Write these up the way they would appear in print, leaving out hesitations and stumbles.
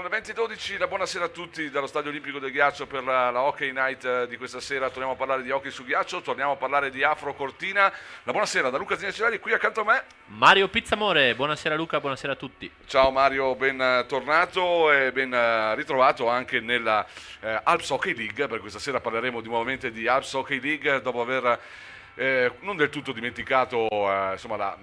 le 20:12, la buonasera a tutti dallo Stadio Olimpico del Ghiaccio per la Hockey Night di questa sera. Torniamo a parlare di hockey su ghiaccio, torniamo a parlare di Afro Cortina. La buonasera da Luca Zinicelli, qui accanto a me Mario Pizzamore. Buonasera Luca, buonasera a tutti. Ciao Mario, ben tornato e ben ritrovato anche nella Alps Hockey League. Per questa sera parleremo nuovamente di Alps Hockey League dopo aver non del tutto dimenticato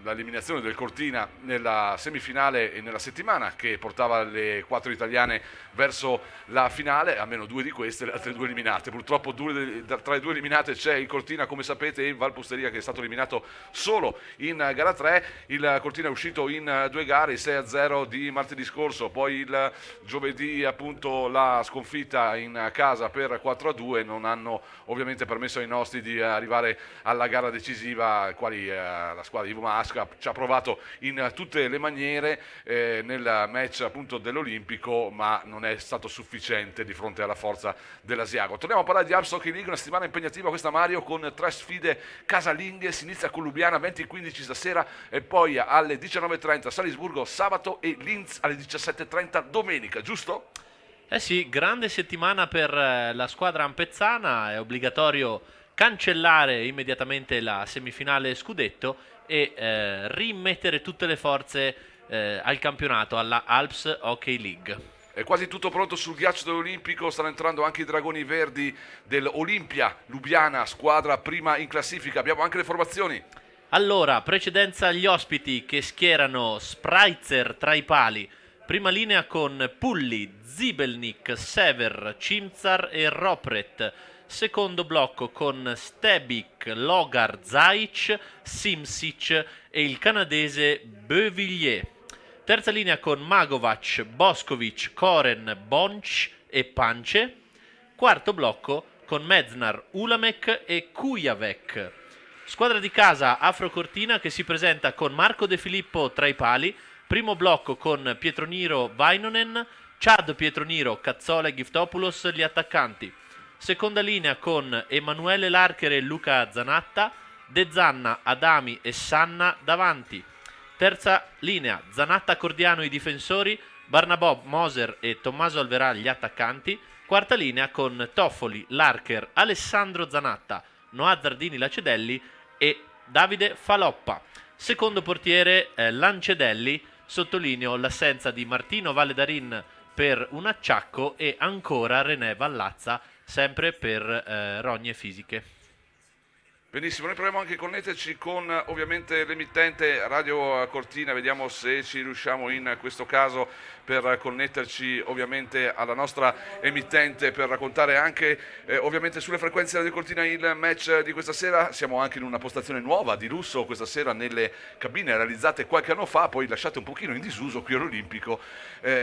l'eliminazione del Cortina nella semifinale e nella settimana che portava le 4 italiane verso la finale, almeno 2 di queste, le altre 2 eliminate. Purtroppo tra le 2 eliminate c'è il Cortina, come sapete, e il Valposteria che è stato eliminato solo in gara 3. Il Cortina è uscito in 2 gare, il 6-0 di martedì scorso, poi il giovedì appunto la sconfitta in casa per 4-2 non hanno ovviamente permesso ai nostri di arrivare alla gara decisiva, quali la squadra di Ivo Masca ci ha provato in tutte le maniere nel match appunto dell'Olimpico, ma non è stato sufficiente di fronte alla forza dell'Asiago. Torniamo a parlare di Alps Hockey League, una settimana impegnativa questa, Mario, con 3 sfide casalinghe. Si inizia con Lubiana 20:15 stasera e poi alle 19:30 Salisburgo sabato e Linz alle 17:30 domenica, giusto? Eh sì, grande settimana per la squadra ampezzana, è obbligatorio cancellare immediatamente la semifinale scudetto e rimettere tutte le forze al campionato, alla Alps Hockey League. È quasi tutto pronto sul ghiaccio dell'Olimpico, stanno entrando anche i dragoni verdi dell'Olimpia Lubiana, squadra prima in classifica. Abbiamo anche le formazioni. Allora, precedenza agli ospiti che schierano Spreitzer tra i pali. Prima linea con Pulli, Zibelnik, Sever, Cimzar e Ropret. Secondo blocco con Stebik, Logar, Zaic, Simsic e il canadese Beauvilliers. Terza linea con Magovac, Boskovic, Koren, Bonch e Pance. Quarto blocco con Meznar, Ulamek e Kujavec. Squadra di casa Afro Cortina che si presenta con Marco De Filippo tra i pali. Primo blocco con Pietroniro, Vainonen, Chad Pietroniro, Cazzola e Giftopoulos gli attaccanti. Seconda linea con Emanuele Larcher e Luca Zanatta, De Zanna, Adami e Sanna davanti. Terza linea, Zanatta Cordiano i difensori, Barnabò Moser e Tommaso Alverà gli attaccanti. Quarta linea con Toffoli, Larcher, Alessandro Zanatta, Noah Zardini Lacedelli e Davide Faloppa. Secondo portiere Lancedelli, sottolineo l'assenza di Martino Valledarin per un acciacco e ancora René Vallazza sempre per rogne fisiche. Benissimo, noi proviamo anche a connetterci con ovviamente l'emittente Radio Cortina, vediamo se ci riusciamo in questo caso per connetterci ovviamente alla nostra emittente per raccontare anche ovviamente sulle frequenze Radio Cortina il match di questa sera. Siamo anche in una postazione nuova di lusso questa sera nelle cabine realizzate qualche anno fa, poi lasciate un pochino in disuso qui all'Olimpico.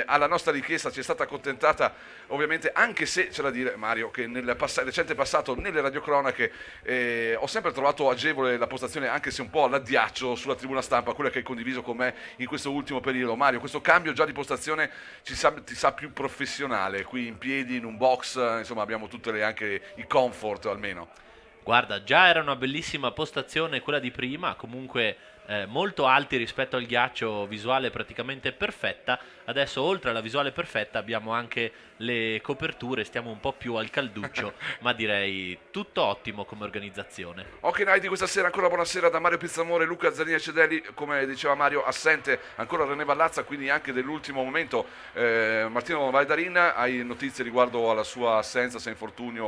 Alla nostra richiesta ci è stata accontentata ovviamente, anche se c'è da dire, Mario, che nel recente passato nelle radiocronache ho sempre trovato agevole la postazione, anche se un po' all'addiaccio, sulla tribuna stampa, quella che hai condiviso con me in questo ultimo periodo. Mario, questo cambio già di postazione ti sa più professionale, qui in piedi, in un box, insomma abbiamo tutte anche i comfort almeno. Guarda, già era una bellissima postazione quella di prima, comunque molto alti rispetto al ghiaccio, visuale praticamente perfetta. Adesso oltre alla visuale perfetta abbiamo anche le coperture, stiamo un po' più al calduccio, ma direi tutto ottimo come organizzazione. Ok Night di questa sera, ancora buonasera da Mario Pizzamore, Luca Zanini Cedelli, come diceva Mario, assente ancora René Vallazza, quindi anche dell'ultimo momento Martino Valdarin. Hai notizie riguardo alla sua assenza, se infortunio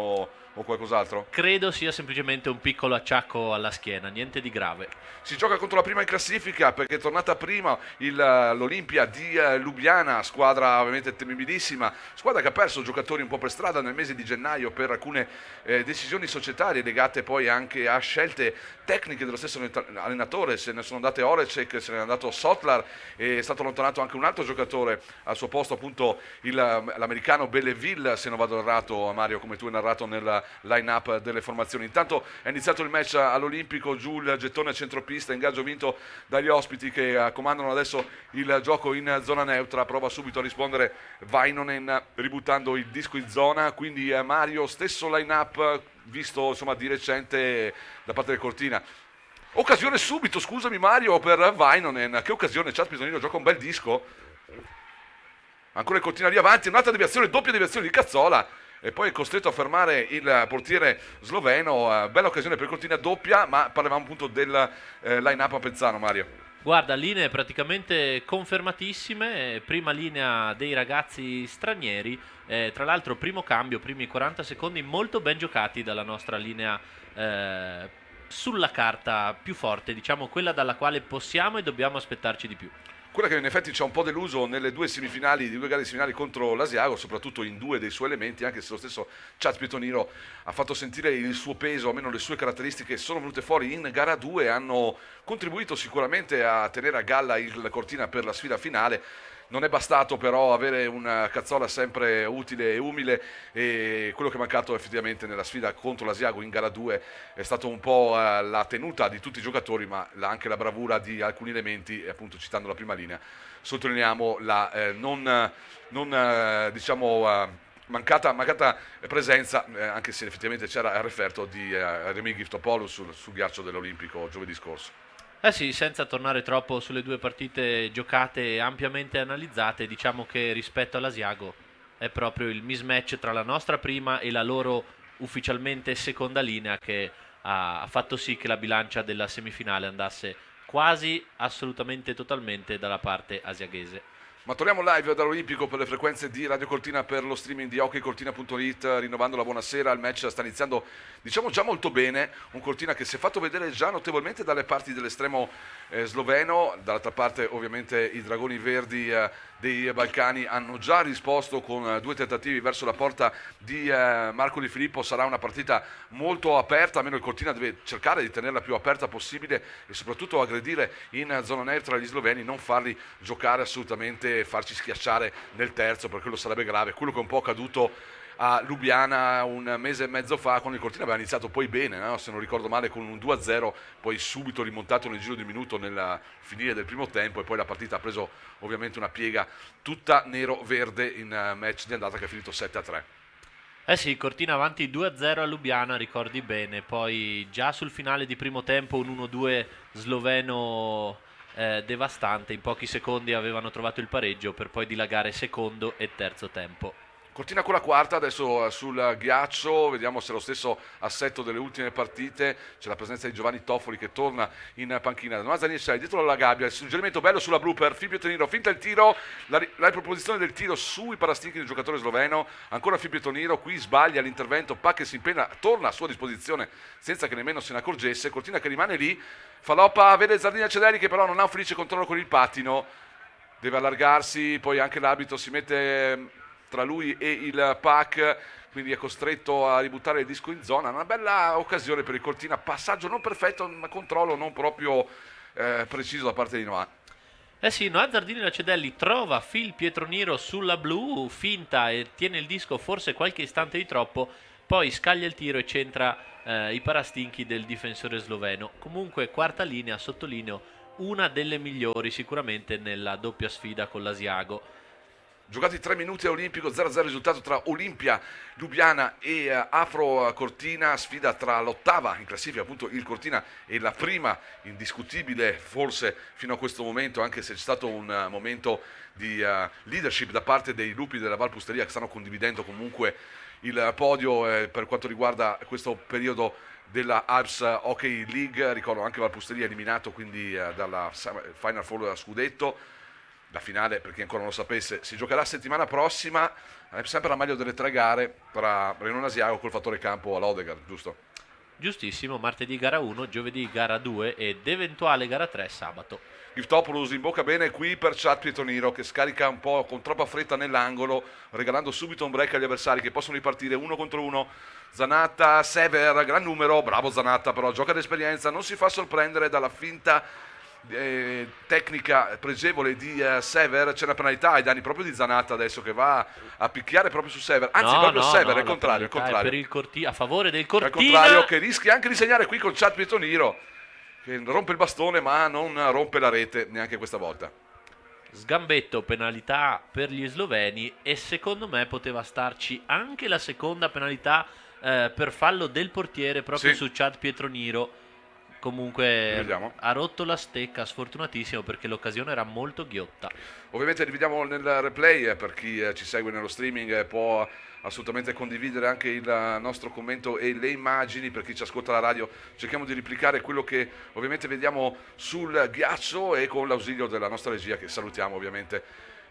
o qualcos'altro? Credo sia semplicemente un piccolo acciacco alla schiena, niente di grave. Si gioca contro la prima in classifica perché è tornata prima l'Olimpia di Lubiana, squadra ovviamente temibilissima, squadra che ha perso giocatori un po' per strada nel mese di gennaio per alcune decisioni societarie legate poi anche a scelte tecniche dello stesso allenatore. Se ne sono andate Orecek, se ne è andato Sotlar, è stato allontanato anche un altro giocatore al suo posto, appunto l'americano Belleville, se non vado errato, Mario, come tu hai narrato nel line-up delle formazioni. Intanto è iniziato il match all'Olimpico, giù il gettone centropista, ingaggio vinto dagli ospiti che comandano adesso il gioco in zona neutra. Prova subito a rispondere Vainonen ributtando il disco in zona, quindi Mario, stesso line-up visto insomma di recente da parte del Cortina. Occasione subito, scusami Mario, per Vainonen. Che occasione, Chad Pisonino gioca un bel disco. ancora il Cortina lì avanti, un'altra deviazione, doppia deviazione di Cazzola e poi è costretto a fermare il portiere sloveno. Bella occasione per Cortina, doppia, ma parlavamo appunto del line-up a Pezzano, Mario. Guarda, linee praticamente confermatissime, prima linea dei ragazzi stranieri, tra l'altro primo cambio, primi 40 secondi molto ben giocati dalla nostra linea sulla carta più forte, diciamo quella dalla quale possiamo e dobbiamo aspettarci di più. Quella che in effetti ci ha un po' deluso nelle due gare semifinali contro l'Asiago, soprattutto in due dei suoi elementi, anche se lo stesso Chad Pietoniro ha fatto sentire il suo peso, almeno le sue caratteristiche sono venute fuori in gara 2, hanno contribuito sicuramente a tenere a galla il Cortina per la sfida finale. Non è bastato però avere una Cazzola sempre utile e umile, e quello che è mancato effettivamente nella sfida contro l'Asiago in gara 2 è stato un po' la tenuta di tutti i giocatori, ma anche la bravura di alcuni elementi, e appunto citando la prima linea sottolineiamo la mancata presenza, anche se effettivamente c'era il referto di Remy Giftopoulos sul ghiaccio dell'Olimpico giovedì scorso. Eh sì, senza tornare troppo sulle due partite giocate e ampiamente analizzate, diciamo che rispetto all'Asiago è proprio il mismatch tra la nostra prima e la loro ufficialmente seconda linea che ha fatto sì che la bilancia della semifinale andasse quasi assolutamente totalmente dalla parte asiaghese. Ma torniamo live dall'Olimpico per le frequenze di Radio Cortina, per lo streaming di hockeycortina.it, rinnovando la buonasera. Il match sta iniziando, diciamo, già molto bene, un Cortina che si è fatto vedere già notevolmente dalle parti dell'estremo sloveno. Dall'altra parte ovviamente i dragoni verdi dei Balcani hanno già risposto con due tentativi verso la porta di Marco Di Filippo. Sarà una partita molto aperta, almeno il Cortina deve cercare di tenerla più aperta possibile e soprattutto aggredire in zona neutra gli sloveni, non farli giocare assolutamente, farci schiacciare nel terzo, perché quello sarebbe grave. Quello che è un po' accaduto a Lubiana un mese e mezzo fa, quando il Cortina aveva iniziato poi bene, no? Se non ricordo male con un 2-0, poi subito rimontato nel giro di un minuto nel finire del primo tempo, e poi la partita ha preso ovviamente una piega tutta nero-verde in match di andata che è finito 7-3. Eh sì, Cortina avanti 2-0 a Lubiana, ricordi bene, poi già sul finale di primo tempo un 1-2 sloveno devastante, in pochi secondi avevano trovato il pareggio per poi dilagare secondo e terzo tempo. Cortina con la quarta, adesso sul ghiaccio, vediamo se è lo stesso assetto delle ultime partite. C'è la presenza di Giovanni Toffoli che torna in panchina. Mazzarini c'è dietro la gabbia, il suggerimento bello sulla blooper, Filipe Toniro, finta il tiro, la riproposizione del tiro sui parastinchi del giocatore sloveno, ancora Filipe Toniro, qui sbaglia l'intervento, Pac che si impegna, torna a sua disposizione senza che nemmeno se ne accorgesse. Cortina che rimane lì, Faloppa vede Zardini Cederi che però non ha un felice controllo con il pattino, deve allargarsi, poi anche l'arbitro si mette tra lui e il Pac, quindi è costretto a ributtare il disco in zona. Una bella occasione per il Cortina, passaggio non perfetto, ma controllo non proprio preciso da parte di Noah. Eh sì, Noah Zardini Lacedelli trova Phil Pietroniro sulla blu, finta e tiene il disco forse qualche istante di troppo, poi scaglia il tiro e centra i parastinchi del difensore sloveno. Comunque quarta linea, sottolineo, una delle migliori sicuramente nella doppia sfida con l'Asiago. Giocati 3 minuti a Olimpico, 0-0 risultato tra Olimpia Lubiana e Afro Cortina, sfida tra l'ottava in classifica, appunto il Cortina, e la prima indiscutibile forse fino a questo momento, anche se c'è stato un momento di leadership da parte dei lupi della Valpusteria che stanno condividendo comunque il podio per quanto riguarda questo periodo della Alps Hockey League. Ricordo anche Valpusteria eliminato quindi dalla Final Four da scudetto. La finale, per chi ancora non lo sapesse, si giocherà settimana prossima, sempre a meglio delle 3 gare tra Renone Asiago col fattore campo all'Odegaard, giusto? Giustissimo, martedì gara 1, giovedì gara 2 ed eventuale gara 3 sabato. Giftopoulos imbocca bene qui per Chad Pietoniro che scarica un po' con troppa fretta nell'angolo, regalando subito un break agli avversari che possono ripartire 1 contro 1. Zanatta, Sever, gran numero, bravo Zanatta, però gioca d'esperienza, non si fa sorprendere dalla finta tecnica pregevole di Sever. C'è una penalità ai danni proprio di Zanatta adesso, che va a picchiare proprio su Sever, anzi proprio Sever, è il contrario, per il a favore del Cortina, al contrario, che rischia anche di segnare qui con Chad Pietoniro che rompe il bastone ma non rompe la rete neanche questa volta. Sgambetto, penalità per gli sloveni, e secondo me poteva starci anche la seconda penalità per fallo del portiere proprio su Chad Pietoniro. Comunque Rivediamo. ha rotto la stecca, sfortunatissimo, perché l'occasione era molto ghiotta. Ovviamente rivediamo nel replay, per chi ci segue nello streaming può assolutamente condividere anche il nostro commento e le immagini. Per chi ci ascolta alla radio cerchiamo di replicare quello che ovviamente vediamo sul ghiaccio, e con l'ausilio della nostra regia, che salutiamo ovviamente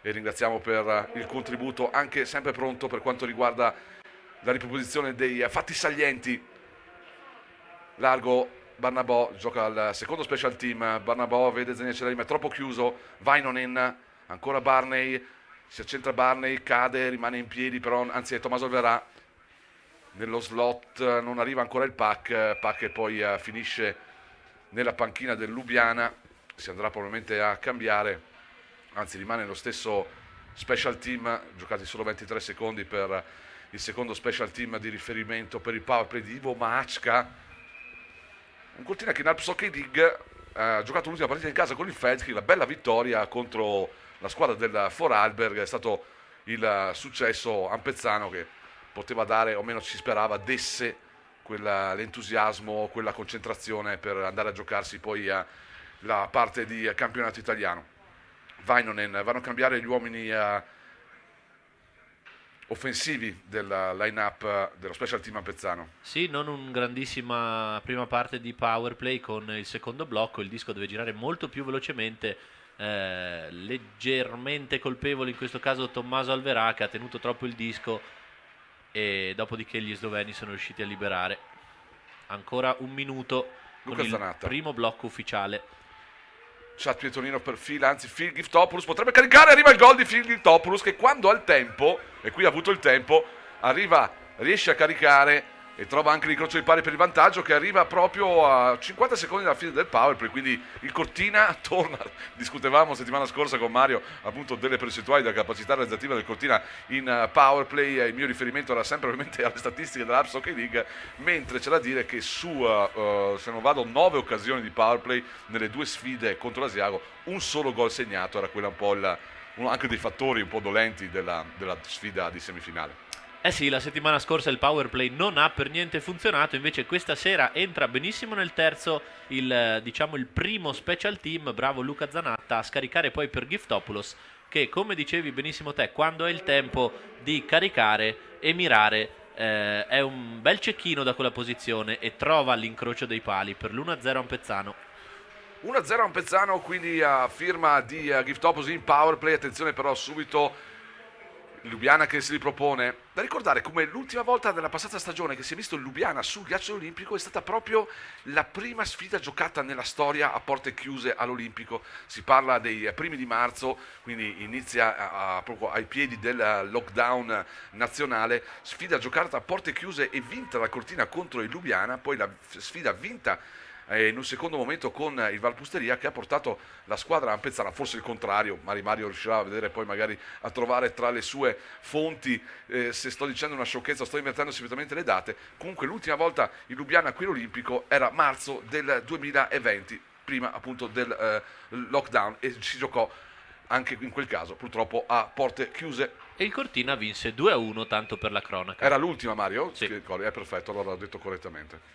e ringraziamo per il contributo, anche sempre pronto per quanto riguarda la riproposizione dei fatti salienti. Largo, Barnabò gioca al secondo special team. Barnabò vede Zanier Celerima, è troppo chiuso. Vainonen, ancora Barney, si accentra Barney, cade, rimane in piedi, però anzi è Tommaso Alverà nello slot, non arriva ancora il pack che poi finisce nella panchina del Lubiana. Si andrà probabilmente a cambiare, anzi rimane lo stesso special team, giocati solo 23 secondi per il secondo special team di riferimento per il power play di Ivo Maachka. Un Cortina che in Alps Hockey League ha giocato l'ultima partita in casa con il Feldkirch, la bella vittoria contro la squadra del Vorarlberg. È stato il successo ampezzano che poteva dare, o meno ci sperava, desse l'entusiasmo, quella concentrazione per andare a giocarsi poi la parte di campionato italiano. Vainonen, vanno a cambiare gli uomini offensivi del line-up dello special team ampezzano. Sì, non un grandissima prima parte di power play con il secondo blocco. Il disco deve girare molto più velocemente. Leggermente colpevole in questo caso Tommaso Alverà, che ha tenuto troppo il disco, e dopodiché gli sloveni sono riusciti a liberare. Ancora un minuto con Luca il Zanatta. primo blocco ufficiale. Chat Pietonino per Phil, anzi Phil Giftopoulos potrebbe caricare, arriva il gol di Phil Giftopoulos, che quando ha il tempo, e qui ha avuto il tempo, riesce a caricare e trova anche l'incrocio di pari per il vantaggio, che arriva proprio a 50 secondi dalla fine del power play. Quindi il Cortina torna. Discutevamo settimana scorsa con Mario appunto delle percentuali della capacità realizzativa del Cortina in power play. Il mio riferimento era sempre ovviamente alle statistiche dell'Alps Hockey League, mentre c'è da dire che su se non vado 9 occasioni di power play nelle due sfide contro l'Asiago, un solo gol segnato. Era quella un po' uno anche dei fattori un po' dolenti della sfida di semifinale. Eh sì, la settimana scorsa il power play non ha per niente funzionato, invece questa sera entra benissimo nel terzo il primo special team. Bravo Luca Zanatta a scaricare poi per Giftopoulos, che come dicevi benissimo te, quando è il tempo di caricare e mirare è un bel cecchino da quella posizione e trova l'incrocio dei pali per l'1-0 Ampezzano. 1-0 Ampezzano, quindi a firma di Giftopoulos in power play. Attenzione però subito Lubiana che si ripropone. Da ricordare come l'ultima volta della passata stagione che si è visto il Lubiana sul ghiaccio olimpico è stata proprio la prima sfida giocata nella storia a porte chiuse all'Olimpico. Si parla dei primi di marzo, quindi inizia proprio ai piedi del lockdown nazionale. Sfida giocata a porte chiuse e vinta da Cortina contro il Lubiana, poi la sfida vinta in un secondo momento con il Valpusteria, che ha portato la squadra ampezzana, forse il contrario, Mario riuscirà a vedere poi magari a trovare tra le sue fonti se sto dicendo una sciocchezza o sto invertendo semplicemente le date. Comunque l'ultima volta il Lubiana qui all'Olimpico era marzo del 2020, prima appunto del lockdown, e si giocò anche in quel caso purtroppo a porte chiuse. E il Cortina vinse 2-1, tanto per la cronaca. Era l'ultima, Mario? Sì. È perfetto, allora l'ho detto correttamente.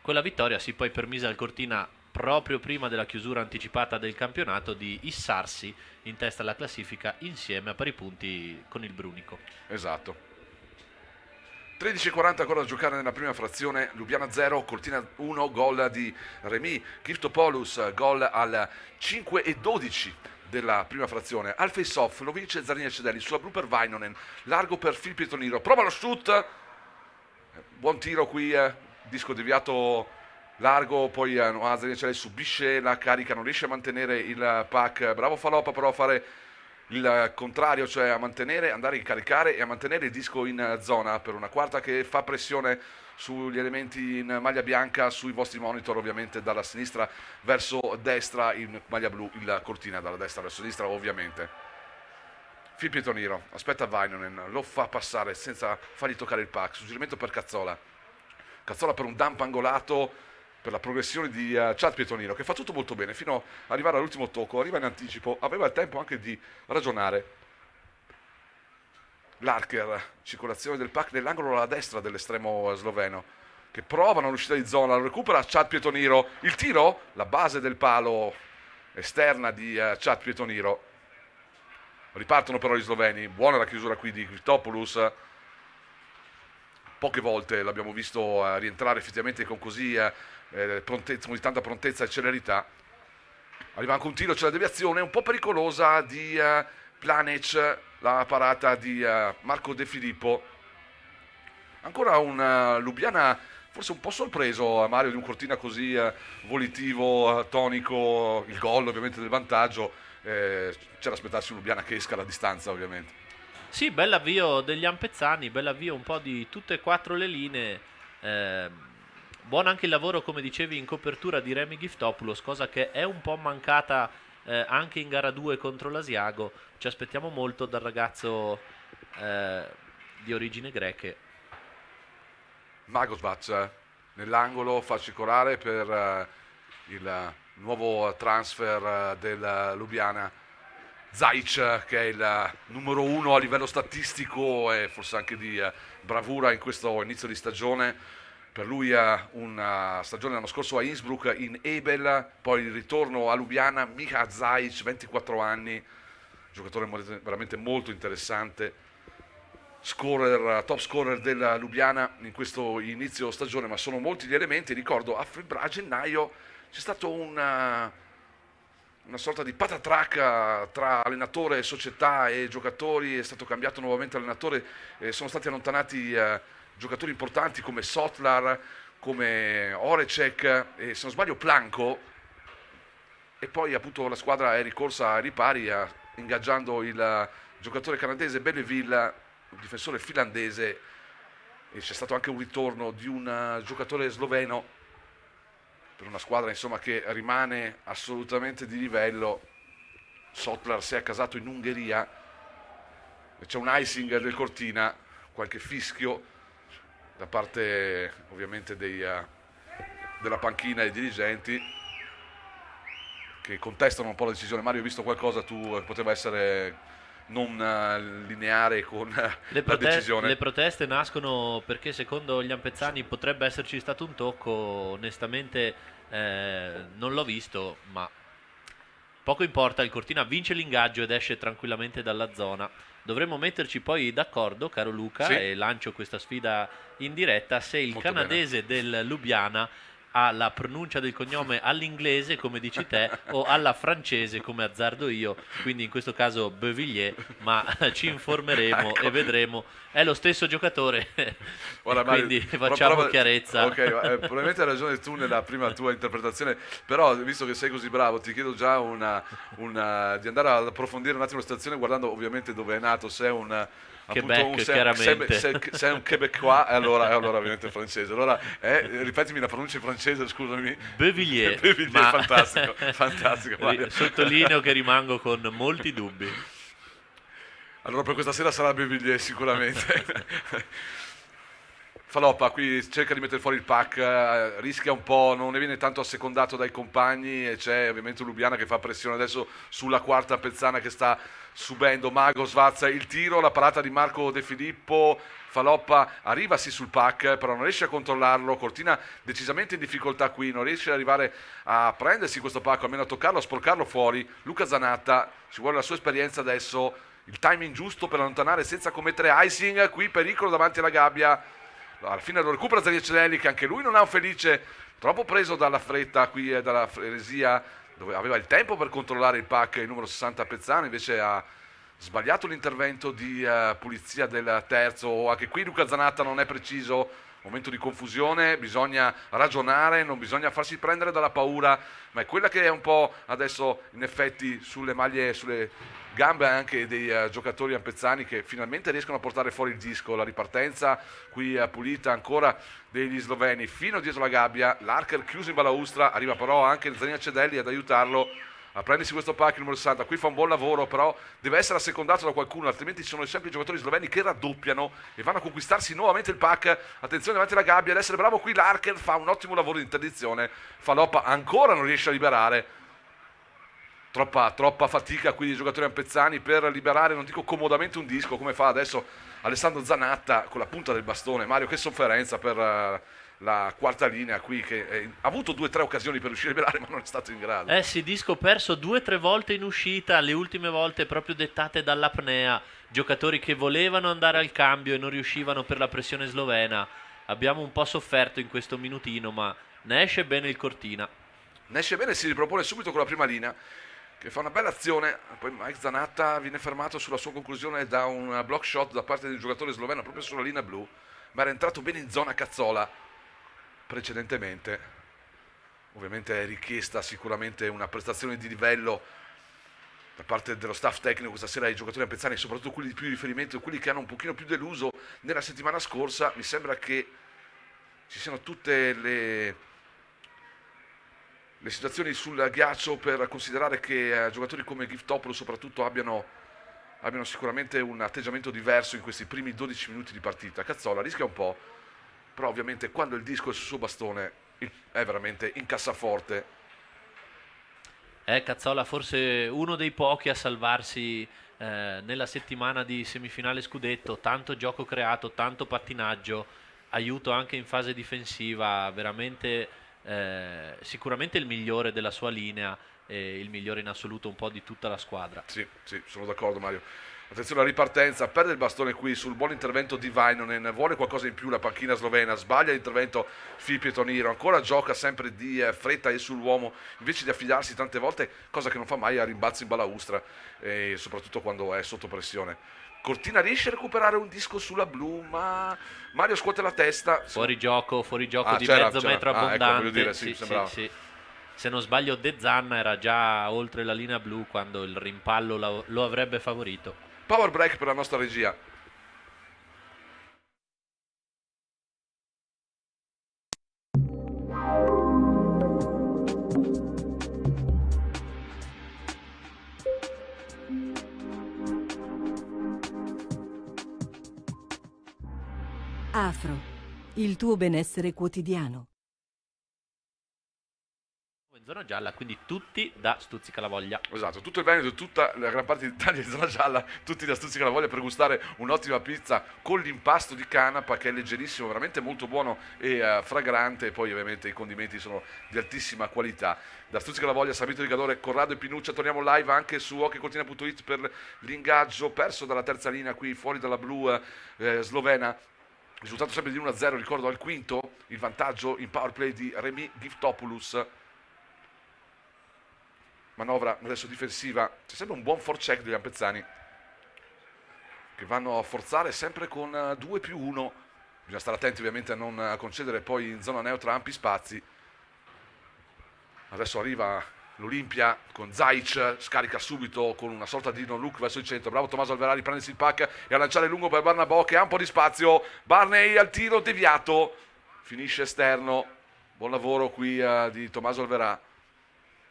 Quella vittoria si poi permise al Cortina, proprio prima della chiusura anticipata del campionato, di issarsi in testa alla classifica insieme a pari punti con il Brunico. Esatto. 13:40 ancora da giocare nella prima frazione. Lubiana 0, Cortina 1, gol di Remy Giftopoulos, gol al 5:12 della prima frazione. Al face-off lo vince Zanier Cedelli sulla blu per Vainonen, largo per Phil Pietoniro, prova lo shoot, buon tiro qui, disco deviato largo, poi Zanier Cedelli subisce la carica, non riesce a mantenere il pack. Bravo Falopa però a fare il contrario, cioè a mantenere, andare a caricare e a mantenere il disco in zona per una quarta che fa pressione sugli elementi in maglia bianca, sui vostri monitor ovviamente dalla sinistra verso destra, in maglia blu il Cortina dalla destra verso sinistra ovviamente. Phil Pietoniro aspetta Vainonen, lo fa passare senza fargli toccare il pack, suggerimento per Cazzola per un dump angolato per la progressione di Chad Pietonino, che fa tutto molto bene fino ad arrivare all'ultimo tocco, arriva in anticipo, aveva il tempo anche di ragionare. Larker, circolazione del pack nell'angolo alla destra dell'estremo sloveno, che provano l'uscita di zona, lo recupera Chad Pietoniro, il tiro, la base del palo esterna di Chad Pietoniro. Ripartono però gli sloveni, buona la chiusura qui di Christopoulos, poche volte l'abbiamo visto rientrare effettivamente con così prontezza, con tanta prontezza e celerità. Arriva anche un tiro, c'è la deviazione un po' pericolosa di Planec, la parata di Marco De Filippo. Ancora un Lubiana forse un po' sorpreso, Mario, di un Cortina così volitivo, tonico, il gol ovviamente del vantaggio, c'era da aspettarsi un Lubiana che esca la distanza ovviamente. Sì, bell'avvio degli Ampezzani, bell'avvio un po' di tutte e quattro le linee. Buono anche il lavoro, come dicevi, in copertura di Remy Giftopoulos, cosa che è un po' mancata anche in gara 2 contro l'Asiago. Ci aspettiamo molto dal ragazzo di origini greche. Magosvac nell'angolo fa circolare per il nuovo transfer del Lubiana. Zaic, che è il numero 1 a livello statistico e forse anche di bravura in questo inizio di stagione. Per lui una stagione l'anno scorso a Innsbruck in Ebel, poi il ritorno a Lubiana. Miha Zaic, 24 anni, giocatore veramente molto interessante, top scorer della Lubiana in questo inizio stagione, ma sono molti gli elementi. Ricordo a gennaio c'è stato una sorta di patatrac tra allenatore, società e giocatori, è stato cambiato nuovamente allenatore, sono stati allontanati giocatori importanti come Sotlar, come Orecek e se non sbaglio Planko, e poi appunto la squadra è ricorsa ai ripari ingaggiando il giocatore canadese Belleville, un difensore finlandese, e c'è stato anche un ritorno di un giocatore sloveno per una squadra insomma che rimane assolutamente di livello. Sotlar si è accasato in Ungheria e c'è un icing del Cortina, qualche fischio da parte ovviamente della panchina e dei dirigenti che contestano un po' la decisione. Mario, hai visto qualcosa tu poteva essere non lineare con la decisione? Le proteste nascono perché secondo gli Ampezzani potrebbe esserci stato un tocco. Onestamente non l'ho visto, ma poco importa, il Cortina vince l'ingaggio ed esce tranquillamente dalla zona. Dovremmo metterci poi d'accordo, caro Luca, sì, e lancio questa sfida in diretta, se il molto canadese bene del Lubiana ha la pronuncia del cognome all'inglese come dici te o alla francese come azzardo io, quindi in questo caso Bevilliers, ma ci informeremo ecco, e vedremo. È lo stesso giocatore. ora, Quindi facciamo chiarezza. Ok, probabilmente hai ragione tu nella prima tua interpretazione, però visto che sei così bravo ti chiedo già di andare ad approfondire un attimo la situazione guardando ovviamente dove è nato, se è un Quebec, chiaramente. se è un Quebecois, allora ovviamente francese. Allora, ripetimi la pronuncia in francese, scusami. Bevilliers. Bevilliers, fantastico, fantastico. Mario. Sottolineo che rimango con molti dubbi. Allora per questa sera sarà Bevilliers sicuramente. Faloppa qui cerca di mettere fuori il pack, rischia un po', non ne viene tanto assecondato dai compagni e c'è ovviamente Lubiana che fa pressione adesso sulla quarta Pezzana che sta subendo. Mago svazza il tiro, la parata di Marco De Filippo. Faloppa arriva sì sul pack, però non riesce a controllarlo. Cortina decisamente in difficoltà qui, non riesce ad arrivare a prendersi questo pack, almeno a toccarlo, a sporcarlo fuori. Luca Zanatta, ci vuole la sua esperienza adesso, il timing giusto per allontanare senza commettere icing. Qui pericolo davanti alla gabbia, alla fine lo recupera Zaniacelli, che anche lui non ha un felice, troppo preso dalla fretta qui e dalla frenesia, dove aveva il tempo per controllare il pack il numero 60 Pezzano, invece ha sbagliato l'intervento di pulizia del terzo. Anche qui Luca Zanatta non è preciso, momento di confusione, bisogna ragionare, non bisogna farsi prendere dalla paura, ma è quella che è un po' adesso in effetti sulle maglie, sulle gambe anche dei giocatori ampezzani, che finalmente riescono a portare fuori il disco. La ripartenza qui pulita ancora degli sloveni fino dietro la gabbia, l'Archer chiuso in balaustra, arriva però anche Zaniacelli ad aiutarlo a prendersi questo pack, il numero 60. Qui fa un buon lavoro, però deve essere assecondato da qualcuno, altrimenti ci sono sempre i giocatori sloveni che raddoppiano e vanno a conquistarsi nuovamente il pack. Attenzione davanti alla gabbia, ad essere bravo qui l'Archer, fa un ottimo lavoro di interdizione. Faloppa ancora non riesce a liberare, troppa fatica qui dei giocatori ampezzani per liberare, non dico comodamente, un disco come fa adesso Alessandro Zanatta con la punta del bastone. Mario, che sofferenza per la quarta linea qui che ha avuto 2 o 3 occasioni per riuscire a liberare ma non è stato in grado. Eh sì, Disco perso 2 o 3 volte in uscita, le ultime volte proprio dettate dall'apnea, giocatori che volevano andare al cambio e non riuscivano per la pressione slovena. Abbiamo un po' sofferto in questo minutino, ma ne esce bene il Cortina. Ne esce bene, si ripropone subito con la prima linea che fa una bella azione, poi Mike Zanatta viene fermato sulla sua conclusione da un block shot da parte del giocatore sloveno proprio sulla linea blu, ma era entrato bene in zona Cazzola precedentemente. Ovviamente è richiesta sicuramente una prestazione di livello da parte dello staff tecnico questa sera ai giocatori ampezzani, soprattutto quelli di più riferimento, quelli che hanno un pochino più deluso nella settimana scorsa. Mi sembra che ci siano tutte le situazioni sul ghiaccio per considerare che giocatori come Giftopoulos soprattutto abbiano sicuramente un atteggiamento diverso in questi primi 12 minuti di partita. Cazzola rischia un po', però ovviamente quando il Disco è sul suo bastone è veramente in cassaforte. Cazzola forse uno dei pochi a salvarsi nella settimana di semifinale scudetto, tanto gioco creato, tanto pattinaggio, aiuto anche in fase difensiva, veramente sicuramente il migliore della sua linea e il migliore in assoluto un po' di tutta la squadra. Sì, sono d'accordo Mario. Attenzione alla ripartenza, perde il bastone qui sul buon intervento di Vainonen, vuole qualcosa in più la panchina slovena, sbaglia l'intervento Filippo Toniro, ancora gioca sempre di fretta e sull'uomo, invece di affidarsi tante volte, cosa che non fa mai, a rimbalzo in balaustra, e soprattutto quando è sotto pressione. Cortina riesce a recuperare un Disco sulla blu, ma Mario scuote la testa. Fuori gioco di c'era. mezzo metro abbondante. Ecco, voglio dire, sì, sembrava. sì. Se non sbaglio De Zanna era già oltre la linea blu quando il rimpallo lo avrebbe favorito. Power break per la nostra regia. Afro, il tuo benessere quotidiano. In zona gialla, quindi tutti da Stuzzica la Voglia. Esatto, tutto il Veneto, tutta la gran parte d'Italia in zona gialla, tutti da Stuzzica la Voglia per gustare un'ottima pizza con l'impasto di canapa che è leggerissimo, veramente molto buono e fragrante, e poi ovviamente i condimenti sono di altissima qualità. Da Stuzzica la Voglia, Sabito di Cadore, Corrado e Pinuccia, torniamo live anche su hockeycortina.it per l'ingaggio perso dalla terza linea qui fuori dalla blu slovena. Risultato sempre di 1-0, ricordo al quinto, il vantaggio in power play di Remi Giftopoulos. Manovra adesso difensiva, c'è sempre un buon forecheck degli ampezzani che vanno a forzare sempre con 2+1. Bisogna stare attenti ovviamente a non concedere poi in zona neutra ampi spazi. Adesso arriva l'Olimpia con Zaic, scarica subito con una sorta di non look verso il centro. Bravo Tommaso Alverà a riprendersi il pack e a lanciare lungo per Barnabò che ha un po' di spazio. Barney al tiro deviato, finisce esterno. Buon lavoro qui di Tommaso Alverà.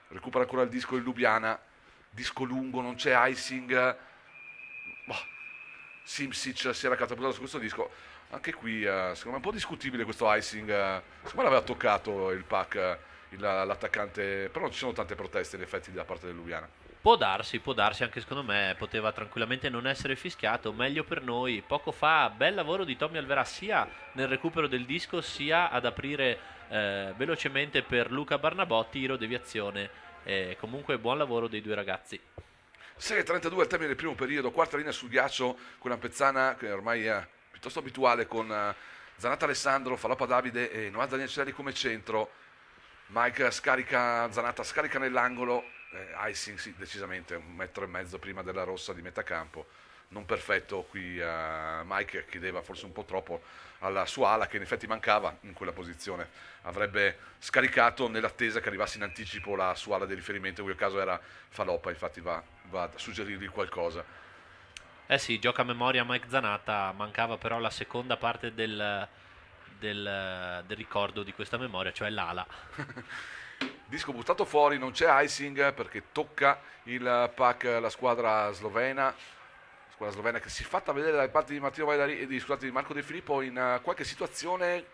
Recupera ancora il Disco in Lubiana, Disco lungo, non c'è icing. Simsic si era catapultato su questo Disco. Anche qui secondo me è un po' discutibile questo icing. Secondo me l'aveva toccato il pack l'attaccante, però non ci sono tante proteste in effetti da parte del Lubiana. Può darsi, anche secondo me poteva tranquillamente non essere fischiato, meglio per noi. Poco fa bel lavoro di Tommy Alverà sia nel recupero del Disco sia ad aprire velocemente per Luca Barnabò, tiro, deviazione. Comunque buon lavoro dei due ragazzi. 6:32 al termine del primo periodo, quarta linea sul ghiaccio con l'ampezzana che ormai è piuttosto abituale con Zanatta Alessandro, Faloppa Davide e Noah Daniel Celli come centro. Mike scarica, Zanatta scarica nell'angolo, icing sì, decisamente 1,5 metri prima della rossa di metà campo. Non perfetto qui Mike chiedeva forse un po' troppo alla sua ala che in effetti mancava in quella posizione, avrebbe scaricato nell'attesa che arrivasse in anticipo la sua ala di riferimento, in quel caso era Faloppa, infatti va a suggerirgli qualcosa. Sì, gioca a memoria Mike Zanatta, mancava però la seconda parte del ricordo di questa memoria, cioè l'ala. Disco buttato fuori, non c'è icing perché tocca il pack la squadra slovena che si è fatta vedere da parte di Martino Vaidari e di Marco De Filippo in qualche situazione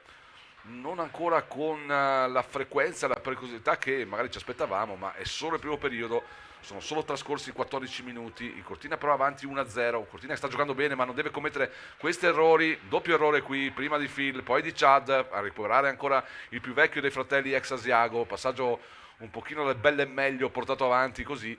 non ancora con la frequenza e la pericolosità che magari ci aspettavamo, ma è solo il primo periodo, sono solo trascorsi 14 minuti, il Cortina però avanti 1-0, Cortina sta giocando bene ma non deve commettere questi errori, doppio errore qui, prima di Phil, poi di Chad, a recuperare ancora il più vecchio dei fratelli ex Asiago, passaggio un pochino del bello e meglio portato avanti così.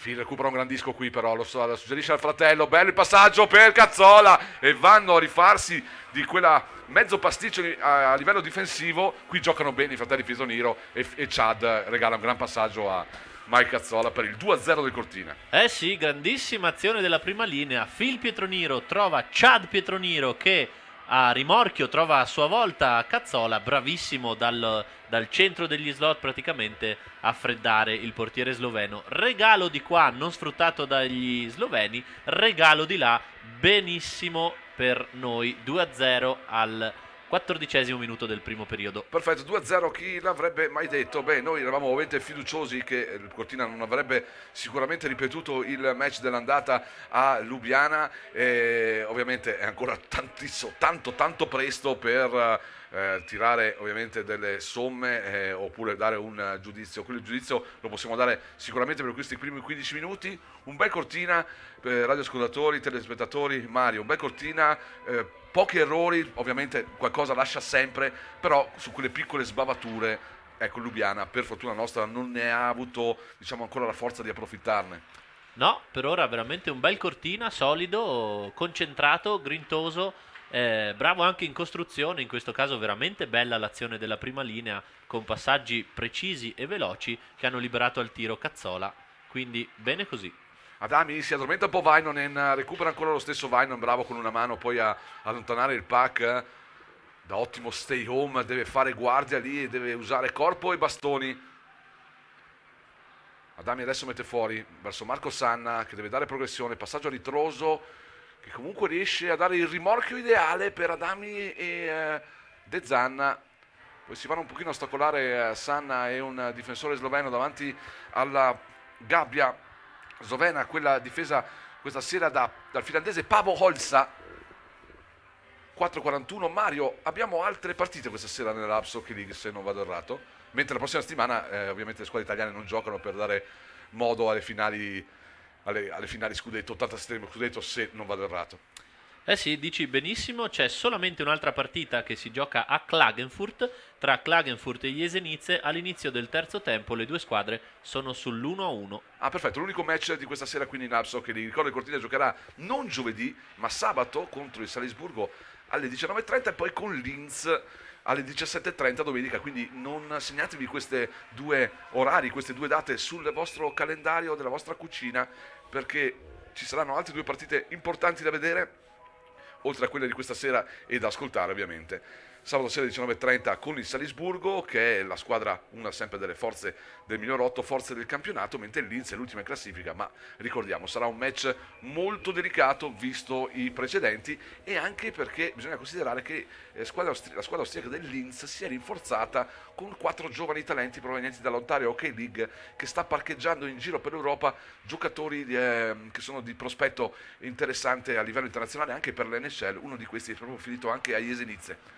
Phil recupera un gran disco qui però, lo suggerisce al fratello, bello il passaggio per Cazzola e vanno a rifarsi di quella mezzo pasticcio a livello difensivo, qui giocano bene i fratelli Pisoniro e Chad regala un gran passaggio a Mike Cazzola per il 2-0 del Cortina. Eh sì, grandissima azione della prima linea, Phil Pietroniro trova Chad Pietroniro che a rimorchio trova a sua volta Cazzola, bravissimo dal centro degli slot praticamente a freddare il portiere sloveno. Regalo di qua non sfruttato dagli sloveni, regalo di là benissimo per noi, 2-0 al 14° minuto del primo periodo. Perfetto, 2-0, chi l'avrebbe mai detto? Beh, noi eravamo ovviamente fiduciosi che il Cortina non avrebbe sicuramente ripetuto il match dell'andata a Lubiana, e ovviamente è ancora tanto presto per tirare ovviamente delle somme oppure dare un giudizio. Quello il giudizio lo possiamo dare sicuramente per questi primi 15 minuti. Un bel Cortina, radioascoltatori, telespettatori, Mario, un bel Cortina, pochi errori, ovviamente qualcosa lascia sempre, però su quelle piccole sbavature, ecco, Lubiana per fortuna nostra non ne ha avuto, diciamo, ancora la forza di approfittarne. No, per ora veramente un bel Cortina, solido, concentrato, grintoso, bravo anche in costruzione, in questo caso veramente bella l'azione della prima linea, con passaggi precisi e veloci che hanno liberato al tiro Cazzola, quindi bene così. Adami si addormenta un po' Vainonen, recupera ancora lo stesso Vainonen, bravo con una mano poi a allontanare il puck, da ottimo stay home, deve fare guardia lì e deve usare corpo e bastoni. Adami adesso mette fuori verso Marco Sanna che deve dare progressione, passaggio a ritroso che comunque riesce a dare il rimorchio ideale per Adami e De Zanna. Poi si vanno un pochino a ostacolare Sanna e un difensore sloveno davanti alla gabbia slovena, quella difesa questa sera dal finlandese Paavo Holsa. 4:41. Mario, abbiamo altre partite questa sera nella Abs Hockey League se non vado errato, mentre la prossima settimana ovviamente le squadre italiane non giocano per dare modo alle finali scudetto, 87 scudetto se non vado errato. Eh sì, dici benissimo, c'è solamente un'altra partita che si gioca a Klagenfurt, tra Klagenfurt e Jesenice, all'inizio del terzo tempo le due squadre sono sull'1-1. Ah, perfetto, l'unico match di questa sera quindi in Abs Hockey League. Ricordo che Cortina giocherà non giovedì, ma sabato contro il Salisburgo alle 19:30 e poi con Linz alle 17:30 domenica, quindi non segnatevi questi due orari, queste due date sul vostro calendario della vostra cucina, perché ci saranno altre due partite importanti da vedere oltre a quelle di questa sera e da ascoltare ovviamente. Sabato sera 19:30 con il Salisburgo, che è la squadra, una sempre delle forze del miglior 8 forze del campionato, mentre il Linz è l'ultima in classifica, ma ricordiamo sarà un match molto delicato visto i precedenti e anche perché bisogna considerare che la squadra austriaca del Linz si è rinforzata con 4 giovani talenti provenienti dall'Ontario Hockey League che sta parcheggiando in giro per l'Europa giocatori che sono di prospetto interessante a livello internazionale anche per l'NHL. Uno di questi è proprio finito anche a Jesenice.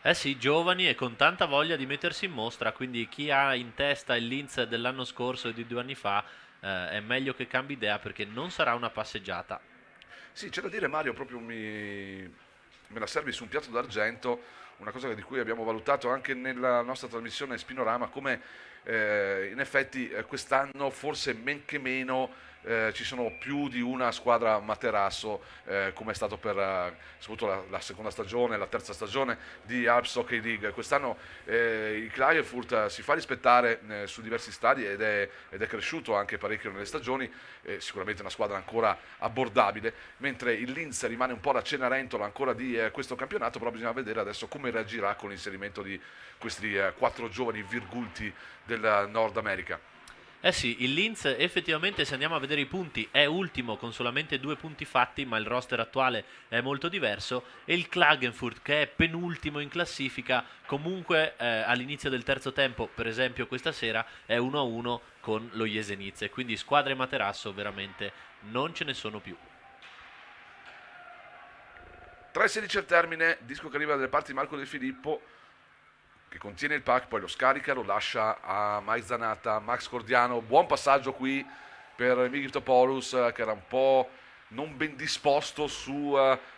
Eh sì, giovani e con tanta voglia di mettersi in mostra, quindi chi ha in testa il Linz dell'anno scorso e di 2 anni fa è meglio che cambi idea perché non sarà una passeggiata. Sì, c'è da dire Mario, proprio me la servi su un piatto d'argento, una cosa di cui abbiamo valutato anche nella nostra trasmissione Spinorama, come in effetti quest'anno forse men che meno ci sono più di una squadra materasso, come è stato per soprattutto la seconda stagione, la terza stagione di Alps Hockey League. Quest'anno il Klagenfurt si fa rispettare su diversi stadi ed è cresciuto anche parecchio nelle stagioni, sicuramente una squadra ancora abbordabile, mentre il Linz rimane un po' la Cenerentola ancora di questo campionato, però bisogna vedere adesso come reagirà con l'inserimento di questi 4 giovani virgulti del Nord America. Eh sì, il Linz effettivamente se andiamo a vedere i punti è ultimo con solamente 2 punti fatti, ma il roster attuale è molto diverso, e il Klagenfurt che è penultimo in classifica comunque all'inizio del terzo tempo, per esempio questa sera, è 1-1 con lo Jesenice, quindi squadre materasso veramente non ce ne sono più. 3-16 al termine, disco che arriva dalle parti di Marco De Filippo, che contiene il pack, poi lo scarica, lo lascia a Mike Zanata, Max Cordiano, buon passaggio qui per Migiptopoulos, che era un po' non ben disposto su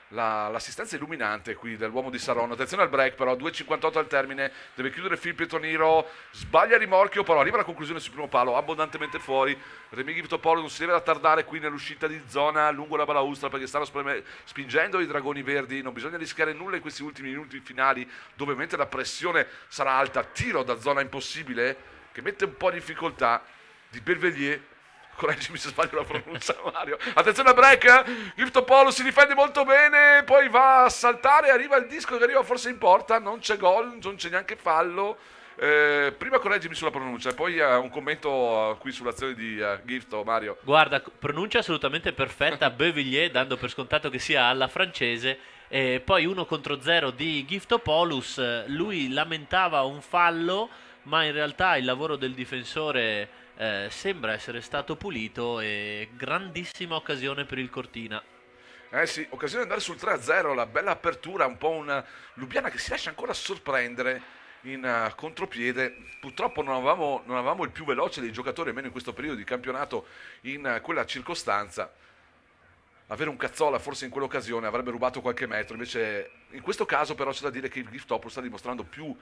l'assistenza illuminante qui dell'uomo di Saronno. Attenzione al break però, 2.58 al termine, deve chiudere Phil Pietoniro, sbaglia rimorchio, però arriva alla conclusione sul primo palo, abbondantemente fuori. Migiptopoulos non si deve attardare qui nell'uscita di zona lungo la balaustra, perché stanno spingendo i dragoni verdi, non bisogna rischiare nulla in questi ultimi minuti finali, dove ovviamente la pressione sarà alta. Tiro da zona impossibile, che mette un po' di difficoltà di Belvelier. Correggimi se sbaglio la pronuncia, Mario. Attenzione al break, Giftopoulos si difende molto bene, poi va a saltare, arriva il disco che arriva forse in porta, non c'è gol, non c'è neanche fallo. Prima correggimi sulla pronuncia e poi un commento qui sull'azione di Gifto, Mario. Guarda, pronuncia assolutamente perfetta, Beauvillier, dando per scontato che sia alla francese. Poi 1-0 di Giftopoulos, lui lamentava un fallo, ma in realtà il lavoro del difensore sembra essere stato pulito e grandissima occasione per il Cortina. Sì, occasione di andare sul 3-0, la bella apertura, un po' una Lubiana che si lascia ancora sorprendere in contropiede. Purtroppo non avevamo il più veloce dei giocatori, almeno in questo periodo di campionato, in quella circostanza. Avere un Cazzola forse in quell'occasione avrebbe rubato qualche metro, invece in questo caso però c'è da dire che il Giftopoulos sta dimostrando più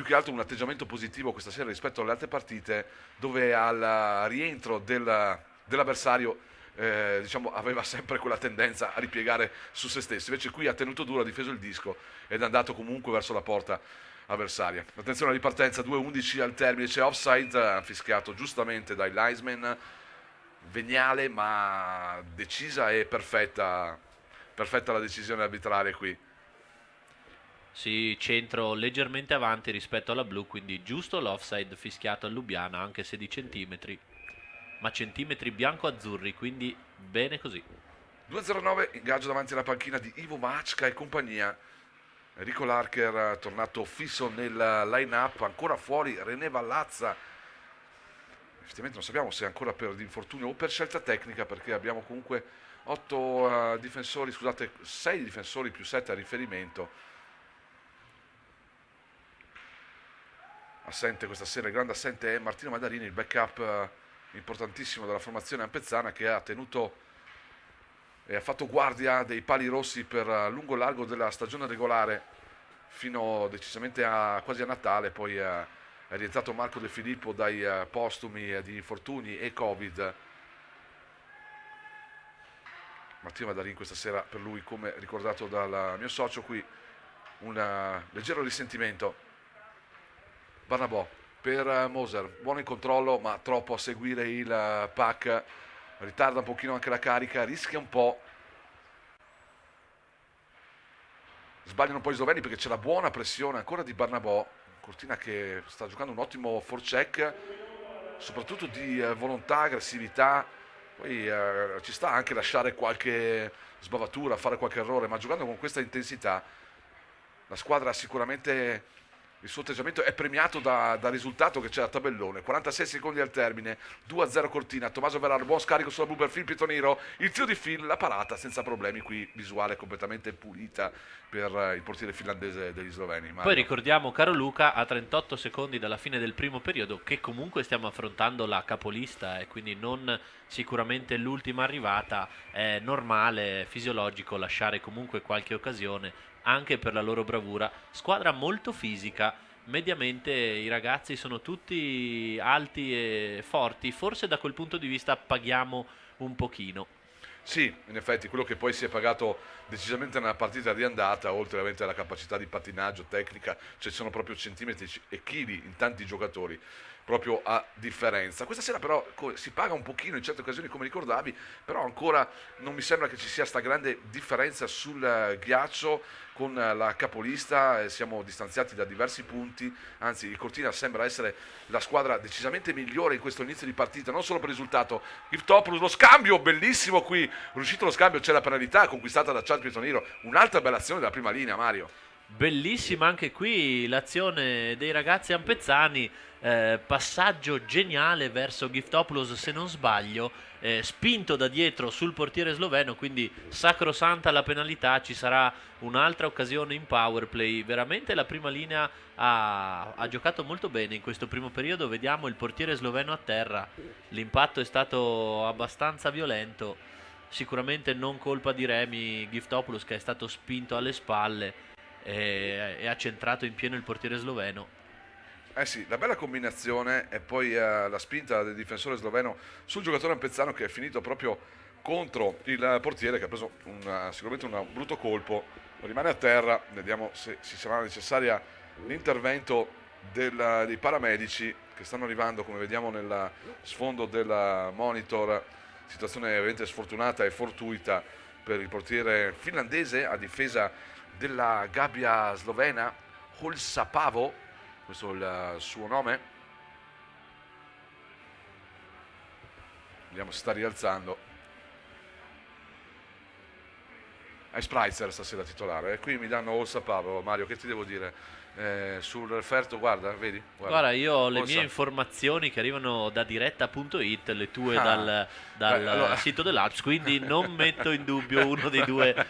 che altro un atteggiamento positivo questa sera rispetto alle altre partite, dove al rientro dell'avversario diciamo, aveva sempre quella tendenza a ripiegare su se stesso. Invece qui ha tenuto duro, ha difeso il disco ed è andato comunque verso la porta avversaria. Attenzione alla ripartenza, 2-11 al termine, c'è offside fischiato giustamente dai linesmen, veniale ma decisa e perfetta la decisione arbitrale qui. Sì, centro leggermente avanti rispetto alla blu, quindi giusto l'offside fischiato a Lubiana, anche se di centimetri, ma centimetri bianco-azzurri, quindi bene così. 2-0-9, ingaggio davanti alla panchina di Ivo Macca e compagnia. Enrico Larcher tornato fisso nel line-up, ancora fuori René Vallazza. Effettivamente non sappiamo se è ancora per infortunio o per scelta tecnica, perché abbiamo comunque 6 difensori più 7 a riferimento. Assente questa sera, il grande assente è Martino Mandarini, il backup importantissimo della formazione ampezzana, che ha tenuto e ha fatto guardia dei pali rossi per lungo largo della stagione regolare fino decisamente quasi a Natale. Poi è rientrato Marco De Filippo dai postumi di infortuni e Covid. Martino Mandarini questa sera, per lui, come ricordato dal mio socio qui, un leggero risentimento. Barnabò per Moser, buono in controllo ma troppo a seguire il pack, ritarda un pochino anche la carica, rischia un po', sbagliano un po' i sloveni perché c'è la buona pressione ancora di Barnabò. Cortina che sta giocando un ottimo forecheck, soprattutto di volontà, aggressività, poi ci sta anche lasciare qualche sbavatura, fare qualche errore, ma giocando con questa intensità la squadra sicuramente, il suo atteggiamento è premiato dal risultato che c'è a tabellone. 46 secondi al termine, 2-0 Cortina, Tommaso Verraro, buon scarico sulla blu per Phil Pietoniro, il tiro di Phil, la parata senza problemi, qui visuale completamente pulita per il portiere finlandese degli sloveni. Mario. Poi ricordiamo, caro Luca, a 38 secondi dalla fine del primo periodo, che comunque stiamo affrontando la capolista e quindi non sicuramente l'ultima arrivata, è normale, fisiologico lasciare comunque qualche occasione anche per la loro bravura. Squadra molto fisica, mediamente i ragazzi sono tutti alti e forti, forse da quel punto di vista paghiamo un pochino. Sì, in effetti quello che poi si è pagato decisamente nella partita di andata, oltre ovviamente alla capacità di pattinaggio, tecnica, cioè ci sono proprio centimetri e chili in tanti giocatori, proprio a differenza. Questa sera però si paga un pochino in certe occasioni, come ricordavi, però ancora non mi sembra che ci sia sta grande differenza sul ghiaccio con la capolista. Siamo distanziati da diversi punti, anzi il Cortina sembra essere la squadra decisamente migliore in questo inizio di partita, non solo per il risultato. Giftopoulos, lo scambio bellissimo qui, riuscito lo scambio, c'è la penalità conquistata da Charles Pietoniro, un'altra bella azione della prima linea, Mario. Bellissima anche qui l'azione dei ragazzi ampezzani, passaggio geniale verso Giftopoulos se non sbaglio, spinto da dietro sul portiere sloveno, quindi sacrosanta la penalità, ci sarà un'altra occasione in power play. Veramente la prima linea ha giocato molto bene in questo primo periodo, vediamo il portiere sloveno a terra, l'impatto è stato abbastanza violento, sicuramente non colpa di Remi Giftopoulos che è stato spinto alle spalle e ha centrato in pieno il portiere sloveno. Eh sì, la bella combinazione e poi la spinta del difensore sloveno sul giocatore ampezzano che è finito proprio contro il portiere che ha preso sicuramente un brutto colpo, rimane a terra, vediamo se si sarà necessaria l'intervento dei paramedici che stanno arrivando, come vediamo nel sfondo del monitor, situazione veramente sfortunata e fortuita per il portiere finlandese a difesa della gabbia slovena, Holsapavo, questo è il suo nome. Vediamo se sta rialzando. È Spreitzer stasera titolare. Qui mi danno Holsapavo, Mario, che ti devo dire? Sul referto, guarda, vedi? Guarda, io ho le Olsa. mie informazioni che arrivano da diretta.it, le tue Ah, allora. sito dell'Alps, quindi non metto in dubbio uno dei due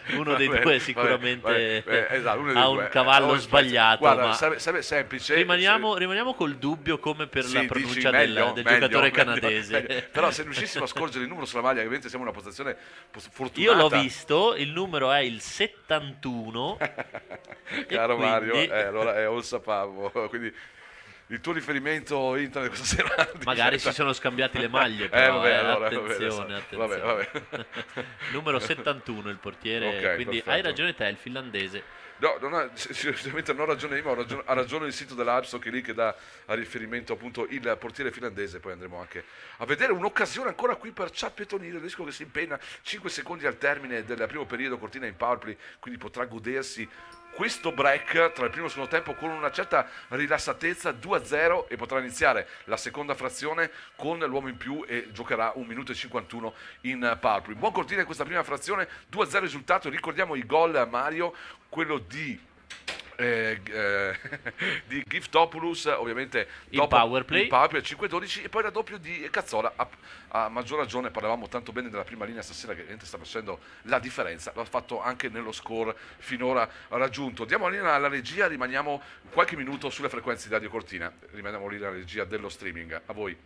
sicuramente esatto, uno dei ha due. un cavallo Spreitzer. sbagliato, Guarda, ma sarebbe semplice. rimaniamo col dubbio come per Sì, la dici pronuncia meglio, del meglio, giocatore meglio, canadese. meglio. Però se riuscissimo a scorgere il numero sulla maglia, ovviamente siamo in una posizione fortunata. Io l'ho visto, il numero è il 71 e Caro Mario, quindi allora è Olsapavo, quindi il tuo riferimento internet questa sera magari si sono scambiati le maglie, però vabbè, allora, attenzione, vabbè, attenzione. vabbè. Numero 71 il portiere, Ok, quindi perfetto. hai ragione te, il finlandese. No, sicuramente non ho ragione io, ma ha ragione il sito dell'Alps che lì che dà a riferimento appunto il portiere finlandese. Poi andremo anche a vedere un'occasione ancora qui per Ciappetonile, il rischio che si impegna 5 secondi al termine del primo periodo, Cortina in power play, quindi potrà godersi questo break tra il primo e il secondo tempo con una certa rilassatezza, 2-0, e potrà iniziare la seconda frazione con l'uomo in più e giocherà 1 minuto e 51 in power play. Buon Cortina in questa prima frazione, 2-0 risultato. Ricordiamo i gol, Mario, quello di di Giftopoulos, ovviamente Il power play. il power play 5-12, e poi il raddoppio di Cazzola. A maggior ragione, parlavamo tanto bene della prima linea stasera che veramente sta facendo la differenza, l'ha fatto anche nello score finora raggiunto. Diamo la linea alla regia, rimaniamo qualche minuto sulle frequenze di Radio Cortina, rimaniamo lì alla regia dello streaming. A voi.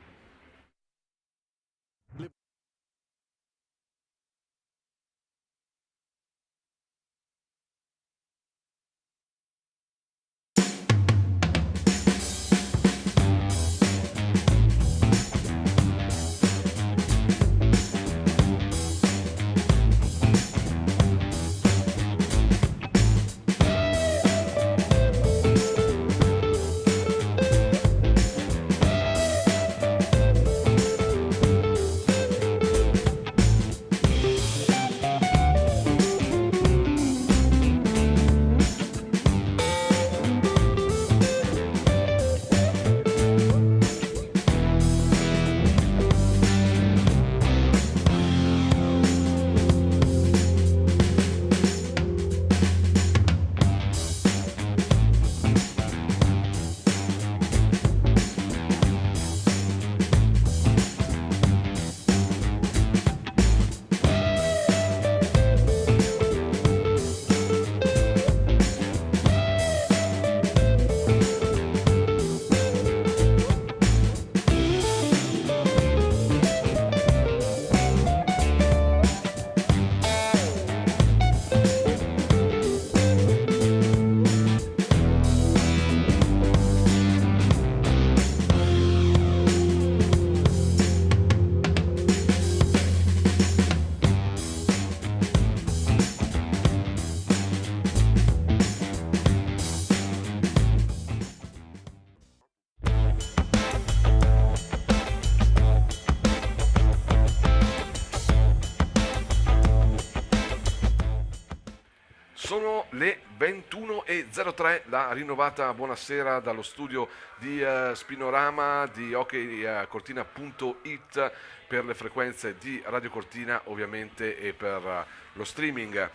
Sono le 21:03, la rinnovata buonasera dallo studio di Spinorama di hockeycortina.it per le frequenze di Radio Cortina ovviamente e per lo streaming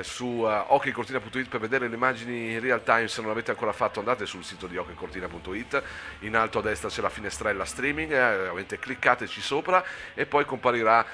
su hockeycortina.it per vedere le immagini in real time. Se non l'avete ancora fatto, andate sul sito di hockeycortina.it, in alto a destra c'è la finestrella streaming, ovviamente cliccateci sopra e poi comparirà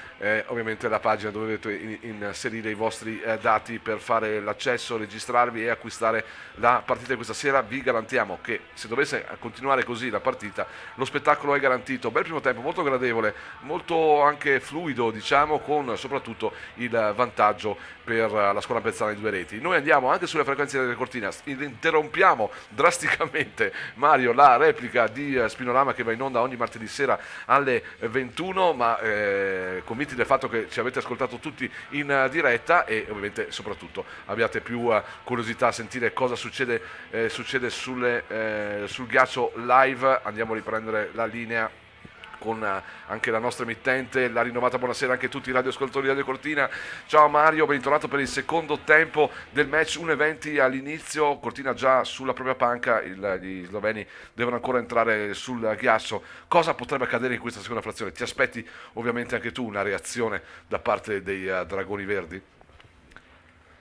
ovviamente la pagina dove dovete inserire i vostri dati per fare l'accesso, registrarvi e acquistare la partita di questa sera. Vi garantiamo che se dovesse continuare così la partita, lo spettacolo è garantito. Bel primo tempo, molto gradevole, molto anche fluido, diciamo, con soprattutto il vantaggio per la squadra Bezzana di 2 reti. Noi andiamo anche sulle frequenze della Cortina, interrompiamo drasticamente, Mario, la replica di Spinorama che va in onda ogni martedì sera alle 21, ma convinti del fatto che ci avete ascoltato tutti in diretta e ovviamente soprattutto abbiate più curiosità a sentire cosa succede sul ghiaccio live. Andiamo a riprendere la linea con anche la nostra emittente, la rinnovata buonasera anche a tutti i radioascoltatori di Radio Cortina. Ciao Mario, bentornato per il secondo tempo del match 1:20 all'inizio, Cortina già sulla propria panca, gli sloveni devono ancora entrare sul ghiaccio. Cosa potrebbe accadere in questa seconda frazione? Ti aspetti ovviamente anche tu una reazione da parte dei Dragoni Verdi?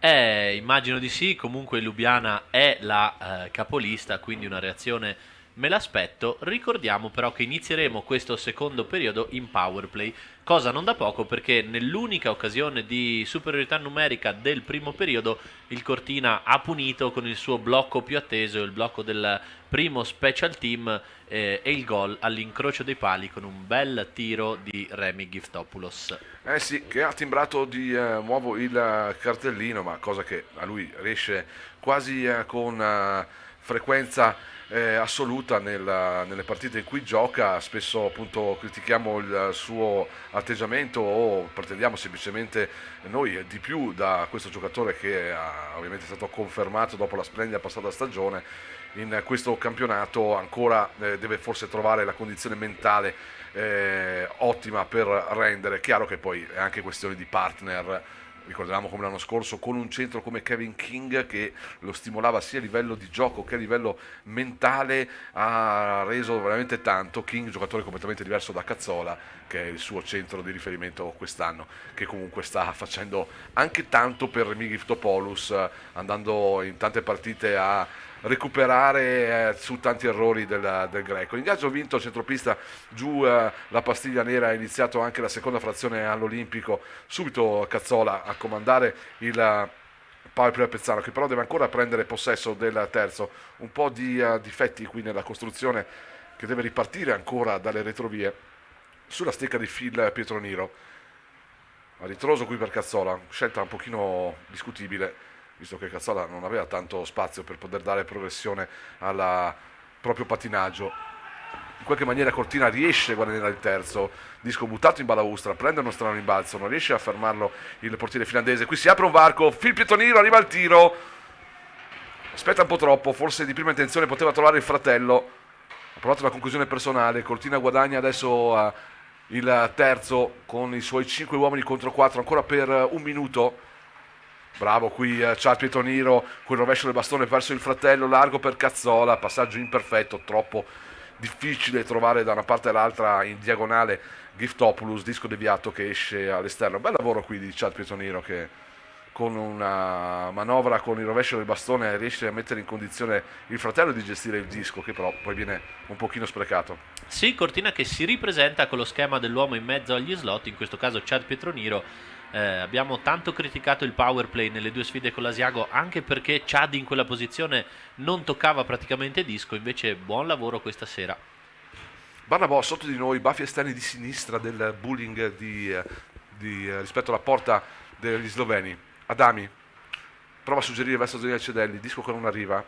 Immagino di sì, comunque Lubiana è la capolista, quindi una reazione me l'aspetto. Ricordiamo però che inizieremo questo secondo periodo in powerplay, cosa non da poco perché nell'unica occasione di superiorità numerica del primo periodo il Cortina ha punito con il suo blocco più atteso, il blocco del primo special team e il gol all'incrocio dei pali con un bel tiro di Remy Giftopoulos. Sì, che ha timbrato di nuovo il cartellino, ma cosa che a lui riesce quasi con frequenza assoluta nelle partite in cui gioca. Spesso appunto critichiamo il suo atteggiamento o pretendiamo semplicemente noi di più da questo giocatore che ovviamente è stato confermato dopo la splendida passata stagione. In questo campionato ancora deve forse trovare la condizione mentale ottima per rendere. Chiaro che poi è anche questione di partner. Ricordiamo come l'anno scorso con un centro come Kevin King che lo stimolava sia a livello di gioco che a livello mentale, ha reso veramente tanto. King, giocatore completamente diverso da Cazzola, che è il suo centro di riferimento quest'anno, che comunque sta facendo anche tanto per Remy Giftopoulos, andando in tante partite a recuperare su tanti errori del greco. Ingaggio vinto centropista giù la pastiglia nera, ha iniziato anche la seconda frazione all'Olimpico, subito Cazzola a comandare il powerplay Pezzano, che però deve ancora prendere possesso del terzo. Un po' di difetti qui nella costruzione, che deve ripartire ancora dalle retrovie sulla stecca di Phil Pietroniro. A ritroso qui per Cazzola, scelta un pochino discutibile, visto che Cazzola non aveva tanto spazio per poter dare progressione al proprio patinaggio. In qualche maniera Cortina riesce a guadagnare il terzo, disco buttato in balaustra, prende uno strano rimbalzo, non riesce a fermarlo il portiere finlandese. Qui si apre un varco, Phil Pietroniro, arriva il tiro, aspetta un po' troppo, forse di prima intenzione poteva trovare il fratello, ha provato la conclusione personale. Cortina guadagna adesso il terzo con i suoi 5 uomini contro 4 ancora per un minuto. Bravo qui Charles Pietroniro, quel rovescio del bastone verso il fratello, largo per Cazzola, passaggio imperfetto, troppo difficile trovare da una parte all'altra in diagonale Giftopoulos, disco deviato che esce all'esterno. Bel lavoro qui di Charles Pietroniro che con una manovra con il rovescio del bastone riesce a mettere in condizione il fratello di gestire il disco, che però poi viene un pochino sprecato. Sì, Cortina che si ripresenta con lo schema dell'uomo in mezzo agli slot, in questo caso Charles Pietroniro. Abbiamo tanto criticato il power play nelle due sfide con l'Asiago, anche perché Chad in quella posizione non toccava praticamente disco, invece buon lavoro questa sera. Barnabò sotto di noi, baffi esterni di sinistra del bullying rispetto alla porta degli sloveni. Adami prova a suggerire verso Daniel Cedelli, disco che non arriva,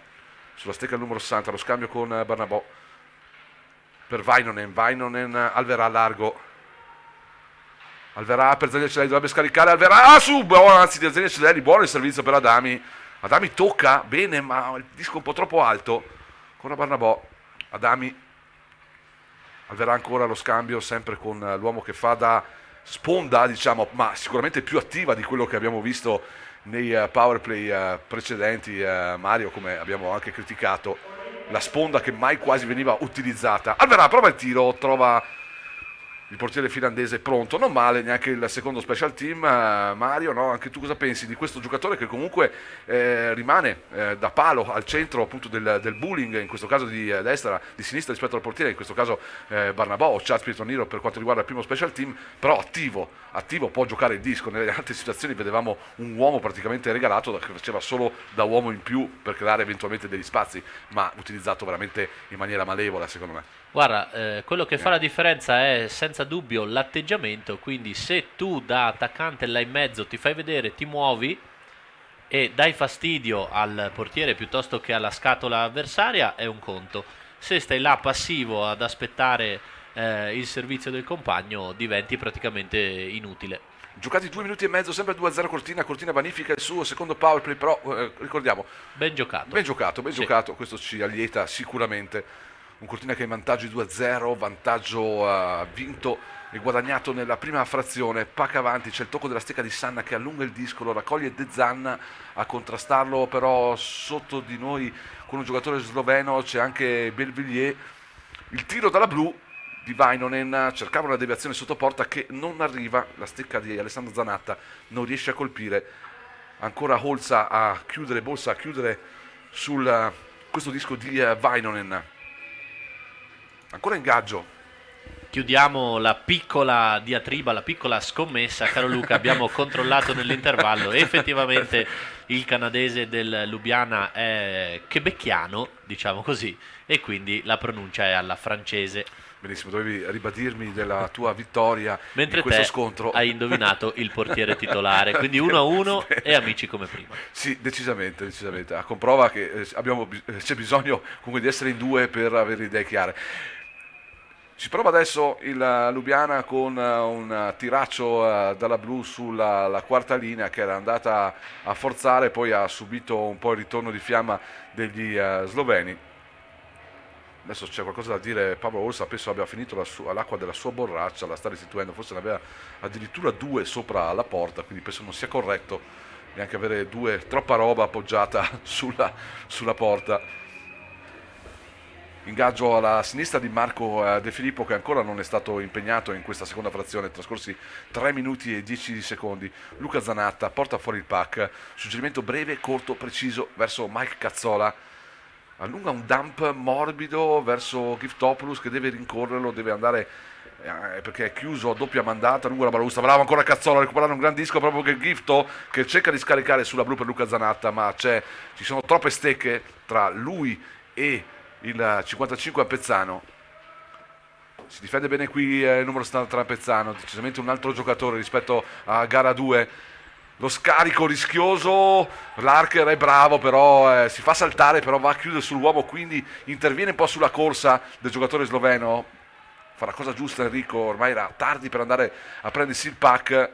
sulla stecca numero 60, lo scambio con Barnabò per Vainonen, Alverà largo. Alverà per Daniel Cedelli, dovrebbe scaricare Alverà anzi Daniel Cedelli, buono il servizio per Adami tocca bene ma il disco un po' troppo alto con Barnabò. Adami, Alverà ancora lo scambio sempre con l'uomo che fa da sponda, diciamo, ma sicuramente più attiva di quello che abbiamo visto nei power play precedenti. Mario, come abbiamo anche criticato, la sponda che mai quasi veniva utilizzata. Alverà prova il tiro, trova il portiere finlandese pronto, non male neanche il secondo special team. Mario, no? Anche tu cosa pensi di questo giocatore che comunque rimane da palo al centro appunto del bullying, in questo caso di destra, di sinistra rispetto al portiere, in questo caso Barnabò o Charles Pietroniro per quanto riguarda il primo special team, però attivo, può giocare il disco. Nelle altre situazioni vedevamo un uomo praticamente regalato che faceva solo da uomo in più per creare eventualmente degli spazi, ma utilizzato veramente in maniera malevola secondo me. Guarda, quello che fa la differenza è senza dubbio l'atteggiamento, quindi se tu da attaccante là in mezzo ti fai vedere, ti muovi e dai fastidio al portiere piuttosto che alla scatola avversaria è un conto. Se stai là passivo ad aspettare il servizio del compagno diventi praticamente inutile. Giocati 2 minuti e mezzo, sempre 2-0 Cortina vanifica il suo secondo power play, però ricordiamo, Ben giocato. ben giocato, questo ci allieta sicuramente. Un Cortina che è in vantaggio 2-0, vantaggio vinto e guadagnato nella prima frazione. Pac avanti, c'è il tocco della stecca di Sanna che allunga il disco, lo raccoglie De Zanna a contrastarlo, però sotto di noi con un giocatore sloveno c'è anche Belvillier. Il tiro dalla blu di Vainonen, cercava una deviazione sotto porta che non arriva, la stecca di Alessandro Zanatta non riesce a colpire. Ancora Bolsa a chiudere sul questo disco di Vainonen. Ancora ingaggio. Chiudiamo la piccola diatriba, la piccola scommessa, caro Luca. Abbiamo controllato nell'intervallo e effettivamente il canadese del Lubiana è quebecchiano, diciamo così, e quindi la pronuncia è alla francese. Benissimo, dovevi ribadirmi della tua vittoria mentre in questo te scontro. hai indovinato il portiere titolare, quindi 1-1 e amici come prima. Sì, decisamente, a comprova che c'è bisogno comunque di essere in due per avere idee chiare. Ci prova adesso il Lubiana con un tiraccio dalla blu sulla la quarta linea che era andata a forzare, poi ha subito un po' il ritorno di fiamma degli sloveni. Adesso c'è qualcosa da dire, Pablo Orsa penso abbia finito l'acqua della sua borraccia, la sta restituendo, forse ne aveva addirittura 2 sopra la porta, quindi penso non sia corretto neanche avere troppa roba appoggiata sulla porta. Ingaggio alla sinistra di Marco De Filippo che ancora non è stato impegnato in questa seconda frazione, trascorsi 3 minuti e 10 secondi. Luca Zanatta porta fuori il pack, suggerimento breve, corto, preciso verso Mike Cazzola, allunga un dump morbido verso Giftopoulos che deve rincorrerlo, deve andare perché è chiuso a doppia mandata, lungo la balaustra, bravo ancora Cazzola a recuperare un gran disco proprio che Gifto che cerca di scaricare sulla blu per Luca Zanatta, ma ci sono troppe stecche tra lui e il 55 a Pezzano. Si difende bene qui il numero 73 a Pezzano, decisamente un altro giocatore rispetto a gara 2. Lo scarico rischioso, l'Archer è bravo però si fa saltare, però va a chiudere sull'uomo, quindi interviene un po' sulla corsa del giocatore sloveno. Fa la cosa giusta Enrico, ormai era tardi per andare a prendersi il pack, è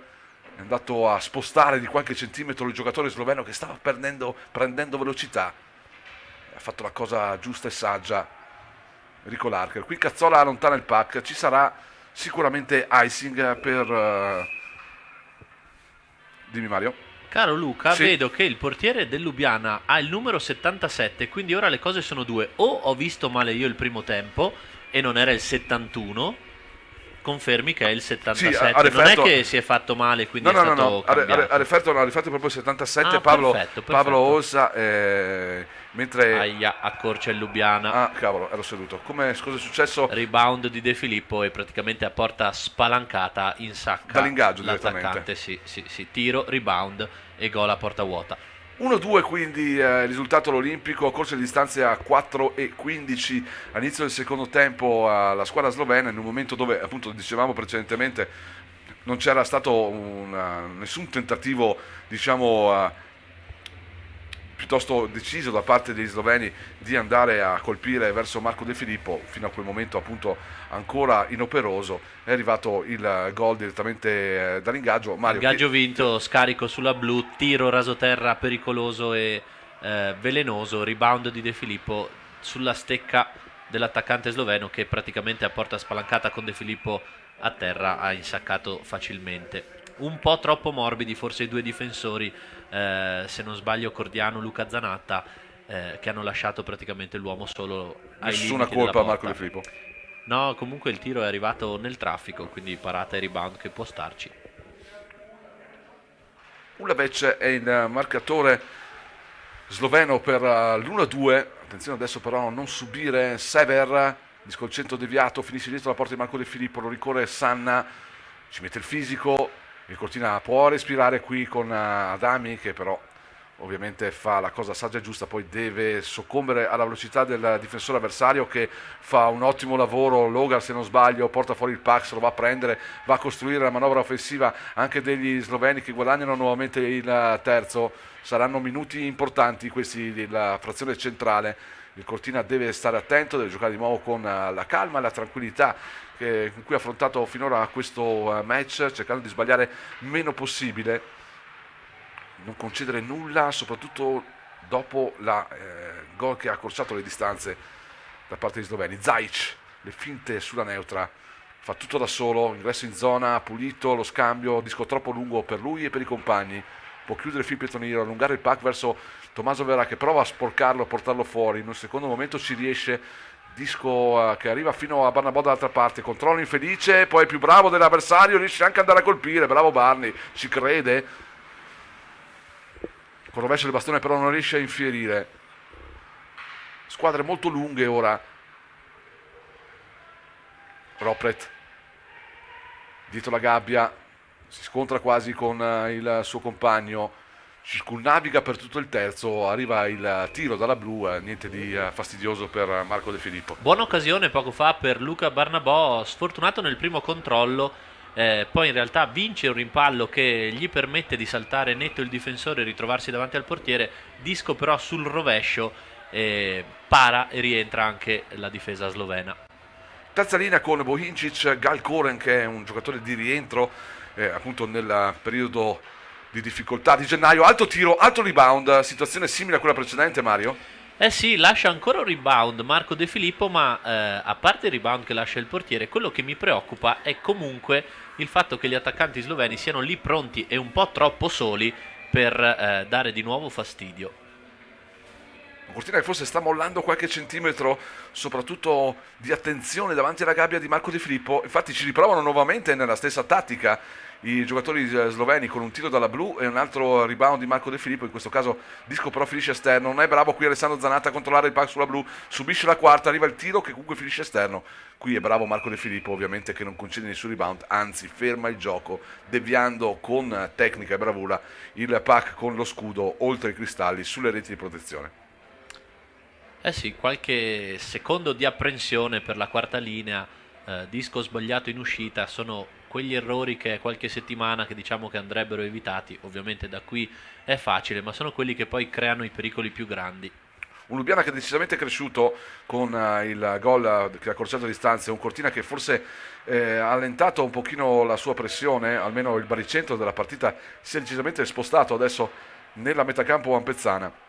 andato a spostare di qualche centimetro il giocatore sloveno che stava prendendo velocità. Ha fatto la cosa giusta e saggia Enrico Larcher. Qui Cazzola allontana il pack, ci sarà sicuramente icing per dimmi Mario. Caro Luca, Sì. vedo che il portiere del Lubiana ha il numero 77, quindi ora le cose sono due: o ho visto male io il primo tempo e non era il 71, confermi che è il 77. Sì, non è che si è fatto male, quindi no, è stato cambiato. ha referto proprio il 77. Ah, Pablo perfetto. Ossa mentre Aia, accorcia il Lubiana. ah cavolo ero seduto. Cosa è successo? Rebound di De Filippo e praticamente a porta spalancata in sacca Dall'ingaggio l'attaccante. Sì, tiro, rebound e gol a porta vuota. 1-2 quindi il risultato all'Olimpico, corse le distanze a 4:15 all'inizio del secondo tempo la squadra slovena, in un momento dove appunto dicevamo precedentemente non c'era stato nessun tentativo diciamo piuttosto deciso da parte degli sloveni di andare a colpire verso Marco De Filippo, fino a quel momento appunto ancora inoperoso. È arrivato il gol direttamente dall'ingaggio. Mario, Ingaggio vinto, scarico sulla blu, tiro rasoterra pericoloso e velenoso, rebound di De Filippo sulla stecca dell'attaccante sloveno che praticamente a porta spalancata con De Filippo a terra ha insaccato facilmente. Un po' troppo morbidi forse i due difensori, se non sbaglio Cordiano, Luca Zanatta, che hanno lasciato praticamente l'uomo solo ai nessuna limiti colpa della a Marco porta. De Filippo. No, comunque il tiro è arrivato nel traffico, quindi parata e rebound che può starci. Ulavec è il marcatore sloveno per l'1-2. Attenzione adesso però a non subire Sever, disco il centro deviato, finisce dietro la porta di Marco De Filippo, lo ricorre Sanna, ci mette il fisico, il Cortina può respirare qui con Adami che però ovviamente fa la cosa saggia e giusta, poi deve soccombere alla velocità del difensore avversario che fa un ottimo lavoro. Logar, se non sbaglio, porta fuori il pack, se lo va a prendere, va a costruire la manovra offensiva anche degli sloveni che guadagnano nuovamente il terzo. Saranno minuti importanti questi della frazione centrale. Il Cortina deve stare attento, deve giocare di nuovo con la calma e la tranquillità con cui ha affrontato finora questo match, cercando di sbagliare meno possibile, non concedere nulla, soprattutto dopo la gol che ha accorciato le distanze da parte degli sloveni. Zajic, le finte sulla neutra, fa tutto da solo, ingresso in zona, pulito, lo scambio, disco troppo lungo per lui e per i compagni, può chiudere Phil Pietroniero, allungare il pack verso Tommaso Vera che prova a sporcarlo, a portarlo fuori, in un secondo momento ci riesce, disco che arriva fino a Barnabò dall'altra parte, controllo infelice, poi è più bravo dell'avversario, riesce anche ad andare a colpire, bravo Barney, ci crede, con rovescio del bastone però non riesce a infierire. Squadre molto lunghe ora. Ropret dietro la gabbia, si scontra quasi con il suo compagno, circunnaviga per tutto il terzo, arriva il tiro dalla blu, niente di fastidioso per Marco De Filippo. Buona occasione poco fa per Luca Barnabò, sfortunato nel primo controllo, poi in realtà vince un rimpallo che gli permette di saltare netto il difensore e ritrovarsi davanti al portiere. Disco però sul rovescio, para e rientra anche la difesa slovena. Terza linea con Bohincic, Gal Koren che è un giocatore di rientro appunto nel periodo di difficoltà di gennaio. Alto tiro, alto rebound, situazione simile a quella precedente, Mario? Eh sì, lascia ancora un rebound Marco De Filippo, ma a parte il rebound che lascia il portiere, quello che mi preoccupa è comunque il fatto che gli attaccanti sloveni siano lì pronti e un po' troppo soli per dare di nuovo fastidio. Cortina che forse sta mollando qualche centimetro, soprattutto di attenzione davanti alla gabbia di Marco De Filippo. Infatti ci riprovano nuovamente nella stessa tattica i giocatori sloveni con un tiro dalla blu e un altro rebound di Marco De Filippo. In questo caso disco però finisce esterno, non è bravo qui Alessandro Zanatta a controllare il pack sulla blu, subisce la quarta, arriva il tiro che comunque finisce esterno. Qui è bravo Marco De Filippo ovviamente che non concede nessun rebound, anzi ferma il gioco deviando con tecnica e bravura il pack con lo scudo oltre i cristalli sulle reti di protezione. Eh sì, qualche secondo di apprensione per la quarta linea, disco sbagliato in uscita, sono quegli errori che qualche settimana che diciamo che andrebbero evitati. Ovviamente da qui è facile, ma sono quelli che poi creano i pericoli più grandi. Un Lubiana che è decisamente cresciuto con il gol che ha accorciato le distanze, un Cortina che forse ha allentato un pochino la sua pressione, almeno il baricentro della partita si è decisamente spostato adesso nella metacampo ampezzana,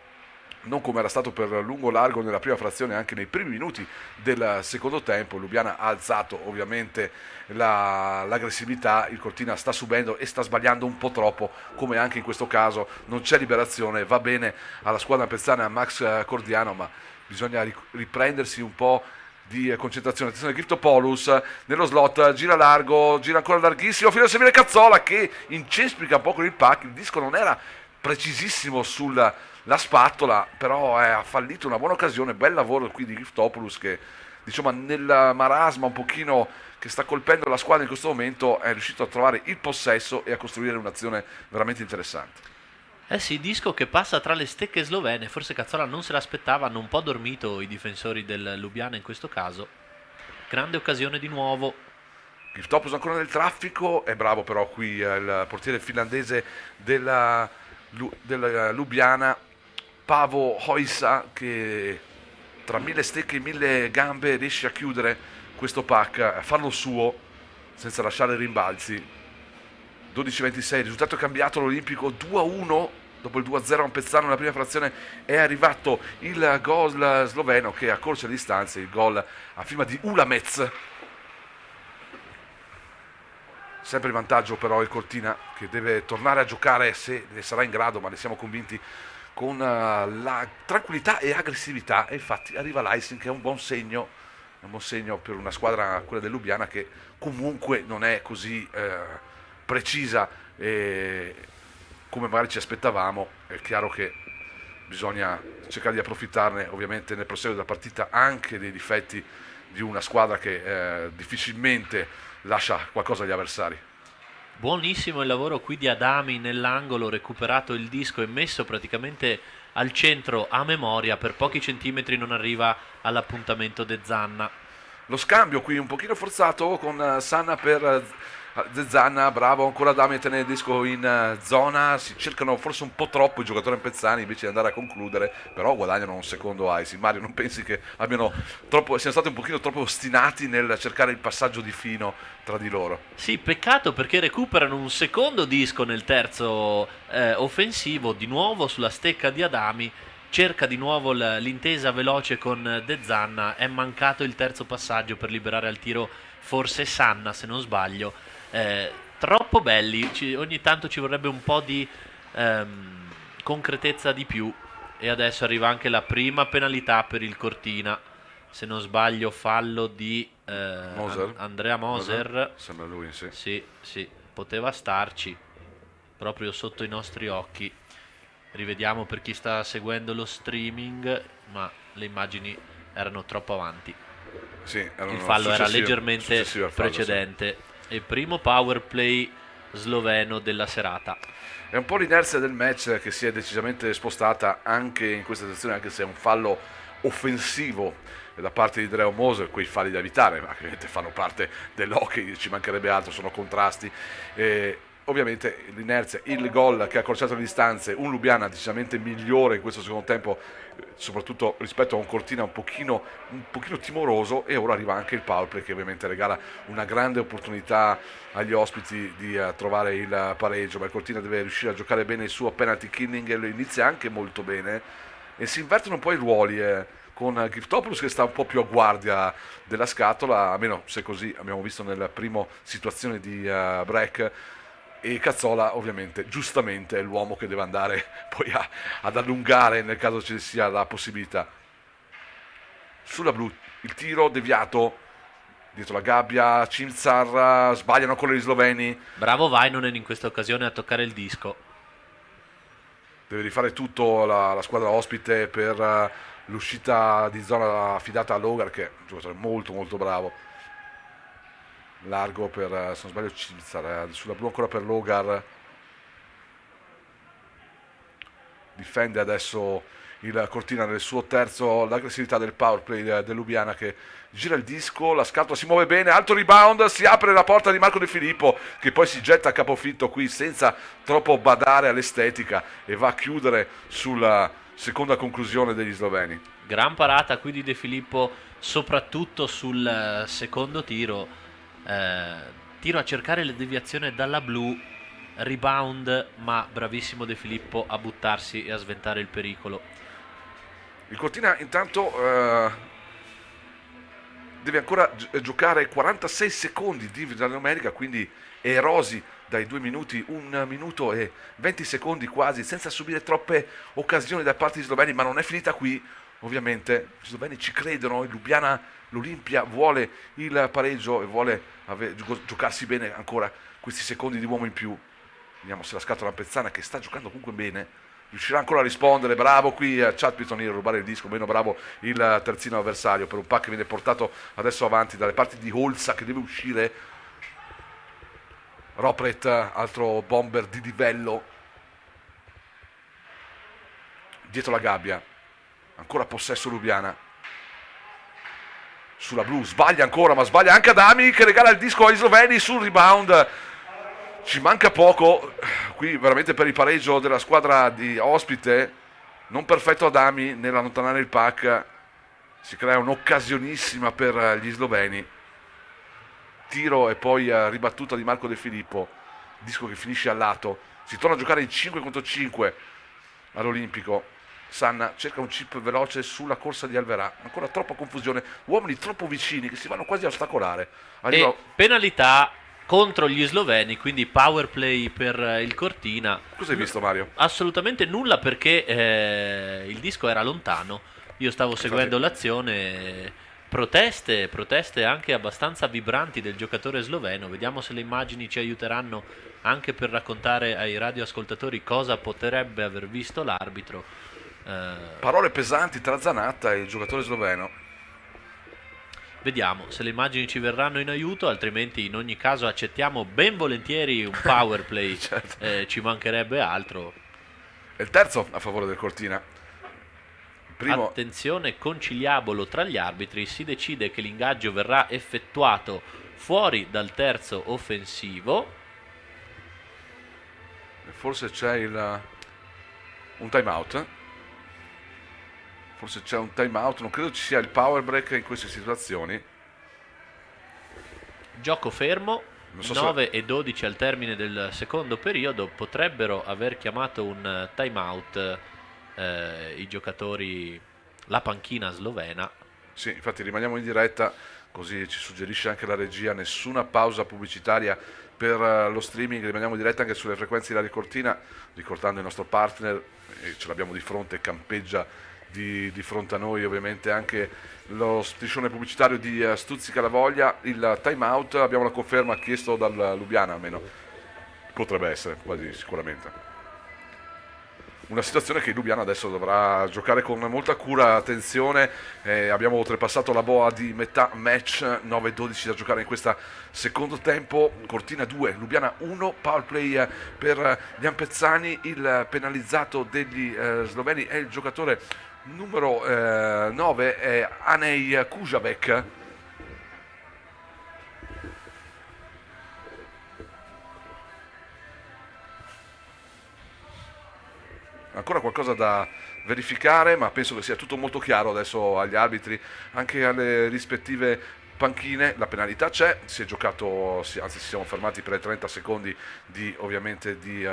non come era stato per lungo largo nella prima frazione, anche nei primi minuti del secondo tempo. Lubiana ha alzato ovviamente l'aggressività, il Cortina sta subendo e sta sbagliando un po' troppo, come anche in questo caso non c'è liberazione, va bene alla squadra ampezzana Max Cordiano, ma bisogna riprendersi un po' di concentrazione. Attenzione, Giftopoulos nello slot, gira largo, gira ancora larghissimo fino a servire Cazzola che incespica un po' con il pack. Il disco non era precisissimo sulla spatola, però ha fallito una buona occasione. Bel lavoro qui di Giftopoulos che diciamo nel marasma un pochino che sta colpendo la squadra in questo momento è riuscito a trovare il possesso e a costruire un'azione veramente interessante. Eh sì, disco che passa tra le stecche slovene, forse Cazzola non se l'aspettava, hanno un po' dormito i difensori del Lubiana in questo caso. Grande occasione di nuovo. Giftopoulos ancora nel traffico, è bravo però qui il portiere finlandese della Lubiana, Paavo Hoissa, che tra 1000 stecche e 1000 gambe riesce a chiudere questo pack, a farlo suo senza lasciare rimbalzi. 12-26, risultato cambiato l'Olimpico 2-1 dopo il 2-0 a Ampezzano nella prima frazione. È arrivato il gol sloveno che accorcia le distanze, il gol a firma di Ulamec. Sempre in vantaggio però il Cortina che deve tornare a giocare, se ne sarà in grado, ma ne siamo convinti, con la tranquillità e aggressività, e infatti arriva l'icing che è un buon segno un buon segno per una squadra, quella del Lubiana, che comunque non è così precisa come magari ci aspettavamo. È chiaro che bisogna cercare di approfittarne ovviamente nel proseguo della partita, anche dei difetti di una squadra che difficilmente lascia qualcosa agli avversari. Buonissimo il lavoro qui di Adami nell'angolo, recuperato il disco e messo praticamente al centro a memoria, per pochi centimetri non arriva all'appuntamento De Zanna. Lo scambio qui un pochino forzato con Sanna per Zezanna, bravo ancora Adami a tenere il disco in zona, si cercano forse un po' troppo i giocatori Pezzani invece di andare a concludere, però guadagnano un secondo ISI. Mario, non pensi che siano stati un pochino troppo ostinati nel cercare il passaggio di fino tra di loro? Sì, peccato perché recuperano un secondo disco nel terzo offensivo, di nuovo sulla stecca di Adami, cerca di nuovo l'intesa veloce con De Zanna, è mancato il terzo passaggio per liberare al tiro forse Sanna se non sbaglio. Troppo belli, ogni tanto ci vorrebbe un po' di concretezza di più, e adesso arriva anche la prima penalità per il Cortina, se non sbaglio fallo di Andrea Moser. Sembra lui, sì. Sì, poteva starci proprio sotto i nostri occhi. Rivediamo per chi sta seguendo lo streaming, ma le immagini erano troppo avanti. Sì, il fallo era leggermente precedente. Sì. Il primo power play sloveno della serata. È un po' l'inerzia del match che si è decisamente spostata anche in questa situazione, anche se è un fallo offensivo da parte di Dreo Moser, quei falli da evitare, ma ovviamente fanno parte dell'hockey, ci mancherebbe altro, sono contrasti. Ovviamente l'inerzia, il gol che ha accorciato le distanze, un Lubiana decisamente migliore in questo secondo tempo, soprattutto rispetto a un Cortina un pochino timoroso, e ora arriva anche il powerplay che ovviamente regala una grande opportunità agli ospiti di trovare il pareggio, ma il Cortina deve riuscire a giocare bene il suo penalty killing e lo inizia anche molto bene, e si invertono un po' i ruoli con Giftopoulos che sta un po' più a guardia della scatola, almeno se così abbiamo visto nella prima situazione di break, e Cazzola ovviamente giustamente è l'uomo che deve andare poi ad allungare nel caso ci sia la possibilità. Sulla blu il tiro deviato dietro la gabbia, Cimzar, sbagliano ancora gli sloveni. Bravo Vainonen in questa occasione a toccare il disco. Deve rifare tutto la squadra ospite per l'uscita di zona affidata a Logar, che è un giocatore molto molto bravo. Largo per, se non sbaglio, Cimzar, sulla blu ancora per Logar. Difende adesso il Cortina nel suo terzo, l'aggressività del power play del Lubiana che gira il disco, la scatola si muove bene, alto rebound, si apre la porta di Marco De Filippo che poi si getta a capofitto qui senza troppo badare all'estetica e va a chiudere sulla seconda conclusione degli sloveni. Gran parata qui di De Filippo soprattutto sul secondo tiro. Tiro a cercare le deviazioni dalla blu, rebound, ma bravissimo De Filippo a buttarsi e a sventare il pericolo. Il Cortina intanto deve ancora giocare 46 secondi di numerica, quindi erosi dai 2 minuti, 1 minuto e 20 secondi quasi, senza subire troppe occasioni da parte di sloveni, ma non è finita qui. Ovviamente gli sloveni ci credono, il Lubiana, l'Olimpia vuole il pareggio e vuole giocarsi bene ancora questi secondi di uomo in più. Vediamo se la scatola Pezzana, che sta giocando comunque bene, riuscirà ancora a rispondere. Bravo qui Chad Pitonini a rubare il disco, meno bravo il terzino avversario per un pack che viene portato adesso avanti dalle parti di Holza che deve uscire. Ropret, altro bomber di livello, dietro la gabbia, ancora possesso Lubiana. Sulla blu sbaglia ancora, ma sbaglia anche Adami che regala il disco agli sloveni sul rebound. Ci manca poco qui veramente per il pareggio della squadra di ospite. Non perfetto Adami nell'allontanare il pack, si crea un'occasionissima per gli sloveni. Tiro e poi ribattuta di Marco De Filippo, disco che finisce al lato. Si torna a giocare in 5 contro 5 all'Olimpico. Sanna cerca un chip veloce sulla corsa di Alverà, ancora troppa confusione, uomini troppo vicini che si vanno quasi a ostacolare. E penalità contro gli sloveni, quindi power play per il Cortina. Cosa hai visto, Mario? Assolutamente nulla, perché il disco era lontano. Io stavo seguendo l'azione, Proteste anche abbastanza vibranti del giocatore sloveno. Vediamo se le immagini ci aiuteranno anche per raccontare ai radioascoltatori cosa potrebbe aver visto l'arbitro. Parole pesanti tra Zanatta e il giocatore sloveno. Vediamo se le immagini ci verranno in aiuto, altrimenti in ogni caso accettiamo ben volentieri un power play. Certo. Ci mancherebbe altro. È il terzo a favore del Cortina. Primo. Attenzione, conciliabolo tra gli arbitri, si decide che l'ingaggio verrà effettuato fuori dal terzo offensivo. Forse c'è un time out. Forse c'è un time out, non credo ci sia il power break in queste situazioni. Gioco fermo, Non so 9 e 12 al termine del secondo periodo, potrebbero aver chiamato un time out i giocatori, la panchina slovena. Sì, infatti rimaniamo in diretta, così ci suggerisce anche la regia, nessuna pausa pubblicitaria per lo streaming, rimaniamo in diretta anche sulle frequenze di Radio Cortina, ricordando il nostro partner, ce l'abbiamo di fronte, campeggia di fronte a noi ovviamente anche lo striscione pubblicitario di Stuzzica la Voglia. Il time out, abbiamo la conferma chiesto dal Lubiana, almeno potrebbe essere, quasi sicuramente. Una situazione che il Lubiana adesso dovrà giocare con molta cura, attenzione, abbiamo oltrepassato la boa di metà match, 9-12 da giocare in questo secondo tempo, Cortina 2, Lubiana 1, power play per gli ampezzani, il penalizzato degli sloveni è il giocatore numero 9, è Anej Kujabek. Ancora qualcosa da verificare, ma penso che sia tutto molto chiaro adesso agli arbitri, anche alle rispettive panchine. La penalità c'è, si è giocato, anzi si siamo fermati per 30 secondi ovviamente di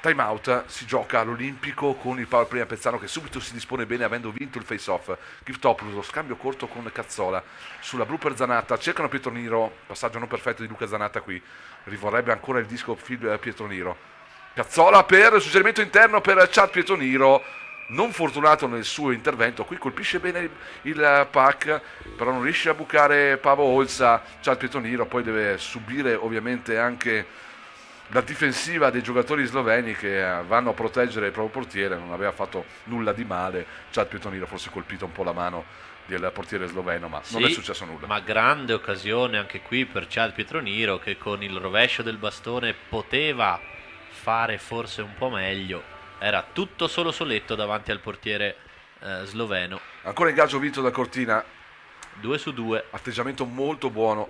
time out. Si gioca all'Olimpico con il power play a Pezzano che subito si dispone bene avendo vinto il face off. Giftopoulos, lo scambio corto con Cazzola sulla blu per Zanatta, cercano Pietroniro, passaggio non perfetto di Luca Zanatta qui, rivorrebbe ancora il disco Pietroniro. Cazzola per il suggerimento interno per Chad Pietroniro, non fortunato nel suo intervento, qui colpisce bene il pack, però non riesce a bucare Pavo Olsa. Chad Pietroniro poi deve subire ovviamente anche la difensiva dei giocatori sloveni che vanno a proteggere il proprio portiere, non aveva fatto nulla di male. Chad Pietroniro forse colpito un po' la mano del portiere sloveno, ma non è successo nulla. Ma grande occasione anche qui per Chad Pietroniro che con il rovescio del bastone poteva fare forse un po' meglio, era tutto solo soletto davanti al portiere sloveno. Ancora ingaggio vinto da Cortina, 2-2, atteggiamento molto buono,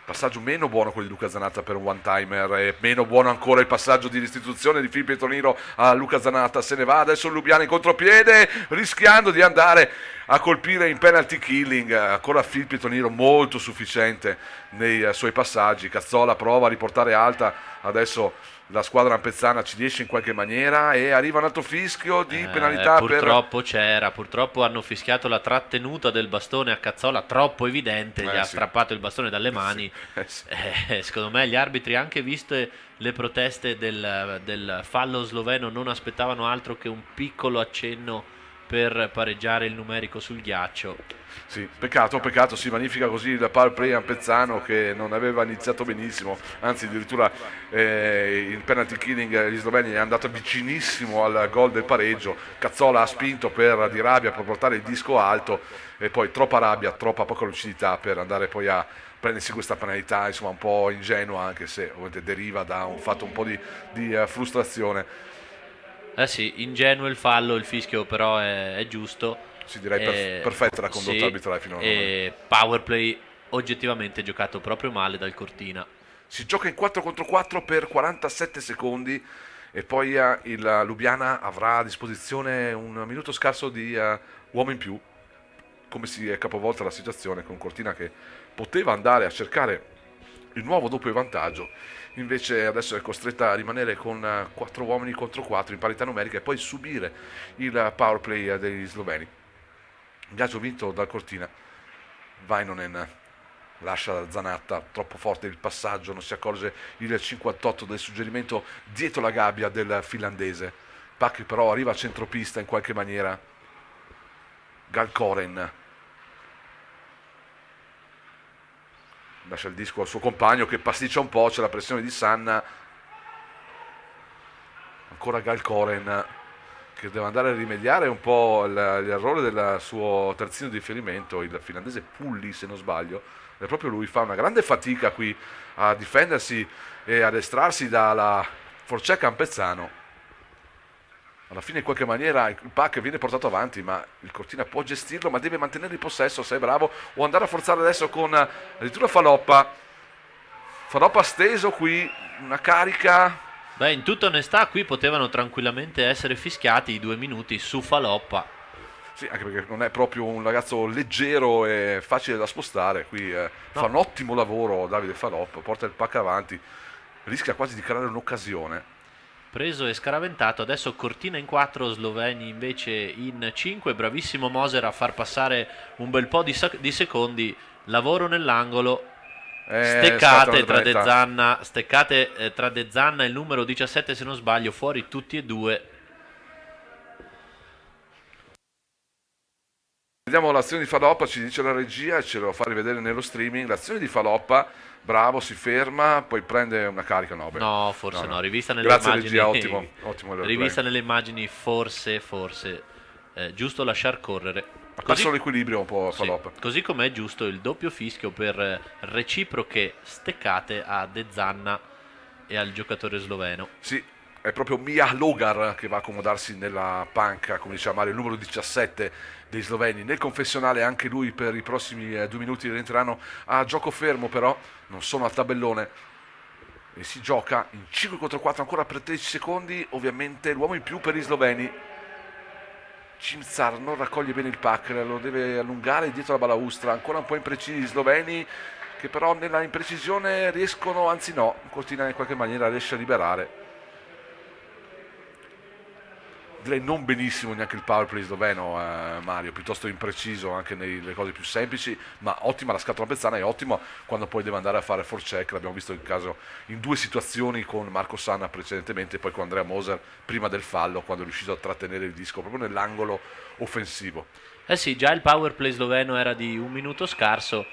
passaggio meno buono quello di Luca Zanatta per un one timer, e meno buono ancora il passaggio di restituzione di Phil Pietroniro a Luca Zanatta. Se ne va adesso Lubiana in contropiede, rischiando di andare a colpire in penalty killing. Ancora Phil Pietroniro molto sufficiente nei suoi passaggi. Cazzola prova a riportare alta adesso la squadra ampezzana, ci riesce in qualche maniera e arriva un altro fischio di penalità. Purtroppo hanno fischiato la trattenuta del bastone a Cazzola troppo evidente, gli ha strappato il bastone dalle mani. Secondo me gli arbitri, anche viste le proteste del fallo sloveno, non aspettavano altro che un piccolo accenno per pareggiare il numerico sul ghiaccio. Sì, peccato, si magnifica così il power play ampezzano che non aveva iniziato benissimo, anzi addirittura il penalty killing gli sloveni è andato vicinissimo al gol del pareggio. Cazzola ha spinto di rabbia per portare il disco alto e poi troppa rabbia, troppa poca lucidità per andare poi a prendersi questa penalità, insomma un po' ingenua, anche se ovviamente deriva da un fatto un po' di frustrazione. Sì, ingenuo il fallo, il fischio però è giusto. Sì, direi perfetta la condotta arbitrale finora. E power play oggettivamente giocato proprio male dal Cortina. Si gioca in 4 contro 4 per 47 secondi e poi il Lubiana avrà a disposizione un minuto scarso di uomo in più. Come si è capovolta la situazione con Cortina che poteva andare a cercare il nuovo doppio vantaggio, invece adesso è costretta a rimanere con 4 uomini contro 4 in parità numerica e poi subire il power play degli sloveni. Ingaggio vinto dal Cortina. Vainonen lascia Zanatta, troppo forte il passaggio, non si accorge il 58 del suggerimento dietro la gabbia del finlandese. Pack però arriva a centropista in qualche maniera. Galkoren lascia il disco al suo compagno che pasticcia un po', c'è la pressione di Sanna, ancora Galkoren che deve andare a rimediare un po' l'errore del suo terzino di riferimento, il finlandese Pulli se non sbaglio, e proprio lui fa una grande fatica qui a difendersi e ad estrarsi dalla forecheck Campezzano. Alla fine in qualche maniera il pack viene portato avanti, ma il Cortina può gestirlo, ma deve mantenere il possesso se è bravo, o andare a forzare adesso con addirittura Faloppa steso qui, una carica. Beh, in tutta onestà qui potevano tranquillamente essere fischiati i 2 minuti su Faloppa. Sì, anche perché non è proprio un ragazzo leggero e facile da spostare, qui fa un ottimo lavoro Davide Faloppa, porta il pack avanti, rischia quasi di creare un'occasione. Preso e scaraventato, adesso Cortina in 4, Sloveni invece in 5, bravissimo Moser a far passare un bel po' di secondi, lavoro nell'angolo, steccate tra De Zanna e il numero 17 se non sbaglio, fuori tutti e due. Vediamo l'azione di Faloppa, ci dice la regia e ce lo fa rivedere nello streaming, l'azione di Faloppa, bravo, si ferma, poi prende una carica, no, forse no. Rivista nelle grazie immagini, regia, ottimo rivista nelle immagini, forse giusto lasciar correre. Ha perso l'equilibrio un po' Faloppa. Sì, così come è giusto il doppio fischio per reciproche steccate a De Zanna e al giocatore sloveno. Sì, è proprio Mia Logar che va a accomodarsi nella panca, come diceva Mario, il numero 17 dei sloveni. Nel confessionale anche lui per i prossimi 2 minuti rientreranno a gioco fermo, però non sono al tabellone e si gioca in 5 contro 4 ancora per 13 secondi, ovviamente l'uomo in più per gli sloveni. Cimzar non raccoglie bene il pack, lo deve allungare dietro la balaustra, ancora un po' imprecisi gli sloveni che però nella imprecisione riescono, anzi no, Cortina in qualche maniera riesce a liberare. Direi non benissimo neanche il power play sloveno, Mario, piuttosto impreciso anche nelle cose più semplici, ma ottima la scatola pezzana e ottima quando poi deve andare a fare forecheck, l'abbiamo visto in 2 situazioni con Marco Sanna precedentemente e poi con Andrea Moser prima del fallo, quando è riuscito a trattenere il disco proprio nell'angolo offensivo. Eh sì, già il power play sloveno era di 1 minuto scarso,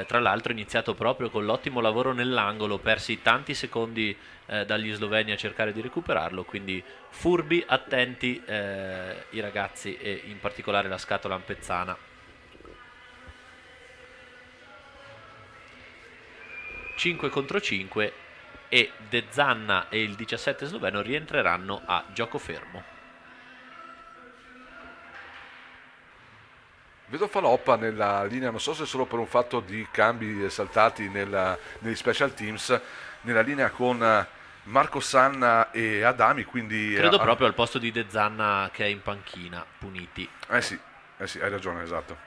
tra l'altro iniziato proprio con l'ottimo lavoro nell'angolo, persi tanti secondi dagli sloveni a cercare di recuperarlo, quindi furbi, attenti i ragazzi e in particolare la scatola ampezzana. 5 contro 5 e De Zanna e il 17 sloveno rientreranno a gioco fermo. Vedo Faloppa nella linea, non so se solo per un fatto di cambi saltati negli special teams, nella linea con Marco Sanna e Adami, quindi credo proprio al posto di De Zanna che è in panchina, puniti. Sì, hai ragione, esatto.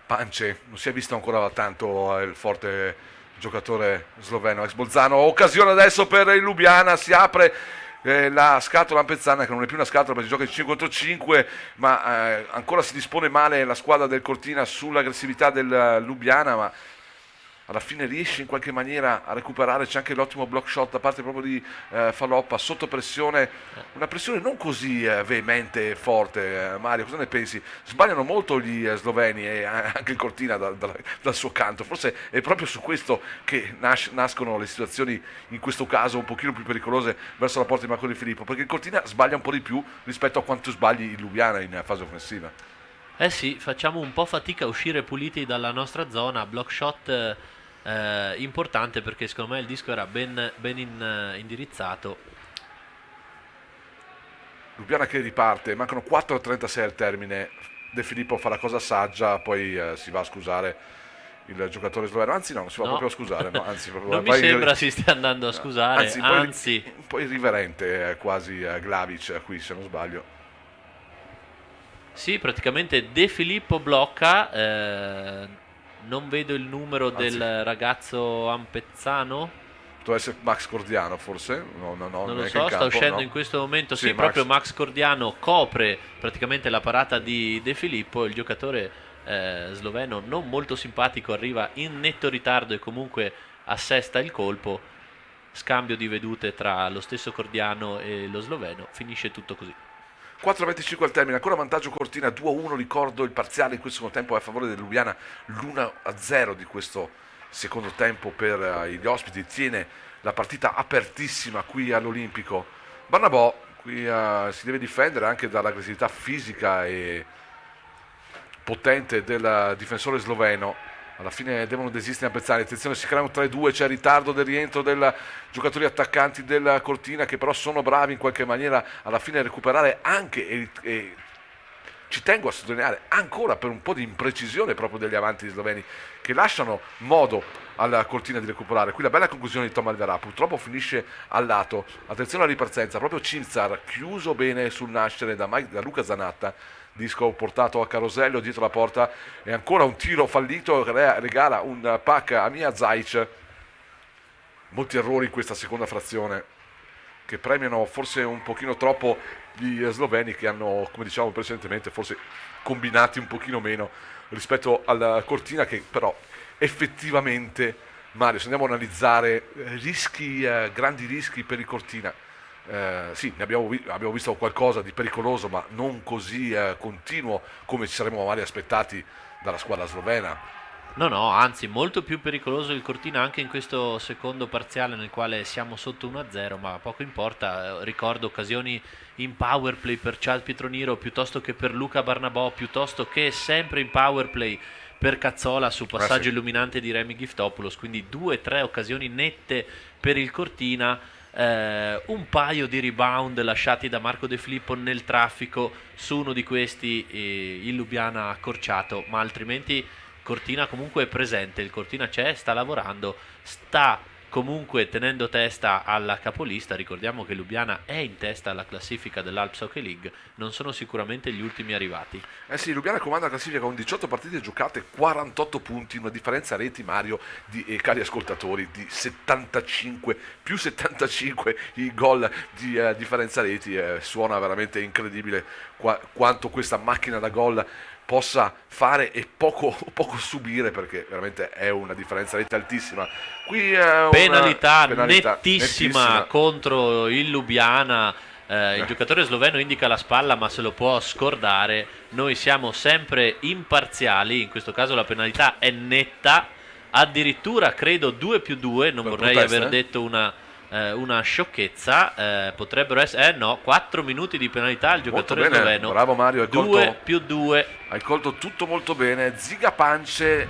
Pance, non si è visto ancora tanto il forte giocatore sloveno ex Bolzano. Occasione adesso per il Lubiana, si apre la scatola ampezzana, che non è più una scatola perché si gioca in 5 contro 5, ma ancora si dispone male la squadra del Cortina sull'aggressività del Lubiana, ma alla fine riesce in qualche maniera a recuperare. C'è anche l'ottimo block shot da parte proprio di Faloppa sotto pressione, una pressione non così veemente e forte. Mario, cosa ne pensi? Sbagliano molto gli sloveni e anche il Cortina dal suo canto, forse è proprio su questo che nascono le situazioni in questo caso un pochino più pericolose verso la porta di Marco Di Filippo, perché il Cortina sbaglia un po' di più rispetto a quanto sbagli il Lubiana in fase offensiva. Sì, facciamo un po' fatica a uscire puliti dalla nostra zona, block shot importante perché secondo me il disco era ben indirizzato. Lubiana che riparte, mancano 4:36 al termine, De Filippo fa la cosa saggia, poi si va a scusare il giocatore sloveno, anzi no, non si va proprio a scusare, no, anzi, proprio, non mi sembra si stia andando a scusare, anzi. Un po' irriverente quasi Glavic qui se non sbaglio. Sì, praticamente De Filippo blocca, non vedo il numero del ragazzo ampezzano. Deve essere Max Cordiano forse? No, non lo so, sta uscendo in questo momento. Sì, proprio Max Cordiano copre praticamente la parata di De Filippo. Il giocatore sloveno non molto simpatico arriva in netto ritardo e comunque assesta il colpo. Scambio di vedute tra lo stesso Cordiano e lo sloveno, finisce tutto così. 4:25 al termine, ancora vantaggio Cortina, 2-1, ricordo il parziale in questo secondo tempo a favore del Lubiana, l'1-0 di questo secondo tempo per gli ospiti, tiene la partita apertissima qui all'Olimpico. Barnabò qui si deve difendere anche dall'aggressività fisica e potente del difensore sloveno. Alla fine devono desistere a Bezzani, attenzione, si creano 3-2, c'è ritardo del rientro dei giocatori attaccanti del Cortina che però sono bravi in qualche maniera alla fine a recuperare anche e ci tengo a sottolineare ancora per un po' di imprecisione proprio degli avanti sloveni che lasciano modo alla Cortina di recuperare. Qui la bella conclusione di Tom Alverà, purtroppo finisce al lato, attenzione alla ripartenza, proprio Cimzar chiuso bene sul nascere da Luca Zanatta, disco portato a carosello dietro la porta e ancora un tiro fallito, regala un pack a Mia Zajc. Molti errori in questa seconda frazione che premiano forse un pochino troppo gli sloveni che hanno, come diciamo precedentemente, forse combinati un pochino meno rispetto alla Cortina che però effettivamente, Mario, se andiamo a analizzare grandi rischi per il Cortina, sì, ne abbiamo visto qualcosa di pericoloso, ma non così continuo come ci saremmo magari aspettati dalla squadra slovena. No, anzi, molto più pericoloso il Cortina anche in questo secondo parziale nel quale siamo sotto 1-0, ma poco importa. Ricordo occasioni in power play per Charles Pietroniro piuttosto che per Luca Barnabò, piuttosto che sempre in power play per Cazzola su passaggio illuminante di Remy Giftopoulos, quindi 2-3 occasioni nette per il Cortina. Un paio di rebound lasciati da Marco De Filippo nel traffico, su uno di questi il Lubiana ha accorciato, ma altrimenti Cortina comunque è presente, il Cortina c'è, sta lavorando, sta comunque tenendo testa alla capolista. Ricordiamo che Lubiana è in testa alla classifica dell'Alps Hockey League, non sono sicuramente gli ultimi arrivati. Sì, Lubiana comanda la classifica con 18 partite giocate, 48 punti, una differenza reti, Mario, cari ascoltatori, di 75, più 75 i gol di differenza reti. Suona veramente incredibile quanto questa macchina da gol possa fare e poco subire, perché veramente è una differenza rete altissima. Qui è penalità nettissima contro il Lubiana. Il giocatore sloveno indica la spalla, ma se lo può scordare. Noi siamo sempre imparziali, in questo caso la penalità è netta, addirittura credo 2+2, non vorrei aver detto una sciocchezza, potrebbero essere 4 minuti di penalità al giocatore sloveno. Bravo Mario, 2+2. Hai colto tutto molto bene. Ziga Pance,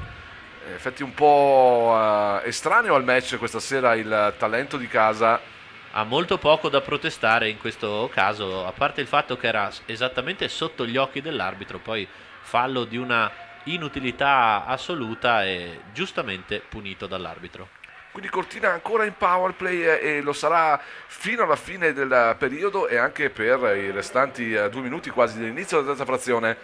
effetti un po' estraneo al match questa sera, il talento di casa ha molto poco da protestare in questo caso, a parte il fatto che era esattamente sotto gli occhi dell'arbitro, poi fallo di una inutilità assoluta e giustamente punito dall'arbitro. Quindi Cortina ancora in power play e lo sarà fino alla fine del periodo e anche per i restanti 2 minuti quasi dell'inizio della terza frazione.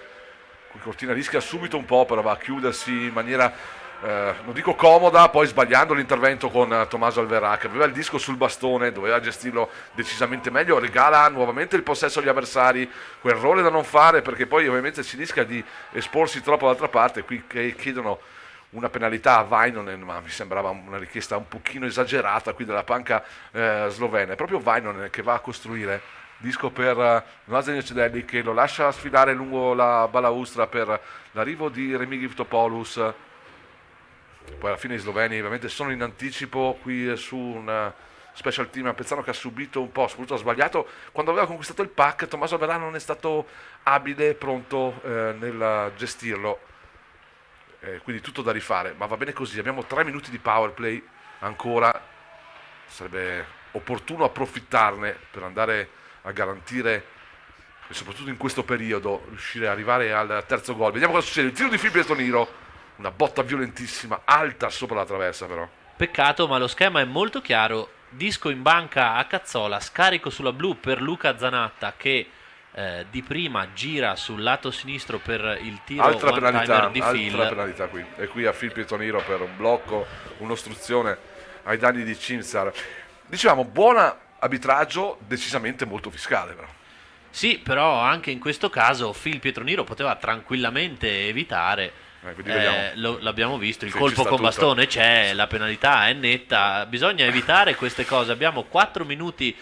Qui Cortina rischia subito un po', però va a chiudersi in maniera non dico comoda, poi sbagliando l'intervento con Tommaso Alverà che aveva il disco sul bastone, doveva gestirlo decisamente meglio, regala nuovamente il possesso agli avversari, quel errore da non fare perché poi ovviamente si rischia di esporsi troppo dall'altra parte. Qui chiedono una penalità a Vainonen, ma mi sembrava una richiesta un pochino esagerata qui dalla panca slovena. È proprio Vainonen che va a costruire, disco per Nazario Cedelli che lo lascia sfilare lungo la balaustra per l'arrivo di Remy Giftopoulos. Poi alla fine i sloveni ovviamente sono in anticipo qui su un special team a Pezzano che ha subito un po', soprattutto ha sbagliato quando aveva conquistato il pack. Tommaso Alverà non è stato abile, pronto nel gestirlo. Quindi tutto da rifare, ma va bene così. Abbiamo 3 minuti di power play ancora, sarebbe opportuno approfittarne per andare a garantire, e soprattutto in questo periodo, riuscire ad arrivare al terzo gol. Vediamo cosa succede. Il tiro di Phil Pietroniro, una botta violentissima, alta sopra la traversa però. Peccato, ma lo schema è molto chiaro. Disco in banca a Cazzola, scarico sulla blu per Luca Zanatta che di prima gira sul lato sinistro per il tiro altra one-timer di Phil. Altra penalità qui. E qui a Phil Pietroniro per un blocco, un'ostruzione ai danni di Cimzar. Dicevamo, buon arbitraggio, decisamente molto fiscale però. Sì, però anche in questo caso Phil Pietroniro poteva tranquillamente evitare Quindi vediamo. L'abbiamo visto, il Sì, colpo ci sta con tutto. bastone c'è, la penalità è netta, bisogna evitare queste cose. Abbiamo 4 minuti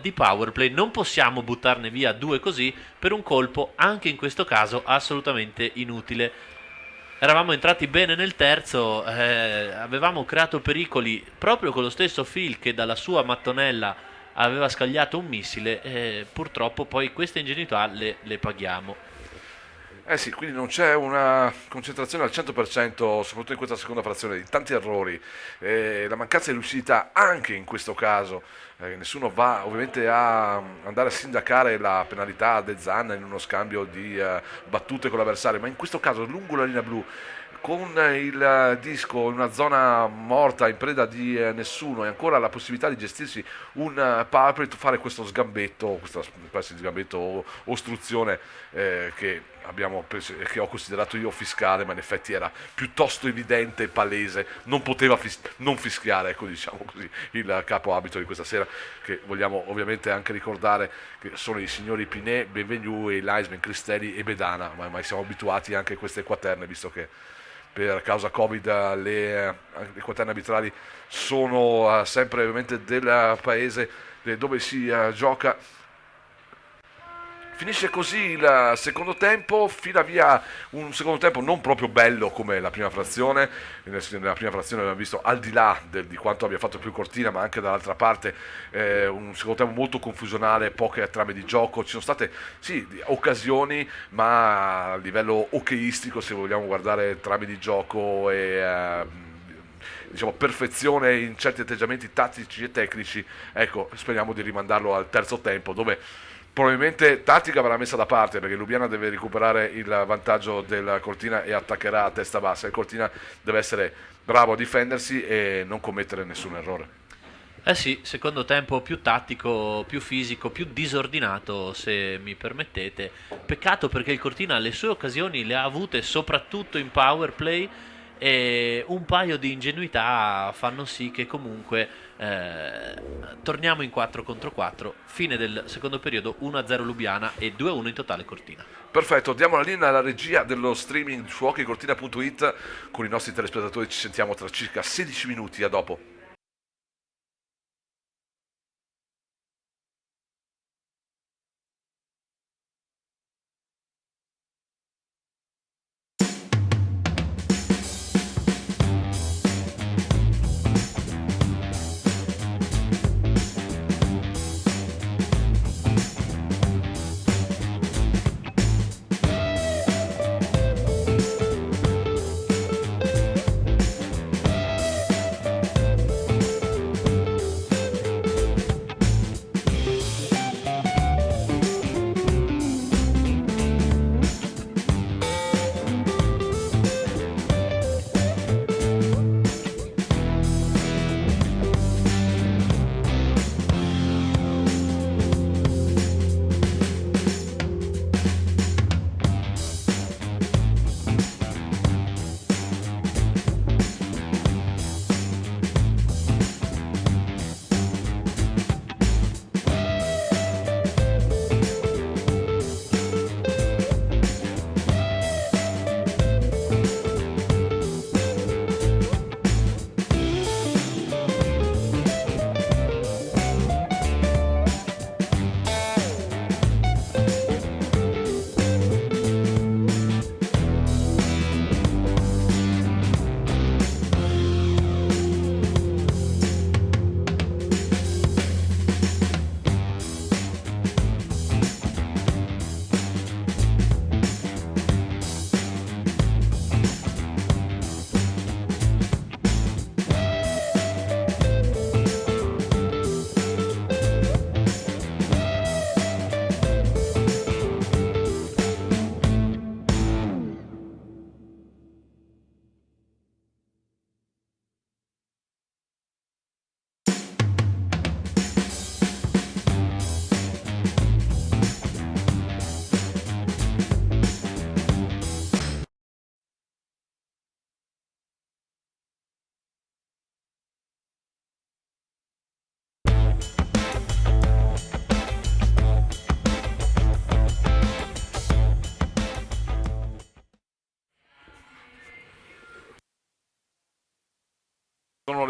di powerplay, non possiamo buttarne via 2 così per un colpo, anche in questo caso assolutamente inutile. Eravamo entrati bene nel terzo, avevamo creato pericoli proprio con lo stesso Phil che dalla sua mattonella aveva scagliato un missile, e purtroppo poi queste ingenuità le paghiamo. Eh sì, quindi non c'è una concentrazione al 100%, soprattutto in questa seconda frazione, di tanti errori, la mancanza di lucidità anche in questo caso. Nessuno va ovviamente a andare a sindacare la penalità a De Zan in uno scambio di battute con l'avversario, ma in questo caso lungo la linea blu, con il disco in una zona morta, in preda di nessuno, e ancora la possibilità di gestirsi un power play, fare questo sgambetto, questa specie di sgambetto o ostruzione che che ho considerato io fiscale, ma in effetti era piuttosto evidente e palese, non poteva non fischiare, ecco, diciamo così, il capo arbitro di questa sera, che vogliamo ovviamente anche ricordare che sono i signori Pinet, Benvenu, Leisman, Cristelli e Bedana, ma ormai siamo abituati anche a queste quaterne, visto che per causa Covid le quaterne arbitrali sono sempre ovviamente del paese dove si gioca. Finisce così il secondo tempo, fila via un secondo tempo non proprio bello come la prima frazione. Nella prima frazione abbiamo visto, al di là di quanto abbia fatto più Cortina, ma anche dall'altra parte un secondo tempo molto confusionale, poche trame di gioco. Ci sono state sì occasioni, ma a livello hockeyistico, se vogliamo guardare trame di gioco e diciamo perfezione in certi atteggiamenti tattici e tecnici, ecco, speriamo di rimandarlo al terzo tempo, dove probabilmente tattica verrà messa da parte, perché Lubiana deve recuperare il vantaggio del Cortina e attaccherà a testa bassa. Il Cortina deve essere bravo a difendersi e non commettere nessun errore. Eh sì, secondo tempo più tattico, più fisico, più disordinato, se mi permettete. Peccato, perché il Cortina le sue occasioni le ha avute soprattutto in power play, e un paio di ingenuità fanno sì che comunque torniamo in 4 contro 4. Fine del secondo periodo, 1-0 Lubiana e 2-1 in totale Cortina. Perfetto, diamo la linea alla regia dello streaming su hockeycortina.it con i nostri telespettatori. Ci sentiamo tra circa 16 minuti, a dopo.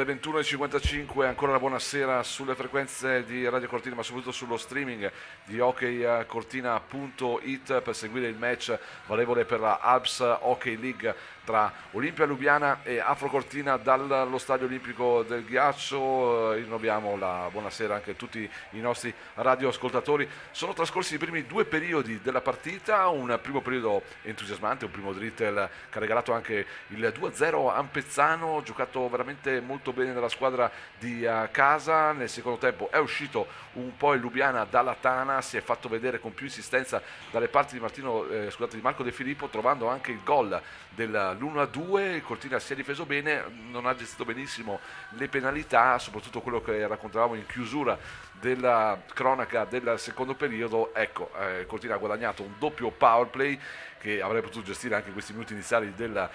le 21:55, ancora una buonasera sulle frequenze di Radio Cortina, ma soprattutto sullo streaming di hockeycortina.it per seguire il match valevole per la Alps Hockey League tra Olimpia Lubiana e Afro Cortina dallo Stadio Olimpico del Ghiaccio. Rinnoviamo la buonasera anche a tutti i nostri radioascoltatori. Sono trascorsi i primi due periodi della partita, un primo periodo entusiasmante, un primo drittel che ha regalato anche il 2-0 Ampezzano, giocato veramente molto bene dalla squadra di casa. Nel secondo tempo è uscito un po' il Lubiana dalla tana, si è fatto vedere con più insistenza dalle parti di di Marco De Filippo, trovando anche il gol dell'1-2. Il Cortina si è difeso bene, non ha gestito benissimo le penalità, soprattutto quello che raccontavamo in chiusura della cronaca del secondo periodo. Ecco, il Cortina ha guadagnato un doppio power play che avrebbe potuto gestire anche questi minuti iniziali del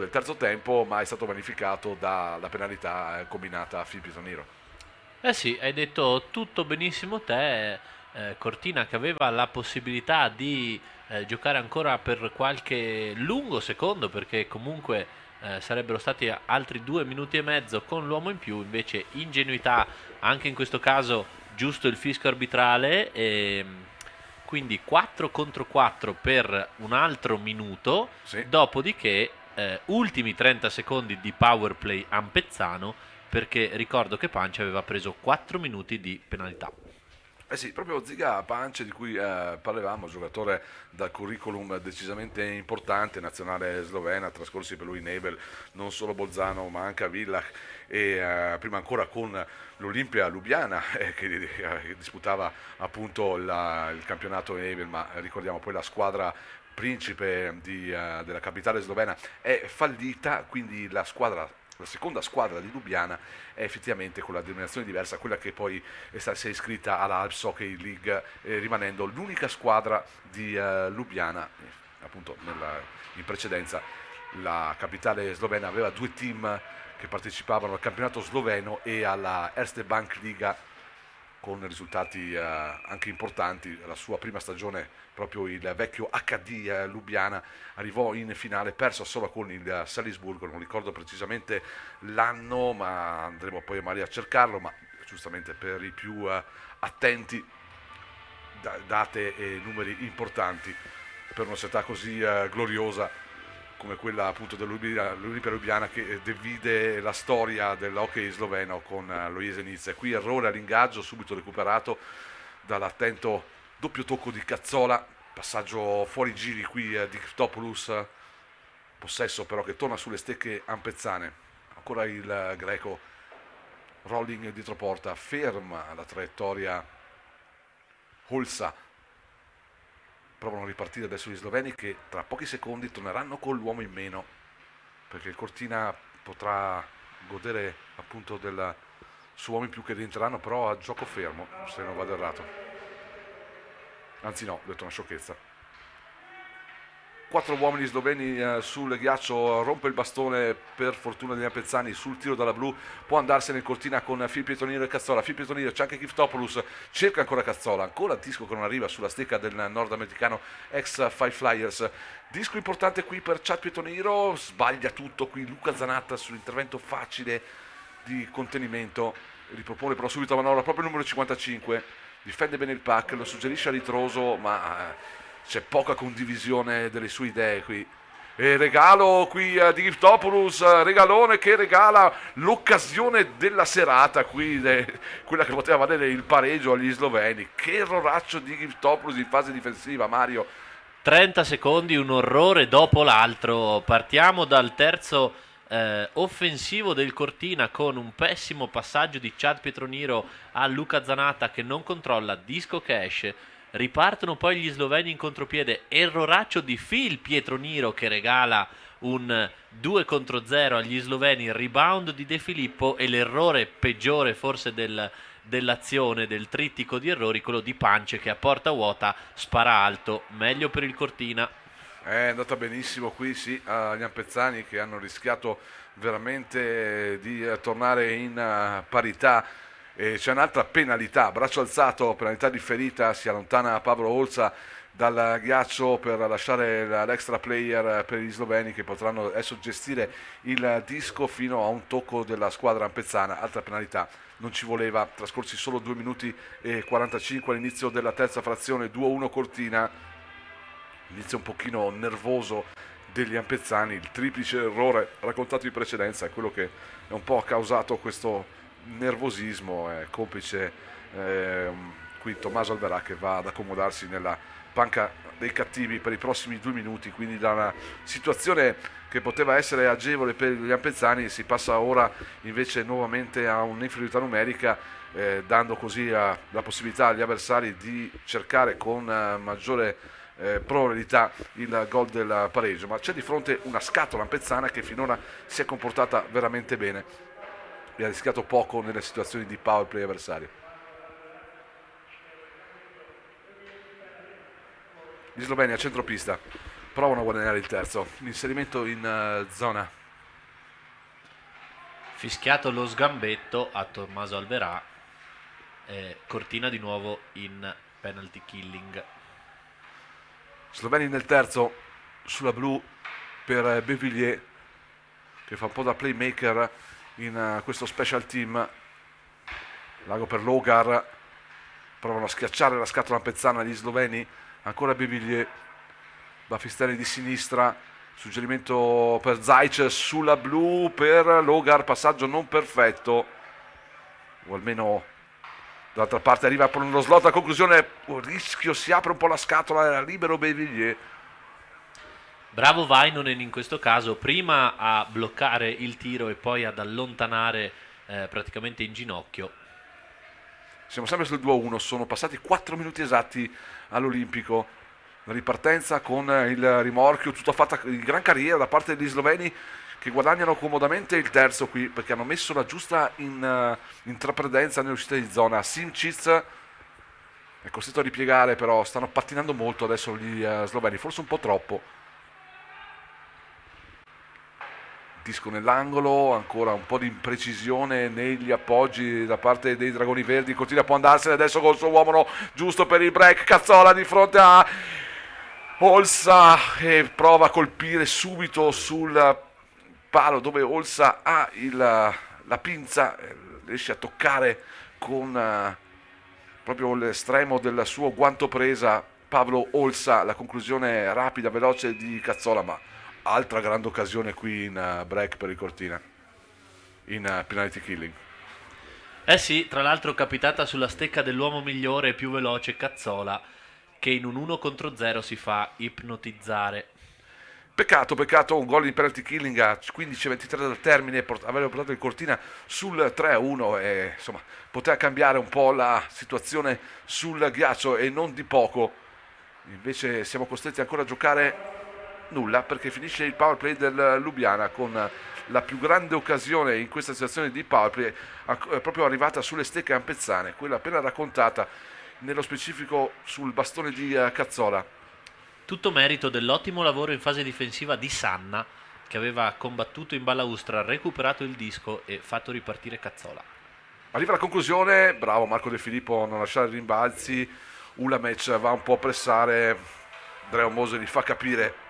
terzo tempo, ma è stato vanificato dalla penalità combinata a Filippo Toniro. Eh sì, hai detto tutto benissimo te. Cortina che aveva la possibilità di giocare ancora per qualche lungo secondo, perché comunque sarebbero stati altri 2 minuti e mezzo con l'uomo in più, invece ingenuità anche in questo caso, giusto il fischio arbitrale, e quindi 4 contro 4 per un altro minuto, Sì. Dopodiché ultimi 30 secondi di power play Ampezzano, perché ricordo che Pancia aveva preso 4 minuti di penalità. Eh sì, proprio Ziga Pance di cui parlavamo, giocatore dal curriculum decisamente importante, nazionale slovena, trascorsi per lui in Nebel, non solo Bolzano ma anche a Villach e prima ancora con l'Olimpia Lubiana che disputava appunto il campionato Nebel, ma ricordiamo poi la squadra principe della capitale slovena è fallita, quindi la seconda squadra di Lubiana è effettivamente con la denominazione diversa, quella che poi si è iscritta alla Alps Hockey League, rimanendo l'unica squadra di Lubiana. Appunto in precedenza la capitale slovena aveva due team che partecipavano al campionato sloveno e alla Erste Bank Liga con risultati anche importanti. La sua prima stagione, proprio il vecchio HD Lubiana, arrivò in finale, perso solo con il Salisburgo, non ricordo precisamente l'anno, ma andremo poi magari a cercarlo, ma giustamente per i più attenti, date e numeri importanti per una società così gloriosa come quella appunto dell'Olimpia Lubiana, che divide la storia dell'hockey sloveno con lo Jesenice. Qui errore all'ingaggio, subito recuperato dall'attento doppio tocco di Cazzola, passaggio fuori giri qui di Christopoulos, possesso però che torna sulle stecche ampezzane. Ancora il greco, rolling dietro porta, ferma la traiettoria Holsa. Provano a ripartire adesso gli sloveni, che tra pochi secondi torneranno con l'uomo in meno, perché il Cortina potrà godere appunto del suo uomo in più, che rientreranno però a gioco fermo, se non vado errato. Anzi no, ho detto una sciocchezza. 4 uomini sloveni sul ghiaccio, rompe il bastone per fortuna degli Ampezzani sul tiro dalla blu, può andarsene il Cortina con Filippo Toniro e Cazzola. Filippo Toniro, c'è anche Christopoulos, cerca ancora Cazzola, ancora disco che non arriva sulla stecca del nordamericano ex Five Flyers. Disco importante qui per Chad Pietoniro, sbaglia tutto qui Luca Zanatta sull'intervento facile di contenimento, ripropone però subito la manovra proprio il numero 55, difende bene il puck, lo suggerisce a ritroso, ma c'è poca condivisione delle sue idee qui. E regalo qui di Giftopoulos, regalone che regala l'occasione della serata qui, quella che poteva valere il pareggio agli sloveni. Che erroraccio di Giftopoulos in fase difensiva, Mario. 30 secondi, un orrore dopo l'altro. Partiamo dal terzo offensivo del Cortina con un pessimo passaggio di Chad Pietroniro a Luca Zanatta che non controlla, disco che esce. Ripartono poi gli sloveni in contropiede, erroraccio di Phil Pietroniro che regala un 2 contro 0 agli sloveni, rebound di De Filippo e l'errore peggiore forse dell'azione, del trittico di errori, quello di Pance che a porta vuota spara alto, meglio per il Cortina. È andata benissimo qui, sì, agli Ampezzani che hanno rischiato veramente di tornare in parità E c'è un'altra penalità, braccio alzato, penalità differita, si allontana Pavlo Olsa dal ghiaccio per lasciare l'extra player per gli sloveni che potranno adesso gestire il disco fino a un tocco della squadra ampezzana. Altra penalità, non ci voleva, trascorsi solo 2 minuti e 45 all'inizio della terza frazione, 2-1 Cortina, inizio un pochino nervoso degli ampezzani, il triplice errore raccontato in precedenza è quello che un po' ha causato questo nervosismo, complice qui Tommaso Alverà che va ad accomodarsi nella panca dei cattivi per i prossimi 2 minuti, quindi da una situazione che poteva essere agevole per gli ampezzani si passa ora invece nuovamente a un'inferiorità numerica, dando così la possibilità agli avversari di cercare con maggiore probabilità il gol del pareggio, ma c'è di fronte una scatola ampezzana che finora si è comportata veramente bene e ha rischiato poco nelle situazioni di power play avversarie. Gli sloveni a centropista provano a guadagnare il terzo, l'inserimento in zona. Fischiato lo sgambetto a Tommaso Alverà, Cortina di nuovo in penalty killing. Sloveni nel terzo, sulla blu per Bevillier che fa un po' da playmaker in questo special team. Lago per Logar, provano a schiacciare la scatola ampezzana gli sloveni, ancora Bevillier, Bafistelli di sinistra, suggerimento per Zajc sulla blu per Logar, passaggio non perfetto, o almeno dall'altra parte arriva per uno slot, a conclusione rischio, si apre un po' la scatola, era libero Bevillier. Bravo Vainonen in questo caso, prima a bloccare il tiro e poi ad allontanare praticamente in ginocchio. Siamo sempre sul 2-1, sono passati 4 minuti esatti all'Olimpico. La ripartenza con il rimorchio, tutta fatta in gran carriera da parte degli sloveni che guadagnano comodamente il terzo qui perché hanno messo la giusta intraprendenza nell'uscita di zona. Simcic è costretto a ripiegare, però stanno pattinando molto adesso gli sloveni, forse un po' troppo. Disco nell'angolo, ancora un po' di imprecisione negli appoggi da parte dei Dragoni Verdi. Cortina può andarsene adesso col suo uomo giusto per il break. Cazzola di fronte a Olsa e prova a colpire subito sul palo dove Olsa ha la pinza, riesce a toccare con proprio l'estremo del suo guanto presa Pavlo Olsa. La conclusione rapida, veloce di Cazzola, ma altra grande occasione qui in break per il Cortina, in penalty killing. Eh sì, tra l'altro capitata sulla stecca dell'uomo migliore e più veloce Cazzola, che in un 1 contro 0 si fa ipnotizzare. Peccato, un gol di penalty killing a 15-23 dal termine, aveva portato il Cortina sul 3-1 e insomma poteva cambiare un po' la situazione sul ghiaccio e non di poco. Invece siamo costretti ancora a giocare nulla perché finisce il power play del Lubiana con la più grande occasione in questa situazione di power play proprio arrivata sulle stecche ampezzane, quella appena raccontata, nello specifico sul bastone di Cazzola. Tutto merito dell'ottimo lavoro in fase difensiva di Sanna, che aveva combattuto in balaustra, recuperato il disco e fatto ripartire Cazzola. Arriva la conclusione, bravo Marco De Filippo a non lasciare rimbalzi, Ulamec va un po' a pressare, Andrea Mose gli fa capire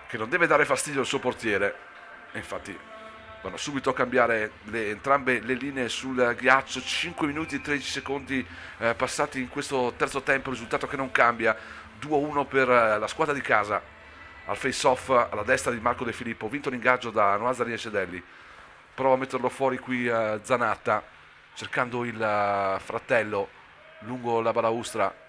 che non deve dare fastidio al suo portiere e infatti vanno subito a cambiare entrambe le linee sul ghiaccio. 5 minuti e 13 secondi passati in questo terzo tempo, risultato che non cambia, 2-1 per la squadra di casa. Al face off alla destra di Marco De Filippo, vinto l'ingaggio da Noazari e Cedelli, prova a metterlo fuori qui Zanatta cercando il fratello lungo la balaustra.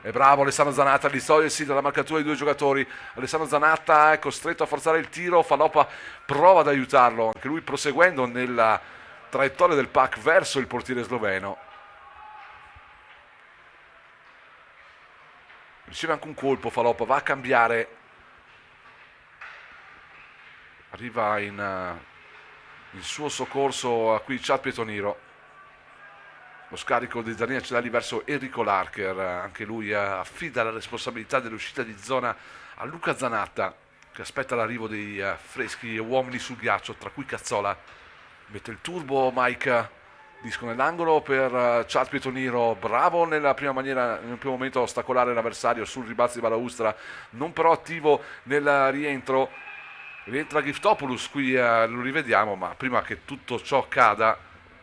È bravo Alessandro Zanatta a distogliersi dalla marcatura di due giocatori. Alessandro Zanatta è costretto a forzare il tiro, Falopa prova ad aiutarlo, anche lui proseguendo nella traiettoria del pack verso il portiere sloveno. Riceve anche un colpo Falopa, va a cambiare, arriva in suo soccorso qui Chad Pietoniro. Lo scarico di Daniele Cedelli verso Enrico Larcher, anche lui affida la responsabilità dell'uscita di zona a Luca Zanatta, che aspetta l'arrivo dei freschi uomini sul ghiaccio, tra cui Cazzola. Mette il turbo Mike Disco nell'angolo per Chad Pietoniro, bravo nel primo momento a ostacolare l'avversario sul ribalzo di balaustra, non però attivo nel rientro. Rientra Giftopoulos, qui lo rivediamo, ma prima che tutto ciò accada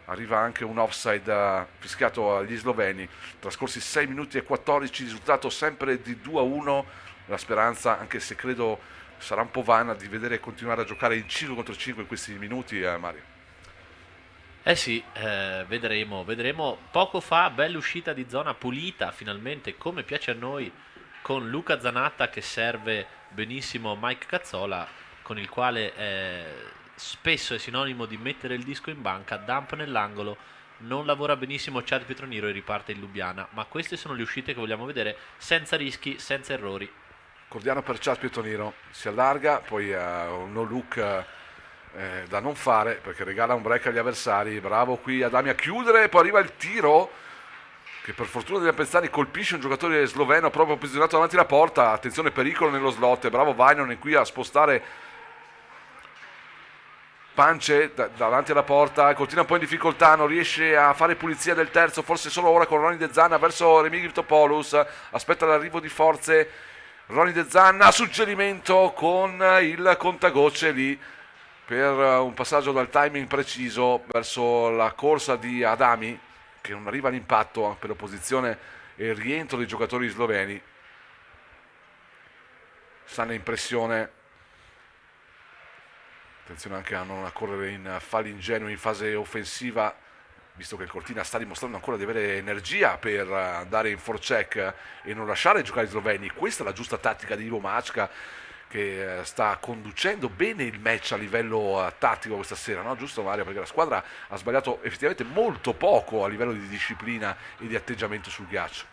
arriva anche un offside fischiato agli sloveni. Trascorsi 6 minuti e 14, risultato sempre di 2-1. La speranza, anche se credo sarà un po' vana, di vedere continuare a giocare in 5 contro 5 in questi minuti, Mario. Eh sì, vedremo. Poco fa, bella uscita di zona pulita, finalmente, come piace a noi, con Luca Zanatta che serve benissimo Mike Cazzola, con il quale spesso è sinonimo di mettere il disco in banca, dump nell'angolo, non lavora benissimo Chad Pietroniero e riparte in Lubiana. Ma queste sono le uscite che vogliamo vedere, senza rischi, senza errori. Cordiano per Chad Pietroniero, si allarga, poi un no look da non fare perché regala un break agli avversari. Bravo qui Adami a chiudere, poi arriva il tiro che per fortuna degli Ampezzani colpisce un giocatore sloveno proprio posizionato davanti alla porta. Attenzione, pericolo nello slot, bravo Vainonen qui a spostare Pance davanti alla porta. Cortina un po' in difficoltà, non riesce a fare pulizia del terzo, forse solo ora con Ronny De Zanna verso Remi Giftopoulos, aspetta l'arrivo di forze Ronny De Zanna, suggerimento con il contagocce lì per un passaggio dal timing preciso verso la corsa di Adami, che non arriva all'impatto per l'opposizione e il rientro dei giocatori sloveni. Stanno in pressione, attenzione anche a non correre in falli ingenui in fase offensiva, visto che il Cortina sta dimostrando ancora di avere energia per andare in forecheck e non lasciare giocare i sloveni. Questa è la giusta tattica di Ivo Mačka, che sta conducendo bene il match a livello tattico questa sera, no? Giusto Mario? Perché la squadra ha sbagliato effettivamente molto poco a livello di disciplina e di atteggiamento sul ghiaccio.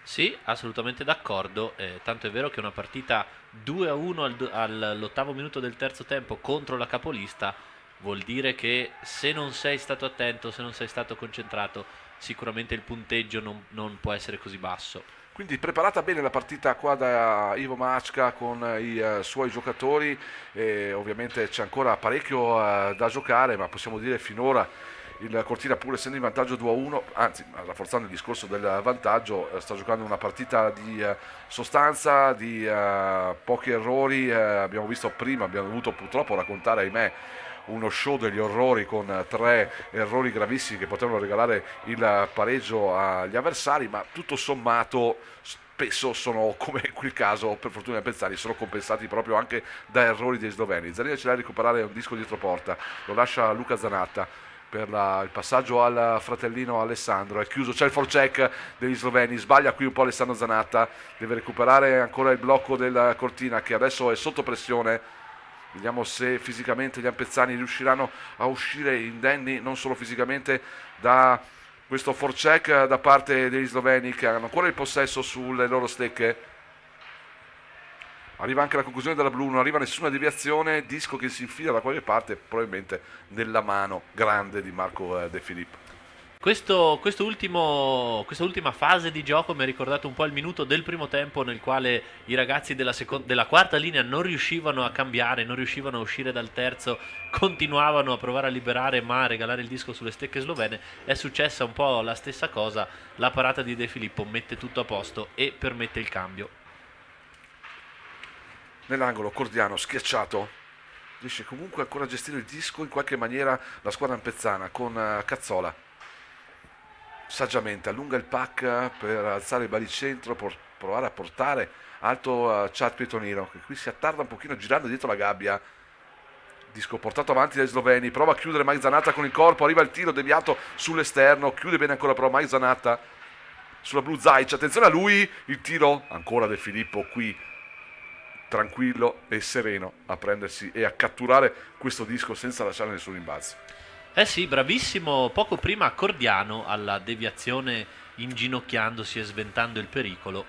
Sì, assolutamente d'accordo, tanto è vero che una partita 2-1 all'ottavo minuto del terzo tempo contro la capolista vuol dire che se non sei stato attento, se non sei stato concentrato, sicuramente il punteggio non può essere così basso. Quindi preparata bene la partita qua da Ivo Mačka con i suoi giocatori, e ovviamente c'è ancora parecchio da giocare, ma possiamo dire finora il Cortina, pur essendo in vantaggio 2-1, anzi rafforzando il discorso del vantaggio, sta giocando una partita di sostanza, di pochi errori. Abbiamo visto prima, abbiamo dovuto purtroppo raccontare, ahimè, uno show degli orrori con 3 errori gravissimi che potevano regalare il pareggio agli avversari, ma tutto sommato spesso sono, come in quel caso per fortuna Pezzani, sono compensati proprio anche da errori dei sloveni. Zanini ce l'ha a recuperare un disco dietro porta, lo lascia Luca Zanatta per il passaggio al fratellino Alessandro, è chiuso, c'è il forecheck degli sloveni, sbaglia qui un po' Alessandro Zanatta, deve recuperare ancora il blocco del Cortina che adesso è sotto pressione. Vediamo se fisicamente gli ampezzani riusciranno a uscire indenni, non solo fisicamente, da questo forecheck da parte degli sloveni che hanno ancora il possesso sulle loro stecche. Arriva anche la conclusione della blu, non arriva nessuna deviazione, disco che si infila da qualche parte, probabilmente nella mano grande di Marco De Filippo. Questa ultima fase di gioco mi ha ricordato un po' il minuto del primo tempo nel quale i ragazzi della quarta linea non riuscivano a cambiare, non riuscivano a uscire dal terzo, continuavano a provare a liberare ma a regalare il disco sulle stecche slovene. È successa un po' la stessa cosa, la parata di De Filippo mette tutto a posto e permette il cambio. Nell'angolo Cordiano schiacciato, riesce comunque ancora a gestire il disco in qualche maniera la squadra ampezzana con Cazzola. Saggiamente allunga il pack per alzare il baricentro, provare a portare alto Chad Pietroniero, che qui si attarda un pochino girando dietro la gabbia. Disco portato avanti dai sloveni, prova a chiudere Mike Zanatta con il corpo, arriva il tiro deviato sull'esterno, chiude bene ancora però Mike Zanatta sulla blu Zajc, attenzione a lui, il tiro ancora De Filippo qui tranquillo e sereno a prendersi e a catturare questo disco senza lasciare nessun rimbalzo. Eh sì, bravissimo poco prima Cordiano alla deviazione inginocchiandosi e sventando il pericolo.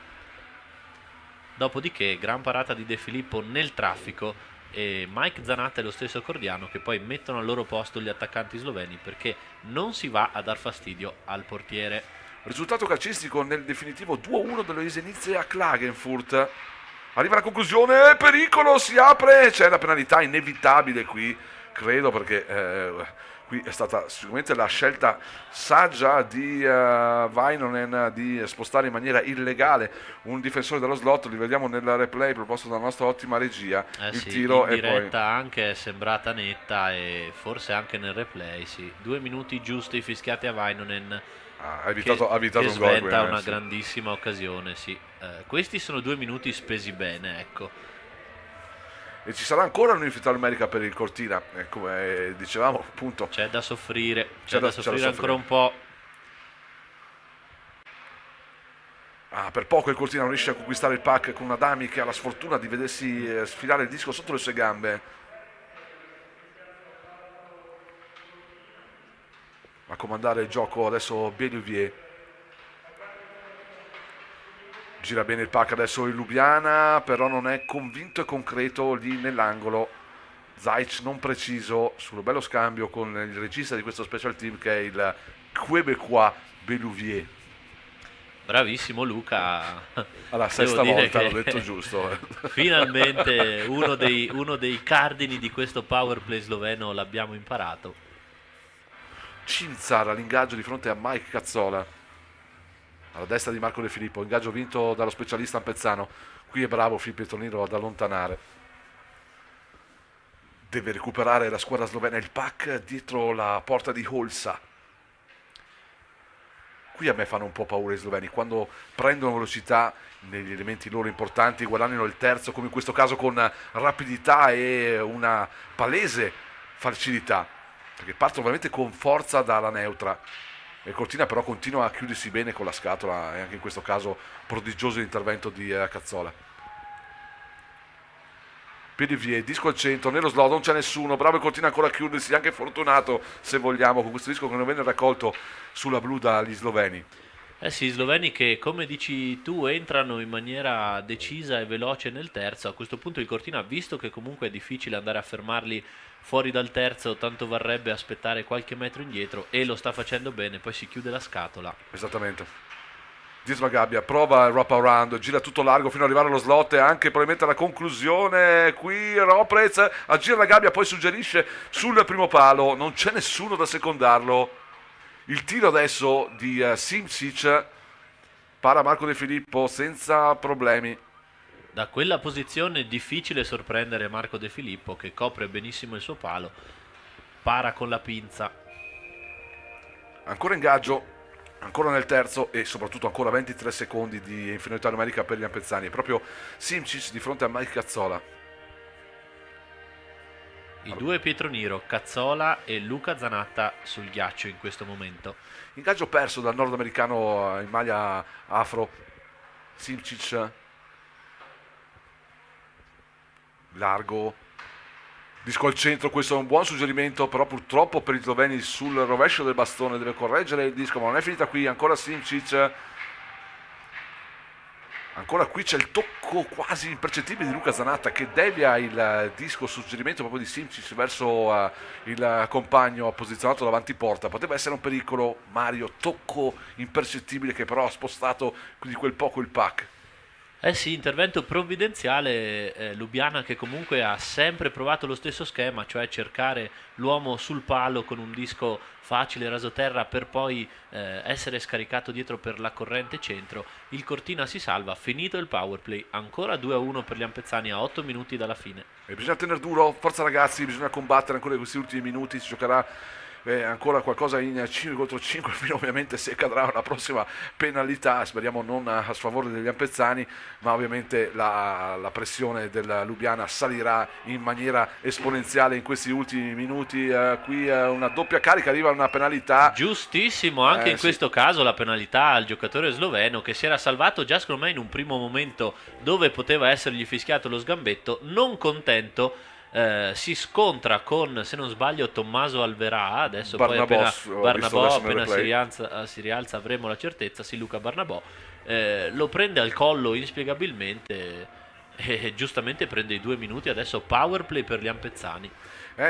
Dopodiché gran parata di De Filippo nel traffico e Mike Zanatta e lo stesso Cordiano che poi mettono al loro posto gli attaccanti sloveni perché non si va a dar fastidio al portiere. Risultato calcistico nel definitivo 2-1 dello Isenitze a Klagenfurt. Arriva la conclusione, pericolo, si apre, c'è la penalità inevitabile qui, credo, perché Qui è stata sicuramente la scelta saggia di Vainonen di spostare in maniera illegale un difensore dello slot. Li vediamo nel replay proposto dalla nostra ottima regia. Il Sì, tiro in e poi diretta anche è sembrata netta e forse anche nel replay, sì. 2 minuti giusti fischiati a Vainonen ha evitato che un gol. sventa una sì. grandissima occasione, sì. Questi sono 2 minuti spesi bene, ecco. E ci sarà ancora un'infinità numerica per il Cortina, come dicevamo appunto. C'è da soffrire, C'è da soffrire soffrire. ancora un po'. Per poco il Cortina non riesce a conquistare il pack con Adami che ha la sfortuna di vedersi sfilare il disco sotto le sue gambe. A comandare il gioco adesso Beluvier. Gira bene il pack adesso il Lubiana, però non è convinto e concreto lì nell'angolo. Zajc non preciso sul bello scambio con il regista di questo special team che è il Québécois Beluvier. Bravissimo Luca. Alla sesta Devo dire volta, che l'ho detto giusto. Finalmente uno dei cardini di questo power play sloveno l'abbiamo imparato. Cinzar all'ingaggio di fronte a Mike Cazzola. Alla destra di Marco De Filippo, ingaggio vinto dallo specialista Ampezzano. Qui è bravo Filippo Tonino ad allontanare. Deve recuperare la squadra slovena il pack dietro la porta di Holsa. Qui a me fanno un po' paura i sloveni, quando prendono velocità negli elementi loro importanti, guadagnano il terzo, come in questo caso con rapidità e una palese facilità, perché partono veramente con forza dalla neutra. E Cortina però continua a chiudersi bene con la scatola e anche in questo caso prodigioso l'intervento di Cazzola. Piedivier, disco al centro, nello slot non c'è nessuno, bravo e Cortina ancora a chiudersi, anche fortunato se vogliamo con questo disco che non venne raccolto sulla blu dagli sloveni. Sì, sloveni che come dici tu entrano in maniera decisa e veloce nel terzo. A questo punto il Cortina, visto che comunque è difficile andare a fermarli fuori dal terzo, tanto varrebbe aspettare qualche metro indietro e lo sta facendo bene, poi si chiude la scatola. Esattamente. Dietro la gabbia, prova il wrap around, gira tutto largo fino ad arrivare allo slot e anche probabilmente alla conclusione. Qui Roprez aggira la gabbia, poi suggerisce sul primo palo, non c'è nessuno da secondarlo. Il tiro adesso di Simcic para Marco De Filippo senza problemi. Da quella posizione è difficile sorprendere Marco De Filippo che copre benissimo il suo palo, para con la pinza. Ancora ingaggio, ancora nel terzo e soprattutto ancora 23 secondi di inferiorità numerica per gli Ampezzani. È proprio Simcic di fronte a Mike Cazzola. I due Pietroniro, Cazzola e Luca Zanatta sul ghiaccio in questo momento. Ingaggio perso dal nordamericano in maglia afro. Simcic largo, disco al centro, questo è un buon suggerimento, però purtroppo per i sloveni sul rovescio del bastone deve correggere il disco, ma non è finita qui, ancora Simcic. Ancora qui c'è il tocco quasi impercettibile di Luca Zanatta che devia il disco, suggerimento proprio di Simcic verso il compagno posizionato davanti porta. Poteva essere un pericolo, Mario, tocco impercettibile che però ha spostato di quel poco il pack. Sì, intervento provvidenziale, Lubiana che comunque ha sempre provato lo stesso schema, cioè cercare l'uomo sul palo con un disco facile rasoterra per poi essere scaricato dietro per la corrente centro. Il Cortina si salva, finito il powerplay, ancora 2-1 per gli Ampezzani a 8 minuti dalla fine. E bisogna tenere duro, forza ragazzi, bisogna combattere ancora in questi ultimi minuti, si giocherà ancora qualcosa in 5 contro 5 fino ovviamente se cadrà una prossima penalità, speriamo non a sfavore degli Ampezzani, ma ovviamente la pressione della Lubiana salirà in maniera esponenziale in questi ultimi minuti. Qui una doppia carica, arriva una penalità giustissimo anche in sì. questo caso la penalità al giocatore sloveno che si era salvato già secondo me in un primo momento dove poteva essergli fischiato lo sgambetto, non contento. Si scontra con, se non sbaglio, Tommaso Alverà. Adesso Barnabò, appena si rialza avremo la certezza. Sì, Luca Barnabò lo prende al collo inspiegabilmente e giustamente prende i 2 minuti. Adesso power play per gli Ampezzani.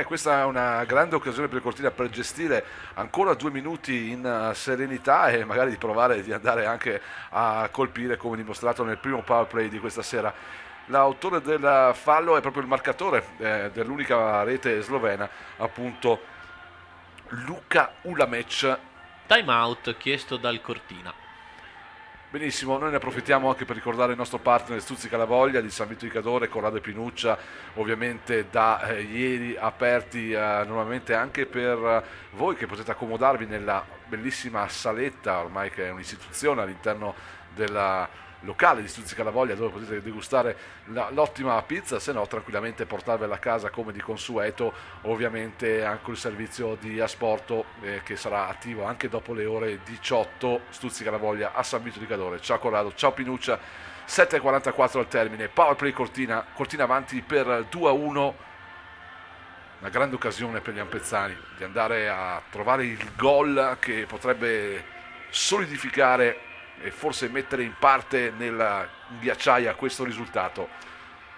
Questa è una grande occasione per il Cortina per gestire ancora 2 minuti in serenità e magari di provare di andare anche a colpire come dimostrato nel primo power play di questa sera. L'autore del fallo è proprio il marcatore dell'unica rete slovena, appunto Luka Ulamec. Time out chiesto dal Cortina. Benissimo, noi ne approfittiamo anche per ricordare il nostro partner Stuzzica la Voglia di San Vito di Cadore, Corrado e Pinuccia, ovviamente da ieri aperti normalmente anche per voi che potete accomodarvi nella bellissima saletta, ormai che è un'istituzione all'interno della locale di Stuzzica la Voglia, dove potete degustare l'ottima pizza, se no tranquillamente portarvela a casa come di consueto, ovviamente anche il servizio di asporto che sarà attivo anche dopo le ore 18. Stuzzica la Voglia a San Vito di Cadore. Ciao Corrado, ciao Pinuccia. 7:44 al termine, powerplay Cortina avanti per 2-1. Una grande occasione per gli ampezzani di andare a trovare il gol che potrebbe solidificare e forse mettere in parte nella ghiacciaia questo risultato,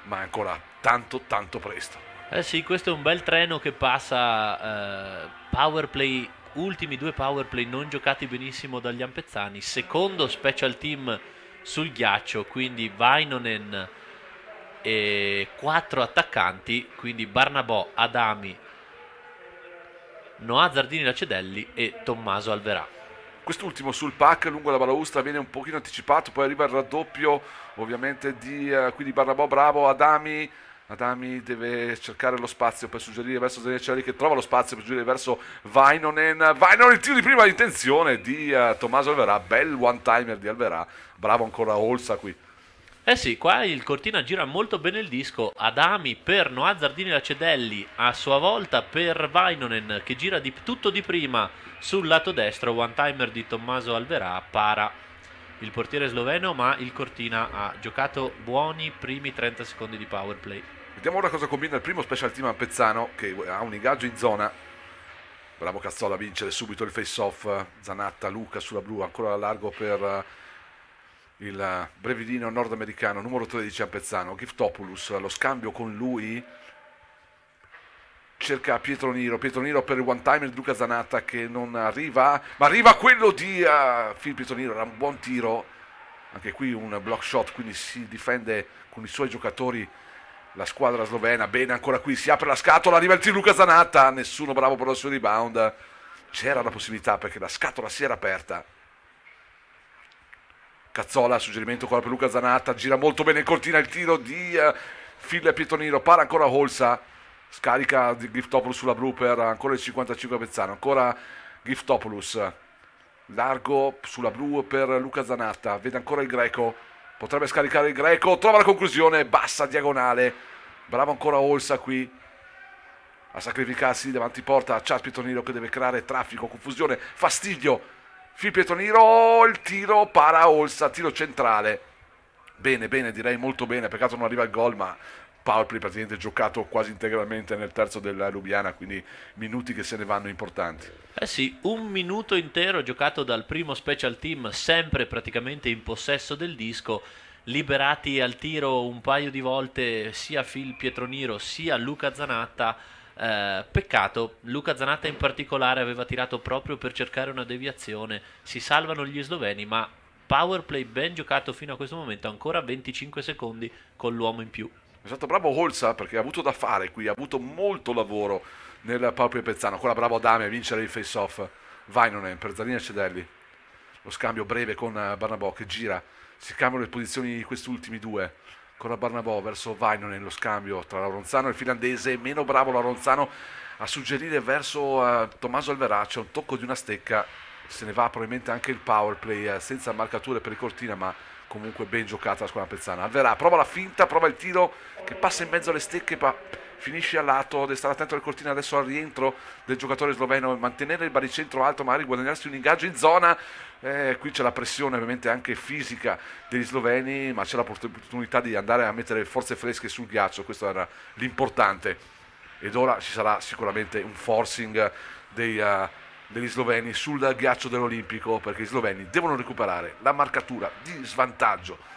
ma è ancora tanto presto. Eh sì, questo è un bel treno che passa. Powerplay, ultimi 2 powerplay non giocati benissimo dagli ampezzani, secondo special team sul ghiaccio, quindi Vainonen e 4 attaccanti, quindi Barnabò, Adami, Noah Zardini Lacedelli e Tommaso Alverà. Quest'ultimo sul pack lungo la balaustra viene un pochino anticipato, poi arriva il raddoppio ovviamente di quindi Barnabò bravo, Adami deve cercare lo spazio per suggerire verso Zanicelli, che trova lo spazio per suggerire verso Vainonen, il tiro di prima intenzione di Tommaso Alverà, bel one timer di Alverà, bravo ancora Olsa qui. Eh sì, qua il Cortina gira molto bene il disco. Adami per Noah Zardini Lacedelli, a sua volta per Vainonen che gira tutto di prima sul lato destro, one timer di Tommaso Alverà, para il portiere sloveno, ma il Cortina ha giocato buoni primi 30 secondi di power play. Vediamo ora cosa combina il primo special team ampezzano, che ha un ingaggio in zona. Bravo Cazzola a vincere subito il face off. Zanatta, Luca sulla blu, ancora a largo per il brevidino nordamericano numero 13 ampezzano, Giftopoulos, lo scambio con lui, cerca Pietro Niro per il one timer di Luca Zanatta che non arriva, ma arriva quello di Phil Pietro Niro, era un buon tiro, anche qui un block shot, quindi si difende con i suoi giocatori la squadra slovena. Bene, ancora qui si apre la scatola, arriva il tiro di Luca Zanatta, nessuno bravo per il suo rebound, c'era la possibilità perché la scatola si era aperta. Cazzola, suggerimento ancora per Luca Zanatta, gira molto bene in Cortina, il tiro di Phil Pietoniro, para ancora Olsa, scarica di Giftopoulos sulla blu per ancora il 55 Pezzano, ancora Giftopoulos, largo sulla blu per Luca Zanatta, vede ancora il Greco, potrebbe scaricare il Greco, trova la conclusione, bassa diagonale, bravo ancora Olsa qui a sacrificarsi davanti porta a Charles Pietoniro che deve creare traffico, confusione, fastidio. Phil Pietoniro, il tiro para Olsa, tiro centrale. Bene, direi molto bene, peccato non arriva il gol, ma powerplay praticamente giocato quasi integralmente nel terzo della Lubiana, quindi minuti che se ne vanno importanti. Eh sì, un minuto intero giocato dal primo special team, sempre praticamente in possesso del disco, liberati al tiro un paio di volte sia Phil Pietroniro sia Luca Zanatta. Peccato, Luca Zanatta in particolare aveva tirato proprio per cercare una deviazione. Si salvano gli sloveni, ma powerplay ben giocato fino a questo momento, ancora 25 secondi con l'uomo in più. È stato bravo Olsa perché ha avuto da fare qui, ha avuto molto lavoro nel powerplay Pezzano. Ancora bravo Adame a vincere il face off. Vainonen per Zardini Cedelli, lo scambio breve con Barnabò che gira, si cambiano le posizioni di questi ultimi due. Ancora Barnabò verso Vainonen, lo scambio tra Lauronzano e il finlandese, meno bravo Lauronzano a suggerire verso Tommaso Alverà, c'è un tocco di una stecca, se ne va probabilmente anche il power play senza marcature per il Cortina, ma comunque ben giocata la squadra pezzana. Alverà prova la finta, prova il tiro che passa in mezzo alle stecche, ma finisce a lato, deve stare attento al Cortina adesso al rientro del giocatore sloveno, mantenere il baricentro alto, magari guadagnarsi un ingaggio in zona. Qui c'è la pressione ovviamente anche fisica degli sloveni, ma c'è l'opportunità di andare a mettere forze fresche sul ghiaccio, questo era l'importante. Ed ora ci sarà sicuramente un forcing degli sloveni sul ghiaccio dell'Olimpico, perché gli sloveni devono recuperare la marcatura di svantaggio.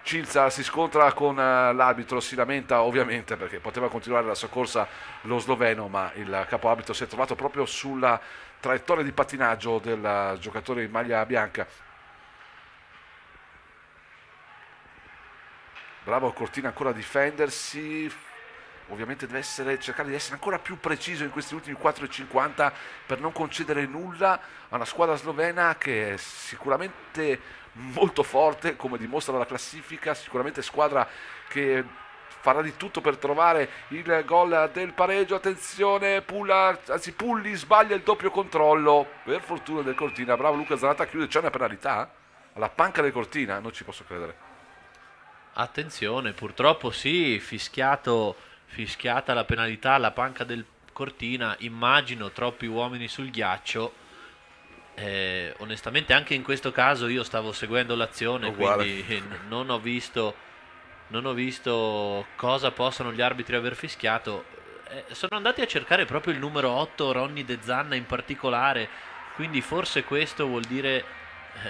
Cilza si scontra con l'arbitro, si lamenta ovviamente perché poteva continuare la sua corsa lo sloveno, ma il capo arbitro si è trovato proprio sulla traiettoria di pattinaggio del giocatore in maglia bianca. Bravo Cortina ancora a difendersi, ovviamente deve cercare di essere ancora più preciso in questi ultimi 4,50 per non concedere nulla a una squadra slovena che è sicuramente molto forte, come dimostra la classifica, sicuramente squadra che farà di tutto per trovare il gol del pareggio. Attenzione, Pulli sbaglia il doppio controllo, per fortuna del Cortina. Bravo Luca Zanata, chiude. C'è una penalità alla panca del Cortina? Non ci posso credere. Attenzione, purtroppo sì, fischiata la penalità alla panca del Cortina. Immagino troppi uomini sul ghiaccio. Onestamente anche in questo caso io stavo seguendo l'azione, Uguale. quindi non ho visto cosa possano gli arbitri aver fischiato. Sono andati a cercare proprio il numero 8, Ronny De Zanna in particolare, quindi forse questo vuol dire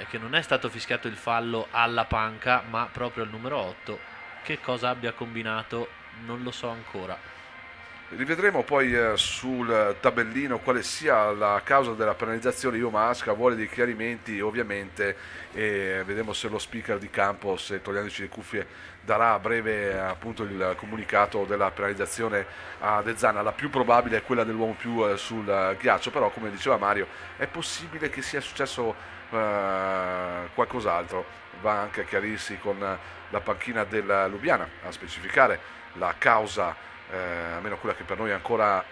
che non è stato fischiato il fallo alla panca, ma proprio al numero 8. Che cosa abbia combinato non lo so ancora. Rivedremo poi sul tabellino quale sia la causa della penalizzazione. Io Masca vuole dei chiarimenti ovviamente, e vedremo se lo speaker di campo, se togliendoci le cuffie, darà a breve appunto il comunicato della penalizzazione a De Zanna. La più probabile è quella dell'uomo più sul ghiaccio, però come diceva Mario è possibile che sia successo qualcos'altro. Va anche a chiarirsi con la panchina del Lubiana a specificare la causa, almeno quella che per noi è ancora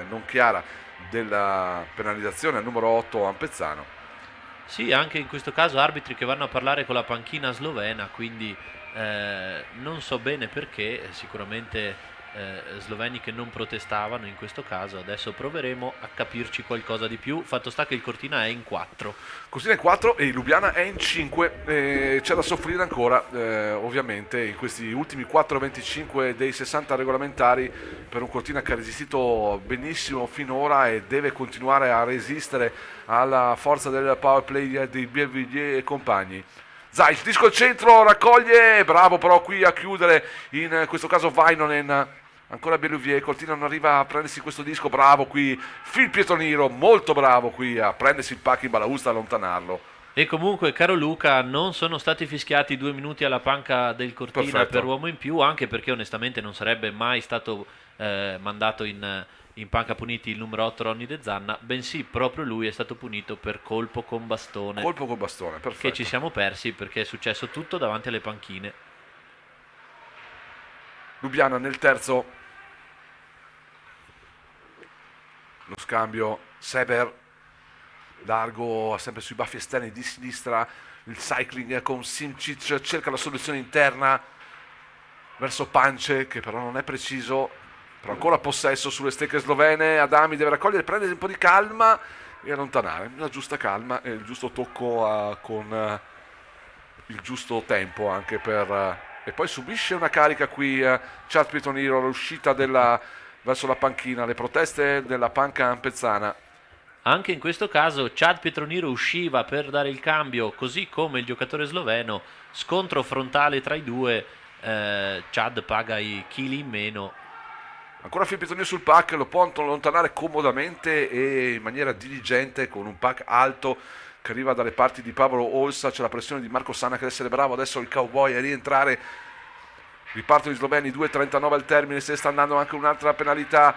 non chiara, della penalizzazione al numero 8 Ampezzano. Sì, anche in questo caso arbitri che vanno a parlare con la panchina slovena, quindi non so bene perché, sicuramente sloveni che non protestavano in questo caso. Adesso proveremo a capirci qualcosa di più. Fatto sta che il Cortina è in 4. Cortina è in 4 e il Lubiana è in 5, c'è da soffrire ancora ovviamente in questi ultimi 4,25 dei 60 regolamentari per un Cortina che ha resistito benissimo finora e deve continuare a resistere alla forza del power play di Belvivier e compagni. Zajc, disco al centro, raccoglie, bravo però qui a chiudere, in questo caso Vainonen, ancora Belvivier, Cortina non arriva a prendersi questo disco, bravo qui Phil Pietroniro, molto bravo qui a prendersi il pacco in balaustra, allontanarlo. E comunque, caro Luca, non sono stati fischiati 2 minuti alla panca del Cortina. Perfetto. Per uomo in più, anche perché onestamente non sarebbe mai stato mandato in panca puniti il numero 8 Ronny De Zanna, bensì proprio lui è stato punito per colpo con bastone. Colpo col bastone, perfetto. Che ci siamo persi perché è successo tutto davanti alle panchine. Lubiana nel terzo, lo scambio, Sever, largo sempre sui baffi esterni di sinistra, il cycling con Simcic, cerca la soluzione interna verso Pance che però non è preciso, però ancora possesso sulle stecche slovene. Adami deve raccogliere, prendere un po' di calma e allontanare, la giusta calma e il giusto tocco con il giusto tempo anche per... e poi subisce una carica qui Chad Pietroniro, l'uscita verso la panchina, le proteste della panca ampezzana. Anche in questo caso Chad Pietroniro usciva per dare il cambio, così come il giocatore sloveno. Scontro frontale tra i due, Chad paga i chili in meno. Ancora Phil Pietroniro sul pack, lo può allontanare comodamente e in maniera diligente con un pack alto che arriva dalle parti di Pavlo Olsa. C'è la pressione di Marco Sana che deve essere bravo adesso il cowboy a rientrare. Ripartono gli sloveni, 2,39 al termine, se sta andando anche un'altra penalità,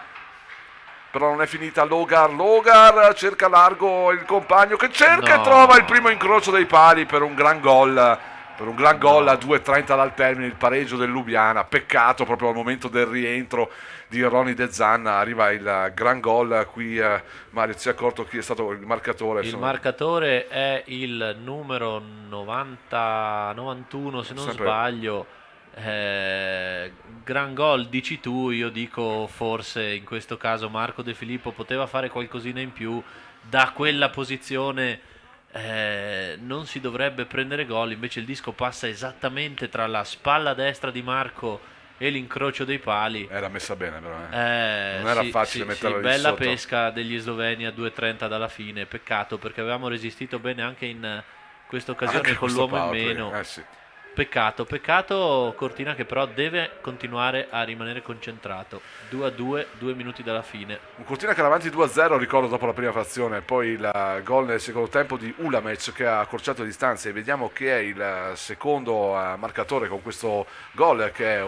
però non è finita. Logar cerca largo il compagno che cerca No. e trova il primo incrocio dei pali per un gran gol a 2,30 dal termine, il pareggio del Lubiana. Peccato proprio al momento del rientro di Ronny De Zanna, arriva il gran gol qui. Mario, si è accorto chi è stato il marcatore? Il marcatore è il numero 91 se non Sempre. sbaglio. Gran gol dici tu, io dico forse in questo caso Marco De Filippo poteva fare qualcosina in più da quella posizione. Non si dovrebbe prendere gol, invece il disco passa esattamente tra la spalla destra di Marco e l'incrocio dei pali. Era messa bene però, non era Sì, facile sì, metterla sì, lì bella sotto. pesca degli sloveni a 2,30 dalla fine. Peccato perché avevamo resistito bene anche in questa occasione Anche con questo l'uomo in power play, meno. sì. Peccato Cortina che però deve continuare a rimanere concentrato. 2-2, 2 minuti dalla fine. Un Cortina che era avanti 2-0, ricordo, dopo la prima frazione, poi il gol nel secondo tempo di Ulamec che ha accorciato le distanze, e vediamo che è il secondo marcatore con questo gol, che è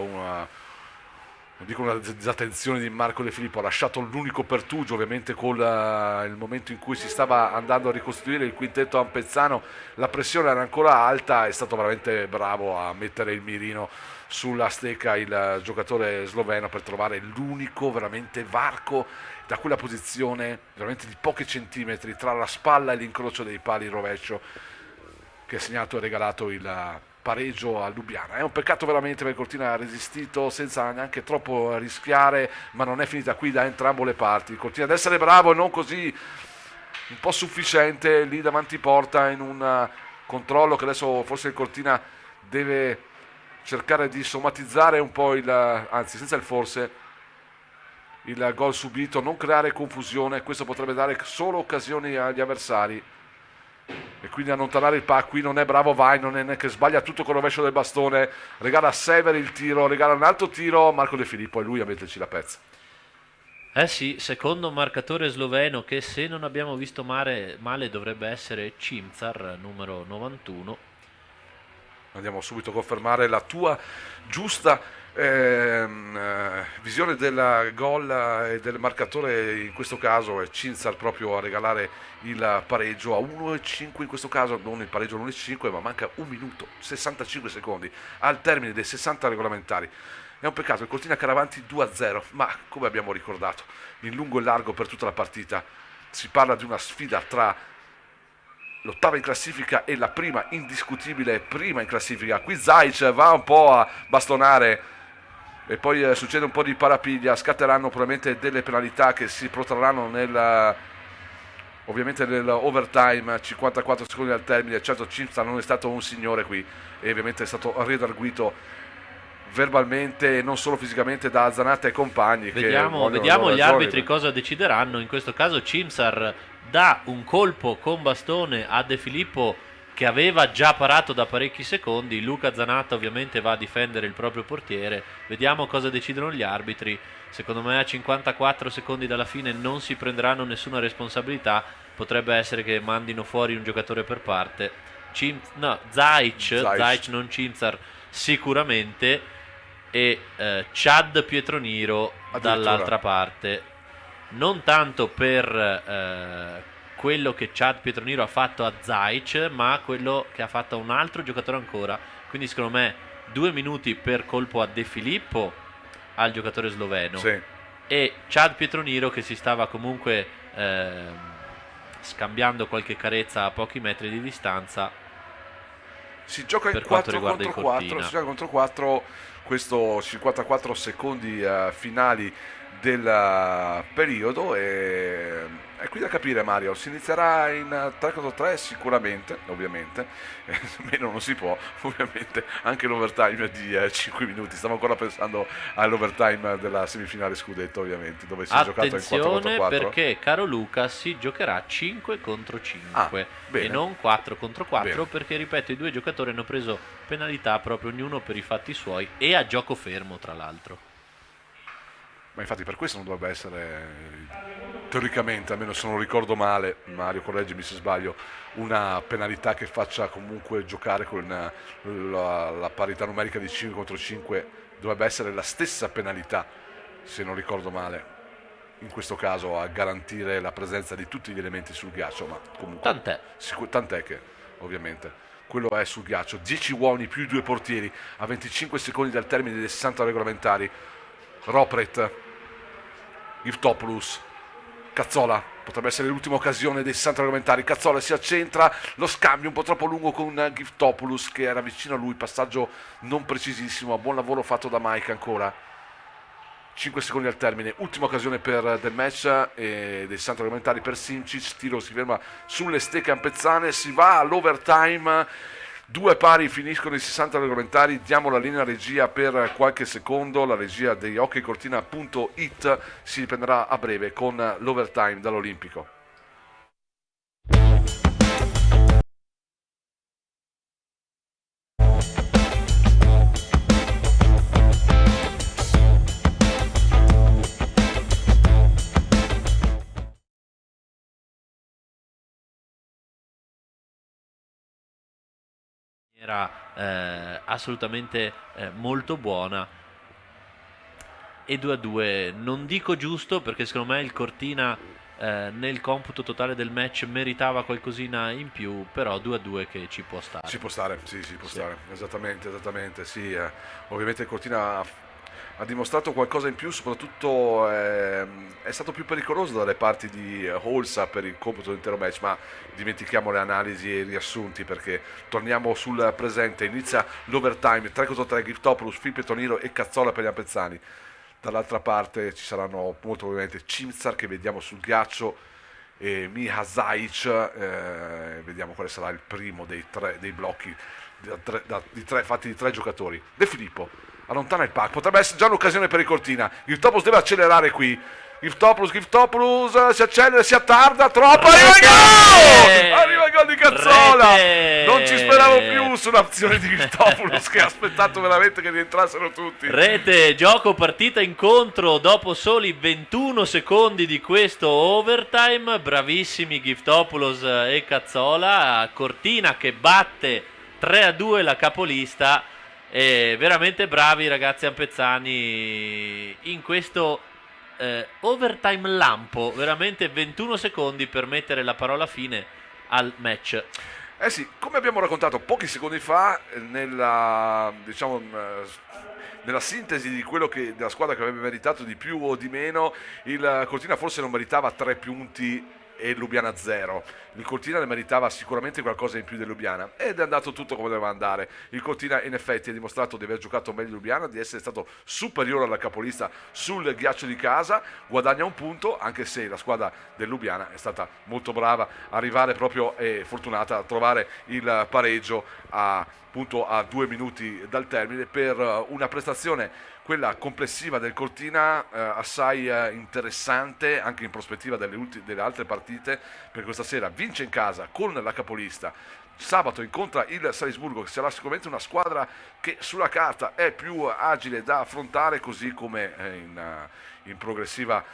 non dico una disattenzione di Marco De Filippo, ha lasciato l'unico pertugio ovviamente con il momento in cui si stava andando a ricostruire il quintetto ampezzano, la pressione era ancora alta, è stato veramente bravo a mettere il mirino sulla stecca il giocatore sloveno per trovare l'unico veramente varco da quella posizione veramente di pochi centimetri tra la spalla e l'incrocio dei pali rovescio, che ha segnato e regalato il pareggio a Lubiana. È un peccato veramente perché Cortina ha resistito senza neanche troppo rischiare, ma non è finita qui da entrambe le parti. Cortina deve essere bravo e non così un po' sufficiente lì davanti porta in un controllo che adesso forse il Cortina deve cercare di somatizzare un po' anzi senza il forse, il gol subito, non creare confusione, questo potrebbe dare solo occasioni agli avversari e quindi allontanare il pack. Qui non è bravo Vainonen, che sbaglia tutto con il rovescio del bastone, regala a Sever il tiro, regala un altro tiro Marco De Filippo e lui a metterci la pezza. Eh sì, secondo marcatore sloveno, che se non abbiamo visto male dovrebbe essere Cimzar, numero 91. Andiamo subito a confermare la tua giusta visione del gol e del marcatore. In questo caso è Cimzar proprio a regalare il pareggio a 1,5 in questo caso, non il pareggio all'1,5, ma manca 1 minuto 65 secondi al termine dei 60 regolamentari. È un peccato, il Cortina che era avanti 2-0, ma come abbiamo ricordato in lungo e largo per tutta la partita si parla di una sfida tra l'ottava in classifica e la prima indiscutibile prima in classifica. Qui Zajc va un po' a bastonare e poi succede un po' di parapiglia, scatteranno probabilmente delle penalità che si protrarranno ovviamente nell'overtime, 54 secondi al termine. Certo Cimzar non è stato un signore qui e ovviamente è stato redarguito verbalmente e non solo fisicamente da Zanatta e compagni. Vediamo gli arbitri cosa decideranno. In questo caso Cimzar dà un colpo con bastone a De Filippo, che aveva già parato da parecchi secondi. Luca Zanatta ovviamente va a difendere il proprio portiere. Vediamo cosa decidono gli arbitri. Secondo me a 54 secondi dalla fine non si prenderanno nessuna responsabilità. Potrebbe essere che mandino fuori un giocatore per parte. Zajc, non Cimzar, sicuramente. E Chad Pietroniro dall'altra parte, non tanto per quello che Chad Pietroniro ha fatto a Zajc, ma quello che ha fatto a un altro giocatore ancora. Quindi secondo me 2 minuti per colpo a De Filippo, al giocatore sloveno, sì. E Chad Pietroniro che si stava comunque scambiando qualche carezza a pochi metri di distanza. Si gioca in 4 contro 4, si gioca contro 4, questo 54 secondi finali del periodo e è qui da capire, Mario, si inizierà in 3 contro 3 sicuramente, ovviamente, meno non si può, ovviamente, anche l'overtime di 5 minuti, stiamo ancora pensando all'overtime della semifinale scudetto, ovviamente, dove si è giocato in 4 contro 4. Perché, caro Luca, si giocherà 5 contro 5 e non 4 contro 4, bene. Perché, ripeto, i due giocatori hanno preso penalità proprio ognuno per i fatti suoi e a gioco fermo, tra l'altro. Ma infatti per questo non dovrebbe essere, teoricamente, almeno se non ricordo male, Mario correggimi se sbaglio, una penalità che faccia comunque giocare con la parità numerica di 5 contro 5, dovrebbe essere la stessa penalità, se non ricordo male, in questo caso a garantire la presenza di tutti gli elementi sul ghiaccio, ma comunque tant'è che ovviamente quello è sul ghiaccio. 10 uomini più 2 portieri a 25 secondi dal termine dei 60 regolamentari. Ropret, Giftopoulos, Cazzola, potrebbe essere l'ultima occasione dei 60 regolamentari. Cazzola si accentra, lo scambio un po' troppo lungo con Giftopoulos che era vicino a lui, passaggio non precisissimo, buon lavoro fatto da Mike ancora. 5 secondi al termine, ultima occasione per del match e dei 60 regolamentari per Simčić, tiro si ferma sulle stecche ampezzane, si va all'overtime. 2 pari finiscono i 60 regolamentari, diamo la linea regia per qualche secondo, la regia di hockeycortina.it si riprenderà a breve con l'overtime dall'Olimpico. Era assolutamente molto buona. e 2-2. Non dico giusto perché secondo me il Cortina nel computo totale del match meritava qualcosina in più, però 2-2 che ci può stare. Ci può stare, sì, può Sì. stare, esattamente, sì. Ovviamente il Cortina ha dimostrato qualcosa in più, soprattutto è stato più pericoloso dalle parti di Holsa per il computo dell'intero match, ma dimentichiamo le analisi e i riassunti perché torniamo sul presente, inizia l'overtime, 3 contro 3, Giftopoulos, Filippo Tonino e Cazzola per gli Ampezzani. Dall'altra parte ci saranno molto probabilmente Cimzar che vediamo sul ghiaccio e Miha Zaic, vediamo quale sarà il primo dei blocchi fatti di tre giocatori. De Filippo allontana il pack, potrebbe essere già un'occasione per il Cortina. Giftopoulos deve accelerare qui. Giftopoulos si accelera, si attarda troppo. Arriva il gol di Cazzola. Rete! Non ci speravo più sull'azione di Giftopoulos che ha aspettato veramente che rientrassero tutti. Rete, gioco, partita, incontro dopo soli 21 secondi di questo overtime. Bravissimi Giftopoulos e Cazzola. Cortina che batte 3-2 la capolista. E veramente bravi ragazzi ampezzani in questo overtime lampo. Veramente 21 secondi per mettere la parola fine al match. Eh sì, come abbiamo raccontato pochi secondi fa, diciamo, nella sintesi di della squadra che avrebbe meritato di più o di meno, il Cortina forse non meritava 3 punti e il Lubiana 0. Il Cortina ne meritava sicuramente qualcosa in più del Lubiana ed è andato tutto come doveva andare. Il Cortina in effetti ha dimostrato di aver giocato meglio il Lubiana, di essere stato superiore alla capolista sul ghiaccio di casa, guadagna un punto anche se la squadra del Lubiana è stata molto brava a arrivare proprio e fortunata a trovare il pareggio appunto a 2 minuti dal termine per una prestazione, quella complessiva del Cortina, assai interessante anche in prospettiva delle altre partite, per questa sera vince in casa con la capolista, sabato incontra il Salisburgo che sarà sicuramente una squadra che sulla carta è più agile da affrontare, così come in progressiva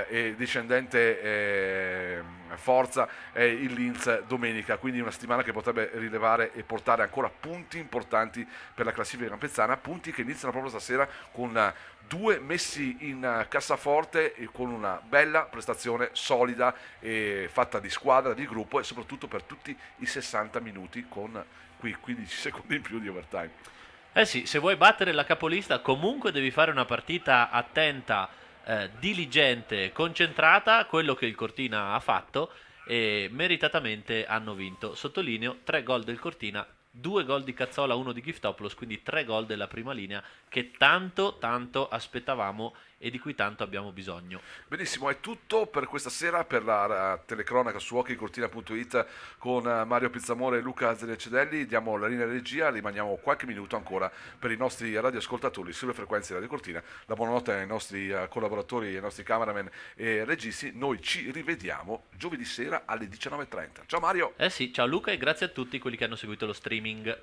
e discendente forza è il Linz domenica, quindi una settimana che potrebbe rilevare e portare ancora punti importanti per la classifica campezzana, punti che iniziano proprio stasera con 2 messi in cassaforte e con una bella prestazione solida e fatta di squadra, di gruppo e soprattutto per tutti i 60 minuti con qui 15 secondi in più di overtime. Eh sì, se vuoi battere la capolista comunque devi fare una partita attenta, diligente, concentrata, quello che il Cortina ha fatto e meritatamente hanno vinto. Sottolineo 3 gol del Cortina, 2 gol di Cazzola, 1 di Giftopoulos, quindi 3 gol della prima linea che tanto aspettavamo e di cui tanto abbiamo bisogno. Benissimo, è tutto per questa sera, per la telecronaca su hockeycortina.it con Mario Pizzamore e Luca Zeliacedelli. Diamo la linea di regia, rimaniamo qualche minuto ancora per i nostri radioascoltatori sulle frequenze di Radio Cortina. La buonanotte ai nostri collaboratori, ai nostri cameraman e registi. Noi ci rivediamo giovedì sera alle 19:30. Ciao Mario! Eh sì, ciao Luca e grazie a tutti quelli che hanno seguito lo streaming.